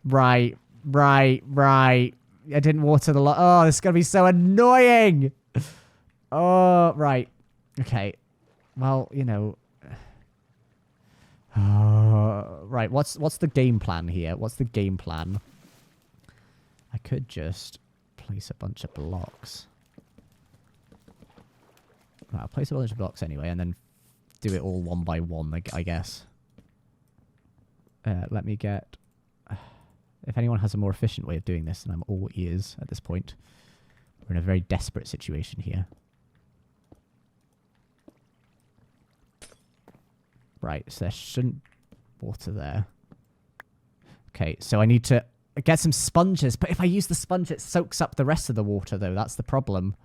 Right. I didn't water the lot. Oh, this is going to be so annoying. Oh, right. Okay. Well, you know. Right. What's the game plan here? What's the game plan? I could just place a bunch of blocks. Right, I'll place a bunch of blocks anyway, and then do it all one by one, I guess. Let me get... if anyone has a more efficient way of doing this, then I'm all ears at this point. We're in a very desperate situation here. Right, so there shouldn't water there. Okay, so I need to get some sponges. But if I use the sponge, it soaks up the rest of the water, though. That's the problem.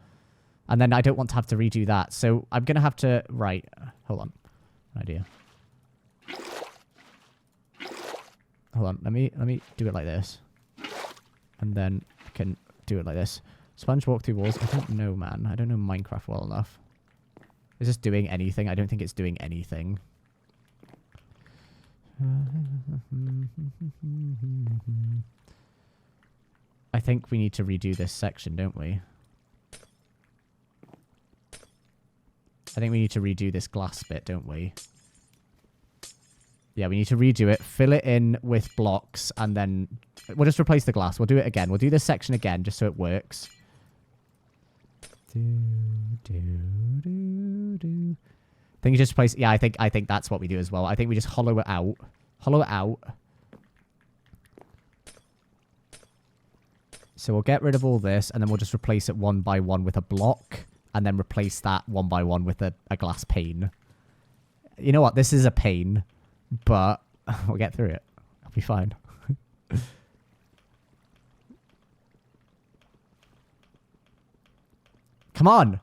And then I don't want to have to redo that. So I'm going to have to... Right, hold on. Idea. Hold on, let me do it like this. And then I can do it like this. Sponge walk through walls. I don't know, man. I don't know Minecraft well enough. Is this doing anything? I don't think it's doing anything. I think we need to redo this section, don't we? I think we need to redo this glass bit, don't we? Yeah, we need to redo it, fill it in with blocks, and then we'll just replace the glass. We'll do it again. We'll do this section again, just so it works. I think you just place... Yeah, I think that's what we do as well. I think we just hollow it out. Hollow it out. So we'll get rid of all this, and then we'll just replace it one by one with a block, and then replace that one by one with a glass pane. You know what? This is a pain. But we'll get through it. I'll be fine. Come on!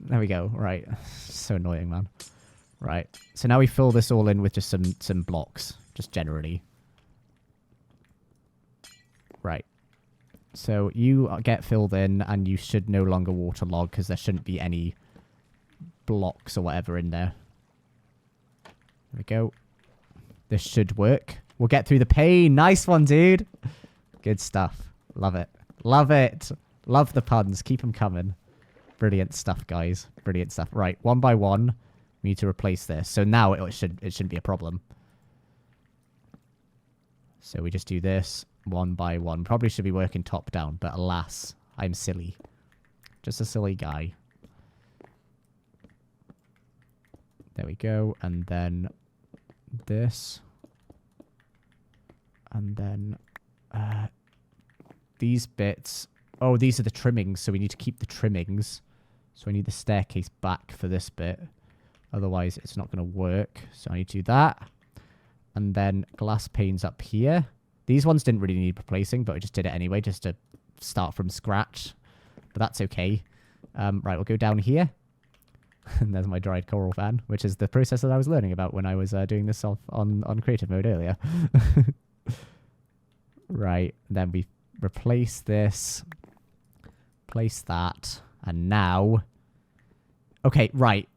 There we go. Right. So annoying, man. Right. So now we fill this all in with just some blocks. Just generally. Right. So you get filled in and you should no longer waterlog because there shouldn't be any blocks or whatever in there. There we go. This should work. We'll get through the pain. Nice one, dude. Good stuff. Love it. Love it. Love the puns. Keep them coming. Brilliant stuff, guys. Brilliant stuff. Right, one by one, we need to replace this. So now it shouldn't be a problem. So we just do this one by one. Probably should be working top down, but alas, I'm silly. Just a silly guy. There we go. And then... this, and then these bits. Oh, these are the trimmings, so we need to keep the trimmings. So I need the staircase back for this bit, otherwise it's not going to work. So I need to do that, and then glass panes up here. These ones didn't really need replacing, but I just did it anyway, just to start from scratch. But that's okay. Right, we'll go down here. And there's my dried coral fan, which is the process that I was learning about when I was doing this on creative mode earlier. Right, then we replace this, place that, and now... Okay, right,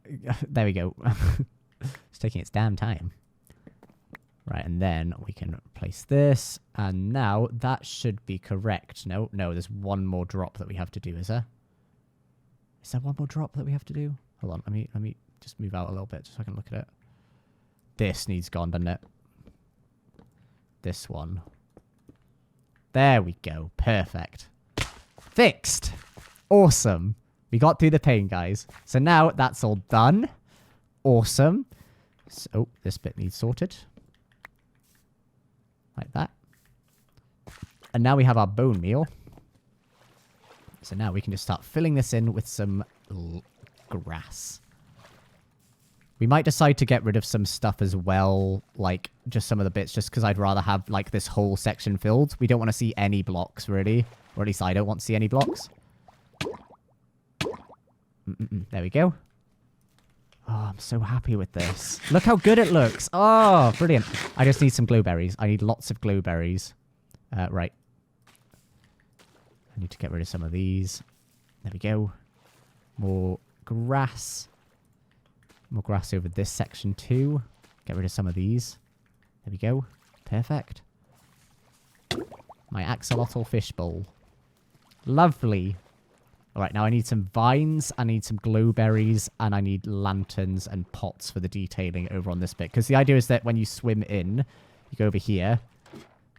there we go. It's taking its damn time. Right, and then we can replace this, and now that should be correct. No, there's one more drop that we have to do, is there? Is there one more drop that we have to do? Hold on, let me just move out a little bit just so I can look at it. This needs gone, doesn't it? This one. There we go. Perfect. Fixed. Awesome. We got through the pain, guys. So now that's all done. Awesome. So, oh, this bit needs sorted. Like that. And now we have our bone meal. So now we can just start filling this in with some... grass. We might decide to get rid of some stuff as well, like just some of the bits, just because I'd rather have like this whole section filled. We don't want to see any blocks, really, or at least I don't want to see any blocks. There we go. Oh, I'm so happy with this. Look how good it looks. Oh, brilliant. I just need some glowberries. I need lots of glowberries. Right. I need to get rid of some of these. There we go. More grass. More grass over this section too. Get rid of some of these. There we go. Perfect. My axolotl fishbowl. Lovely. Alright, now I need some vines, I need some glowberries, and I need lanterns and pots for the detailing over on this bit. Because the idea is that when you swim in, you go over here,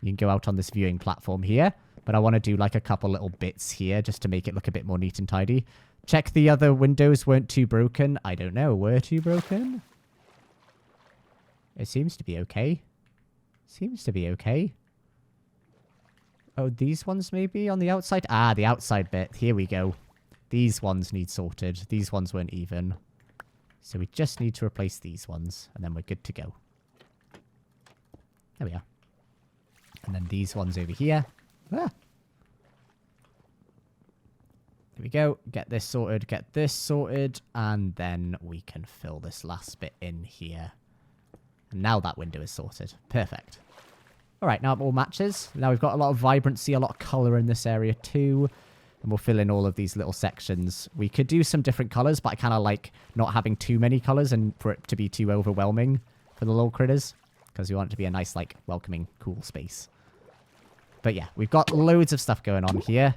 you can go out on this viewing platform here. But I want to do like a couple little bits here just to make it look a bit more neat and tidy. Check the other windows weren't too broken. I don't know. Were too broken? It seems to be okay. Seems to be okay. Oh, these ones maybe on the outside? Ah, the outside bit. Here we go. These ones need sorted. These ones weren't even. So we just need to replace these ones, and then we're good to go. There we are. And then these ones over here. Ah. There we go. Get this sorted, and then we can fill this last bit in here. And now that window is sorted. Perfect. All right, now it all matches. Now we've got a lot of vibrancy, a lot of color in this area too. And we'll fill in all of these little sections. We could do some different colors, but I kind of like not having too many colors and for it to be too overwhelming for the little critters. Because we want it to be a nice, like, welcoming, cool space. But yeah, we've got loads of stuff going on here.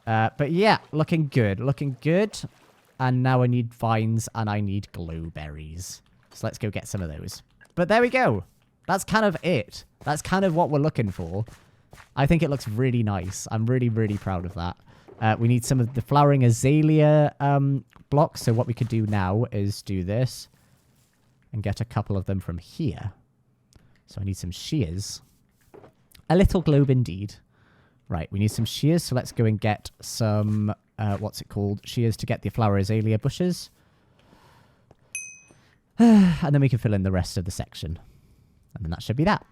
But yeah, looking good. Looking good. And now I need vines and I need glowberries. So let's go get some of those. But there we go. That's kind of it. That's kind of what we're looking for. I think it looks really nice. I'm really, really proud of that. We need some of the flowering azalea blocks. So what we could do now is do this. And get a couple of them from here. So I need some shears. A little globe indeed. Right, we need some shears, so let's go and get some, what's it called? Shears to get the flower azalea bushes. And then we can fill in the rest of the section. And then that should be that.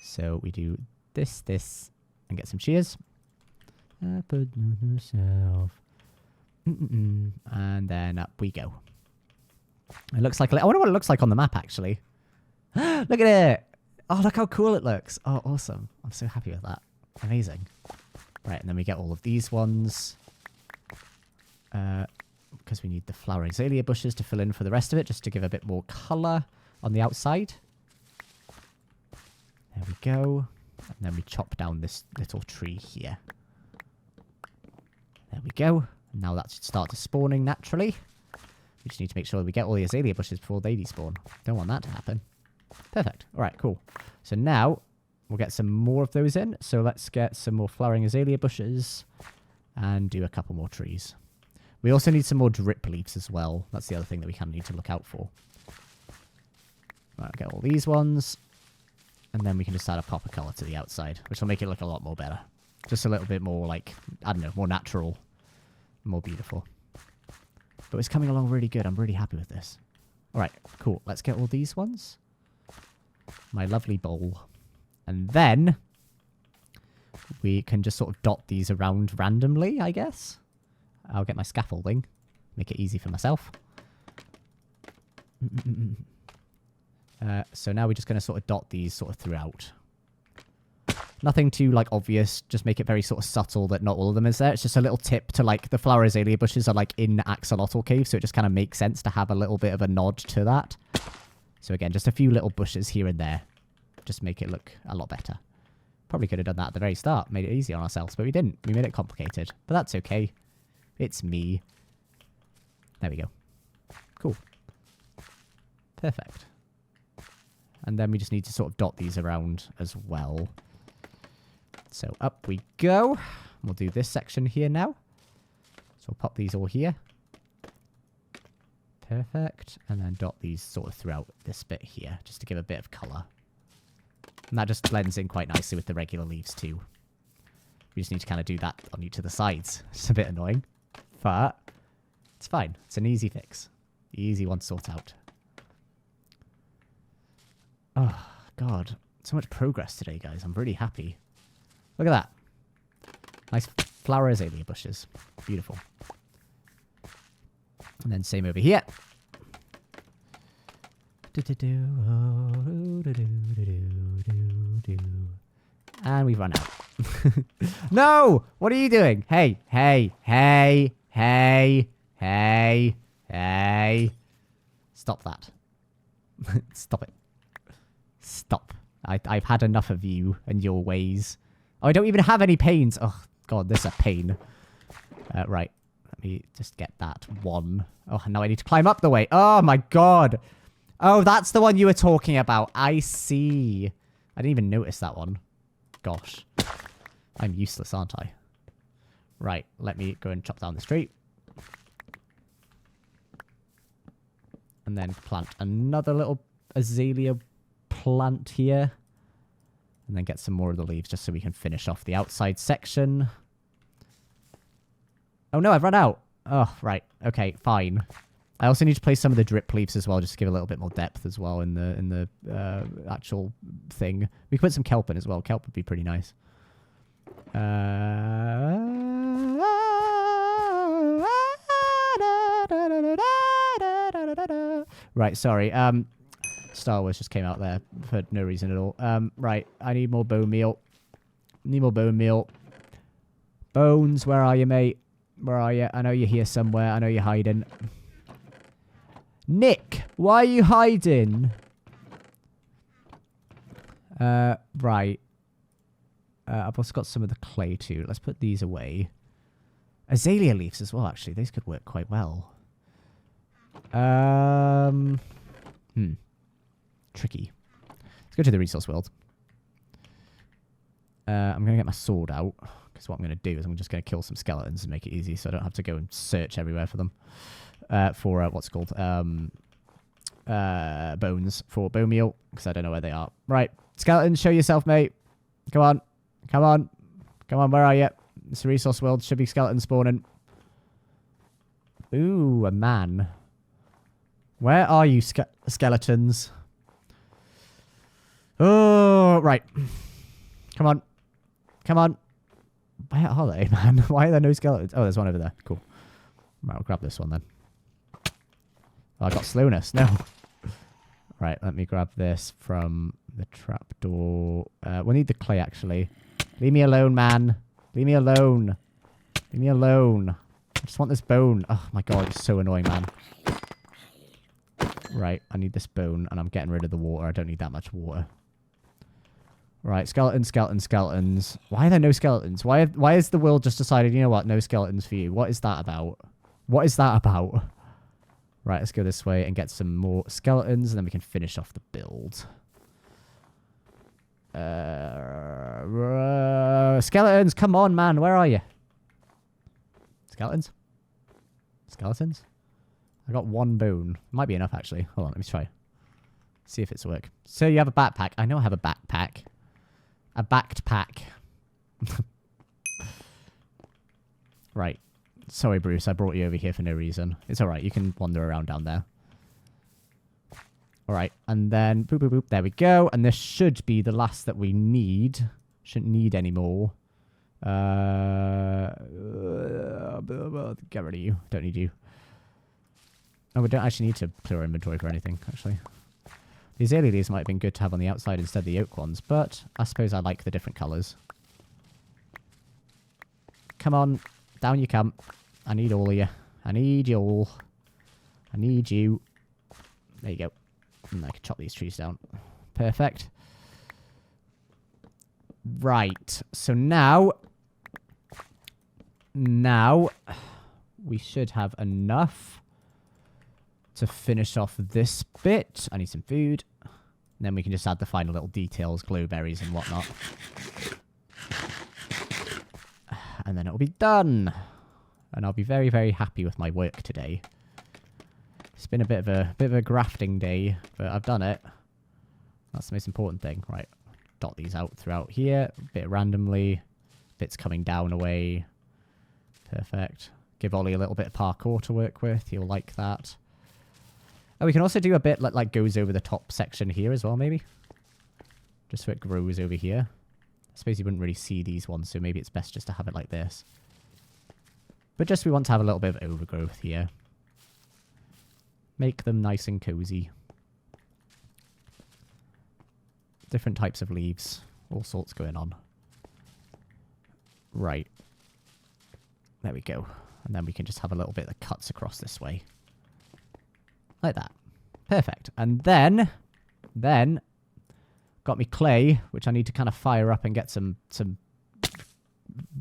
So we do this, and get some shears. Put yourself. And then up we go. It looks like, I wonder what it looks like on the map, actually. Look at it! Oh, look how cool it looks. Oh, awesome. I'm so happy with that. Amazing. Right, and then we get all of these ones. Because we need the flowering azalea bushes to fill in for the rest of it, just to give a bit more colour on the outside. There we go. And then we chop down this little tree here. There we go. And now that should start spawning naturally. We just need to make sure that we get all the azalea bushes before they despawn. Don't want that to happen. Perfect. All right, cool. So now we'll get some more of those in. So let's get some more flowering azalea bushes and do a couple more trees. We also need some more drip leaves as well. That's the other thing that we kind of need to look out for. Right, get all these ones. And then we can just add a pop of colour to the outside, which will make it look a lot more better. Just a little bit more like, I don't know, more natural, more beautiful. But it's coming along really good. I'm really happy with this. All right, cool. Let's get all these ones. My lovely bowl. And then we can just sort of dot these around randomly, I guess. I'll get my scaffolding. Make it easy for myself. So now we're just going to sort of dot these sort of throughout. Nothing too, like, obvious. Just make it very sort of subtle that not all of them is there. It's just a little tip to, like, the flower azalea bushes are, like, in Axolotl Cave, so it just kind of makes sense to have a little bit of a nod to that. So again, just a few little bushes here and there. Just make it look a lot better. Probably could have done that at the very start. Made it easy on ourselves, but we didn't. We made it complicated. But that's okay. It's me. There we go. Cool. Perfect. And then we just need to sort of dot these around as well. So up we go. We'll do this section here now. So we'll pop these all here. Perfect. And then dot these sort of throughout this bit here, just to give a bit of colour. And that just blends in quite nicely with the regular leaves too. We just need to kind of do that on each of the sides. It's a bit annoying, but it's fine. It's an easy fix. Easy one to sort out. Oh, God. So much progress today, guys. I'm really happy. Look at that. Nice flower azalea bushes. Beautiful. And then same over here. And we've run out. No! What are you doing? Hey, hey, hey, hey, hey, hey. Stop that. Stop it. Stop. I've had enough of you and your ways. Oh, I don't even have any panes. Oh, God, this is a pain. Right. Let me just get that one. Oh, now I need to climb up the way. Oh, my God. Oh, that's the one you were talking about. I see. I didn't even notice that one. Gosh. I'm useless, aren't I? Right. Let me go and chop down the tree. And then plant another little azalea plant here. And then get some more of the leaves just so we can finish off the outside section. Oh no, I've run out. Oh, right. Okay, fine. I also need to place some of the drip leaves as well, just to give a little bit more depth as well in the actual thing. We could put some kelp in as well. Kelp would be pretty nice. Right, sorry. Star Wars just came out there for no reason at all. Right, I need more bone meal. Need more bone meal. Bones, where are you, mate? Where are you? I know you're here somewhere. I know you're hiding. Nick, why are you hiding? Right. I've also got some of the clay too. Let's put these away. Azalea leaves as well, actually. These could work quite well. Tricky. Let's go to the resource world. I'm going to get my sword out. Because what I'm going to do is I'm just going to kill some skeletons and make it easy so I don't have to go and search everywhere for them. For what's called bones. For bone meal. Because I don't know where they are. Right. Skeletons, show yourself, mate. Come on. Come on. Come on, where are you? It's a resource world. Should be skeleton spawning. Ooh, a man. Where are you, skeletons? Oh, right. Come on. Come on. Where are they, man? Why are there no skeletons? Oh, there's one over there. Cool. Right, I'll grab this one then. Oh, I got slowness. No. Right, let me grab this from the trapdoor. We'll need the clay, actually. Leave me alone, man. Leave me alone. Leave me alone. I just want this bone. Oh, my God. It's so annoying, man. Right, I need this bone, and I'm getting rid of the water. I don't need that much water. Right, skeletons, skeletons, skeletons. Why are there no skeletons? Why has the world just decided, you know what, no skeletons for you? What is that about? What is that about? Right, let's go this way and get some more skeletons, and then we can finish off the build. Skeletons, come on, man. Where are you? Skeletons? Skeletons? I got one bone. Might be enough, actually. Hold on, let me try. See if it's work. So you have a backpack. I know I have a backpack. A backed pack. Right. Sorry, Bruce. I brought you over here for no reason. It's alright. You can wander around down there. Alright. And then... boop, boop, boop. There we go. And this should be the last that we need. Shouldn't need any more. Get rid of you. Don't need you. Oh, we don't actually need to clear our inventory for anything, actually. These azalea leaves might have been good to have on the outside instead of the oak ones, but I suppose I like the different colours. Come on, down you come. I need all of you. I need you all. I need you. There you go. And I can chop these trees down. Perfect. Right, so now we should have enough to finish off this bit. I need some food. And then we can just add the final little details, glowberries and whatnot. And then it'll be done. And I'll be very, very happy with my work today. It's been a bit of a grafting day, but I've done it. That's the most important thing. Right. Dot these out throughout here. A bit randomly. Bits coming down away. Perfect. Give Ollie a little bit of parkour to work with. He'll like that. Oh, we can also do a bit that like goes over the top section here as well, maybe. Just so it grows over here. I suppose you wouldn't really see these ones, so maybe it's best just to have it like this. But just we want to have a little bit of overgrowth here. Make them nice and cozy. Different types of leaves. All sorts going on. Right. There we go. And then we can just have a little bit that cuts across this way. Like that. Perfect. And then got me clay, which I need to kind of fire up and get some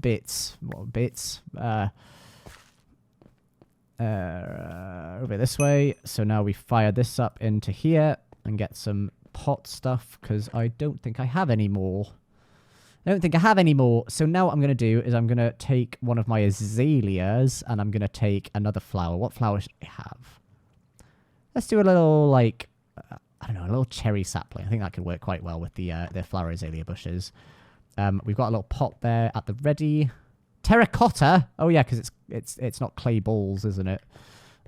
bits. What bits? Over this way. So now we fire this up into here and get some pot stuff because I don't think I have any more. So now what I'm going to do is I'm going to take one of my azaleas and I'm going to take another flower. What flower should I have? Let's do a little, like, I don't know, a little cherry sapling. I think that could work quite well with the flower azalea bushes. We've got a little pot there at the ready. Terracotta? Oh yeah, because it's not clay balls, isn't it?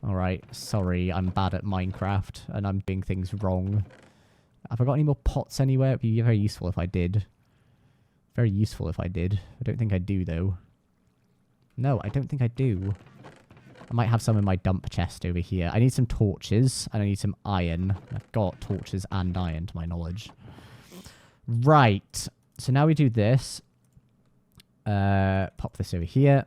All right, sorry, I'm bad at Minecraft and I'm doing things wrong. Have I got any more pots anywhere? It'd be very useful if I did. Very useful if I did. I don't think I do, though. No, I don't think I do. I might have some in my dump chest over here. I need some torches, and I need some iron. I've got torches and iron, to my knowledge. Right. So now we do this. Pop this over here.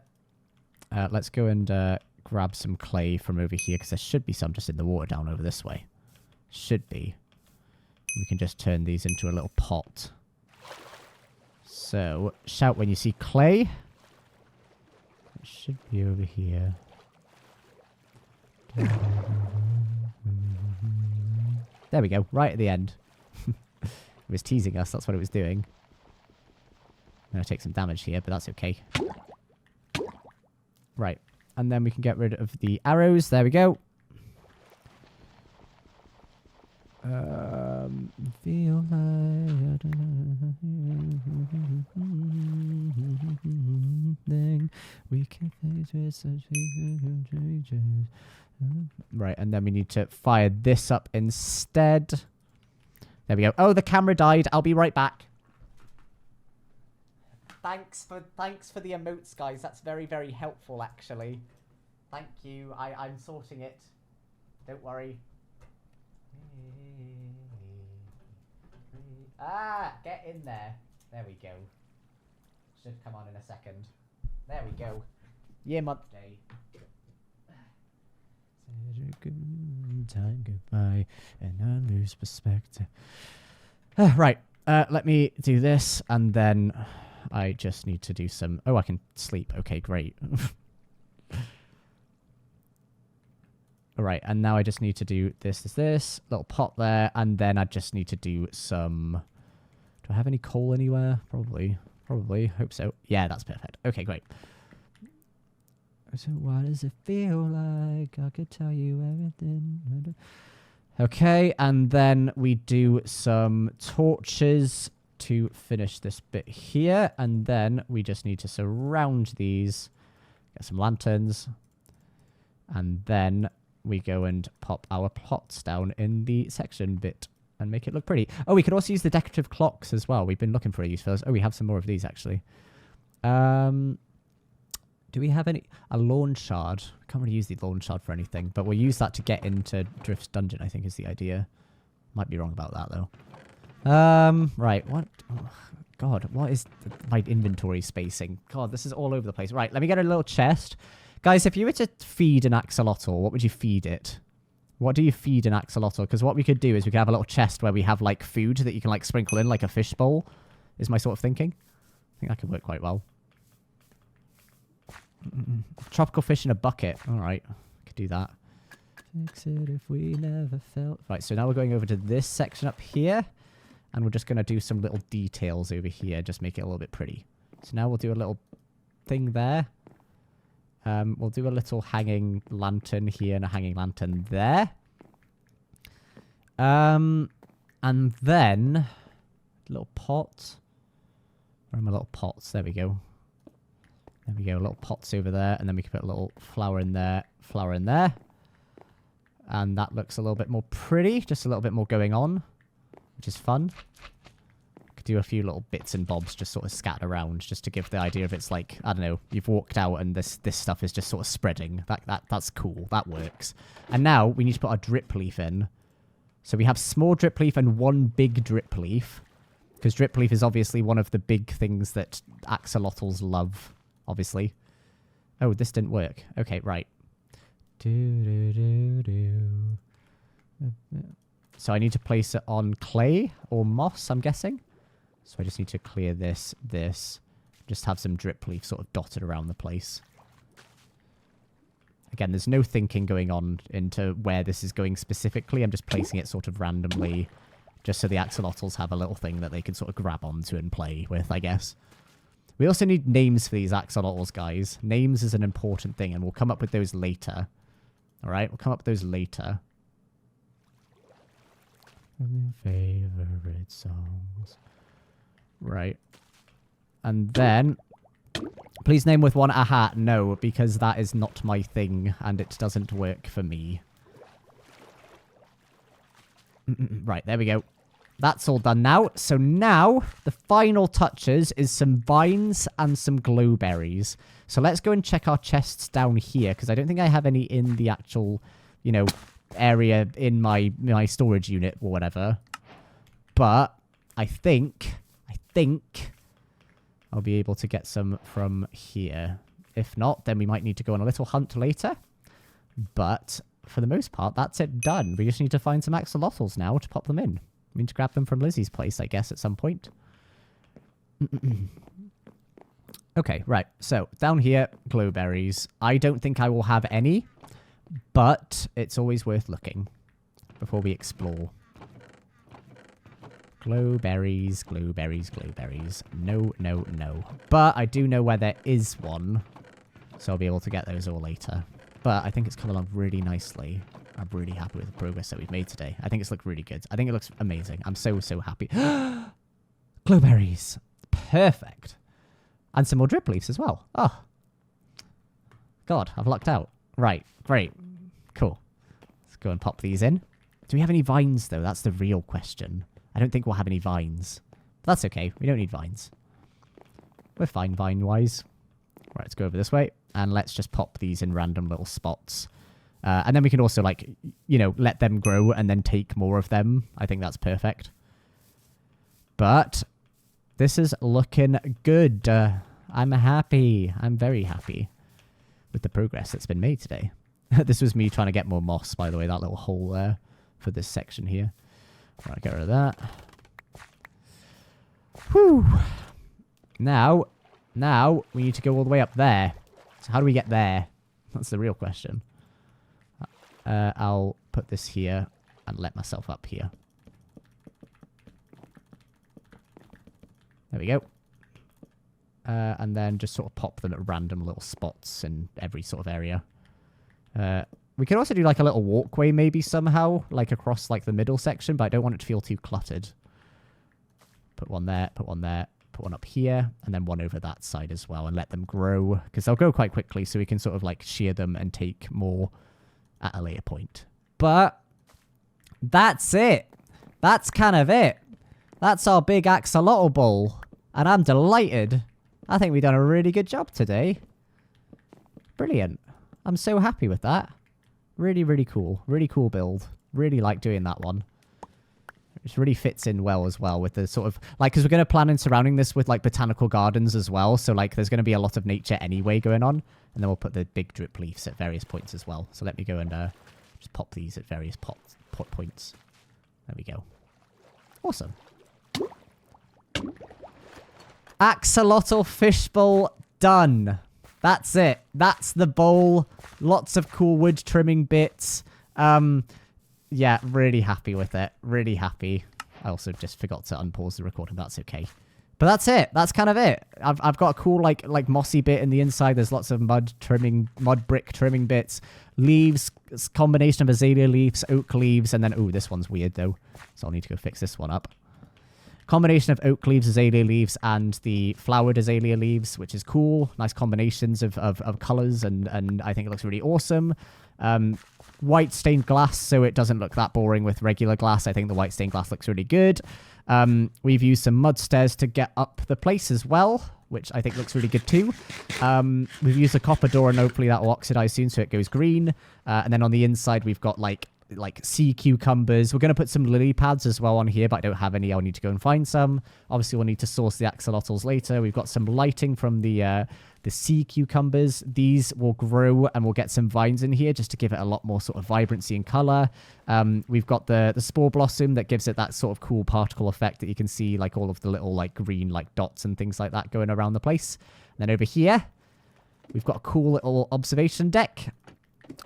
Let's go and grab some clay from over here, because there should be some just in the water down over this way. Should be. We can just turn these into a little pot. So, shout when you see clay. It should be over here. There we go, right at the end. It was teasing us, that's what it was doing. I'm going to take some damage here, but that's okay. Right, and then we can get rid of the arrows. There we go. Feel like we can face with such changes. Right, and then we need to fire this up instead. There we go. Oh, the camera died. I'll be right back. Thanks for the emotes, guys. That's very, very helpful, actually. Thank you. I'm sorting it. Don't worry. Ah, get in there. There we go. Should come on in a second. There we go. Year, month, day. Time goodbye, and I lose perspective. Right. Let me do this, and then I just need to do some. Oh, I can sleep. Okay, great. All right, and now I just need to do this little pot there, and then I just need to do some. Do I have any coal anywhere? Probably. Hope so. Yeah, that's perfect. Okay, great. So what does it feel like? I could tell you everything. Okay, and then we do some torches to finish this bit here, and then we just need to surround these, get some lanterns, and then we go and pop our plots down in the section bit and make it look pretty. Oh, we could also use the decorative clocks as well. We've been looking for a use for those. Oh, we have some more of these, actually. Do we have a lawn shard? I can't really use the lawn shard for anything, but we'll use that to get into Drift's dungeon, I think is the idea. Might be wrong about that, though. Right, what? Oh, God, what is my inventory spacing? God, this is all over the place. Right, let me get a little chest. Guys, if you were to feed an axolotl, what would you feed it? What do you feed an axolotl? Because what we could do is we could have a little chest where we have, like, food that you can, like, sprinkle in, like a fishbowl, is my sort of thinking. I think that could work quite well. Tropical fish in a bucket. All right, could do that. Fix it if we never felt. Right, so now we're going over to this section up here, and we're just going to do some little details over here, just make it a little bit pretty. So now we'll do a little thing there. We'll do a little hanging lantern here and a hanging lantern there. And then a little pot. Where are my little pots? There we go. There we go, little pots over there, and then we can put a little flower in there, and that looks a little bit more pretty, just a little bit more going on, which is fun. Could do a few little bits and bobs just sort of scattered around, just to give the idea of it's like, I don't know, you've walked out and this stuff is just sort of spreading. That's cool, that works. And now we need to put our drip leaf in. So we have small drip leaf and one big drip leaf, because drip leaf is obviously one of the big things that axolotls love. Obviously. Oh, this didn't work. Okay, right. So I need to place it on clay or moss, I'm guessing. So I just need to clear this. Just have some drip leaf sort of dotted around the place. Again, there's no thinking going on into where this is going specifically. I'm just placing it sort of randomly, just so the axolotls have a little thing that they can sort of grab onto and play with, I guess. We also need names for these axolotls, guys. Names is an important thing, and we'll come up with those later. All right, we'll come up with those later. Favorite songs. Right. And then, please name with one a hat. No, because that is not my thing, and it doesn't work for me. Right, there we go. That's all done now. So now, the final touches is some vines and some glowberries. So let's go and check our chests down here, because I don't think I have any in the actual, you know, area in my storage unit or whatever. But I think I'll be able to get some from here. If not, then we might need to go on a little hunt later. But for the most part, that's it done. We just need to find some axolotls now to pop them in. We need to grab them from Lizzie's place, I guess, at some point. Okay, right. So, down here, glowberries. I don't think I will have any, but it's always worth looking before we explore. Glowberries, glowberries, glowberries. No, no, no. But I do know where there is one, so I'll be able to get those all later. But I think it's come along really nicely. I'm really happy with the progress that we've made today. I think it's looked really good. I think it looks amazing. I'm so, so happy. Glowberries. Perfect. And some more drip leaves as well. Oh. God, I've lucked out. Right, great. Cool. Let's go and pop these in. Do we have any vines, though? That's the real question. I don't think we'll have any vines. But that's okay. We don't need vines. We're fine vine-wise. Right, let's go over this way. And let's just pop these in random little spots. And then we can also, like, you know, let them grow and then take more of them. I think that's perfect. But this is looking good. I'm happy. I'm very happy with the progress that's been made today. This was me trying to get more moss, by the way, that little hole there for this section here. Right, get rid of that. Whew. Now we need to go all the way up there. So how do we get there? That's the real question. I'll put this here and let myself up here. There we go. And then just sort of pop them at random little spots in every sort of area. We could also do like a little walkway maybe somehow, like across like the middle section, but I don't want it to feel too cluttered. Put one there, put one there, put one up here, and then one over that side as well, and let them grow, because they'll grow quite quickly, so we can sort of like shear them and take more at a later point. But that's it. That's kind of it. That's our big axolotl bowl, and I'm delighted. I think we've done a really good job today. Brilliant. I'm so happy with that. Really, really cool. Really cool build. Really like doing that one. It really fits in well as well with the sort of, like, because we're going to plan on surrounding this with, like, botanical gardens as well. So, like, there's going to be a lot of nature anyway going on. And then we'll put the big drip leaves at various points as well. So let me go and just pop these at various pot points. There we go. Awesome. Axolotl fishbowl done. That's it. That's the bowl. Lots of cool wood trimming bits. Yeah, really happy with it. Really happy. I also just forgot to unpause the recording. That's okay. But that's it. That's kind of it. I've got a cool like mossy bit in the inside. There's lots of mud brick trimming bits. Leaves, combination of azalea leaves, oak leaves, and then, ooh, this one's weird though. So I'll need to go fix this one up. Combination of oak leaves, azalea leaves, and the flowered azalea leaves, which is cool. Nice combinations of colors, and I think it looks really awesome. White stained glass, so it doesn't look that boring with regular glass. I think the white stained glass looks really good. We've used some mud stairs to get up the place as well, which I think looks really good too. We've used a copper door, and hopefully that will oxidize soon so it goes green. And then on the inside, we've got like sea cucumbers. We're going to put some lily pads as well on here, but I don't have any. I'll need to go and find some. Obviously, we'll need to source the axolotls later. We've got some lighting from the sea cucumbers. These will grow, and we'll get some vines in here just to give it a lot more sort of vibrancy and color. We've got the spore blossom that gives it that sort of cool particle effect that you can see, like all of the little like green like dots and things like that going around the place. And then over here, we've got a cool little observation deck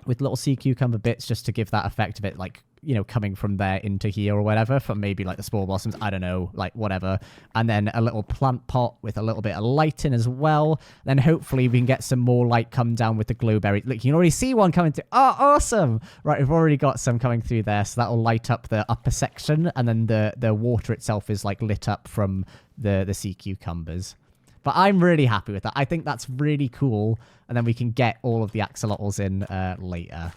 with little sea cucumber bits just to give that effect of it, like, you know, coming from there into here or whatever, from maybe like the spore blossoms, I don't know, like whatever. And then a little plant pot with a little bit of light in as well. Then hopefully we can get some more light come down with the glowberry. Look, you can already see one coming through. Oh, awesome. Right, we've already got some coming through there. So that'll light up the upper section. And then the water itself is like lit up from the sea cucumbers. But I'm really happy with that. I think that's really cool. And then we can get all of the axolotls in later.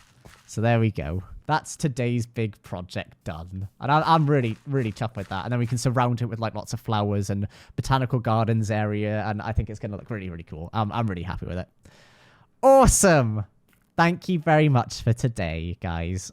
So there we go. That's today's big project done. And I'm really, really chuffed with that. And then we can surround it with like lots of flowers and botanical gardens area. And I think it's going to look really, really cool. I'm really happy with it. Awesome. Thank you very much for today, guys.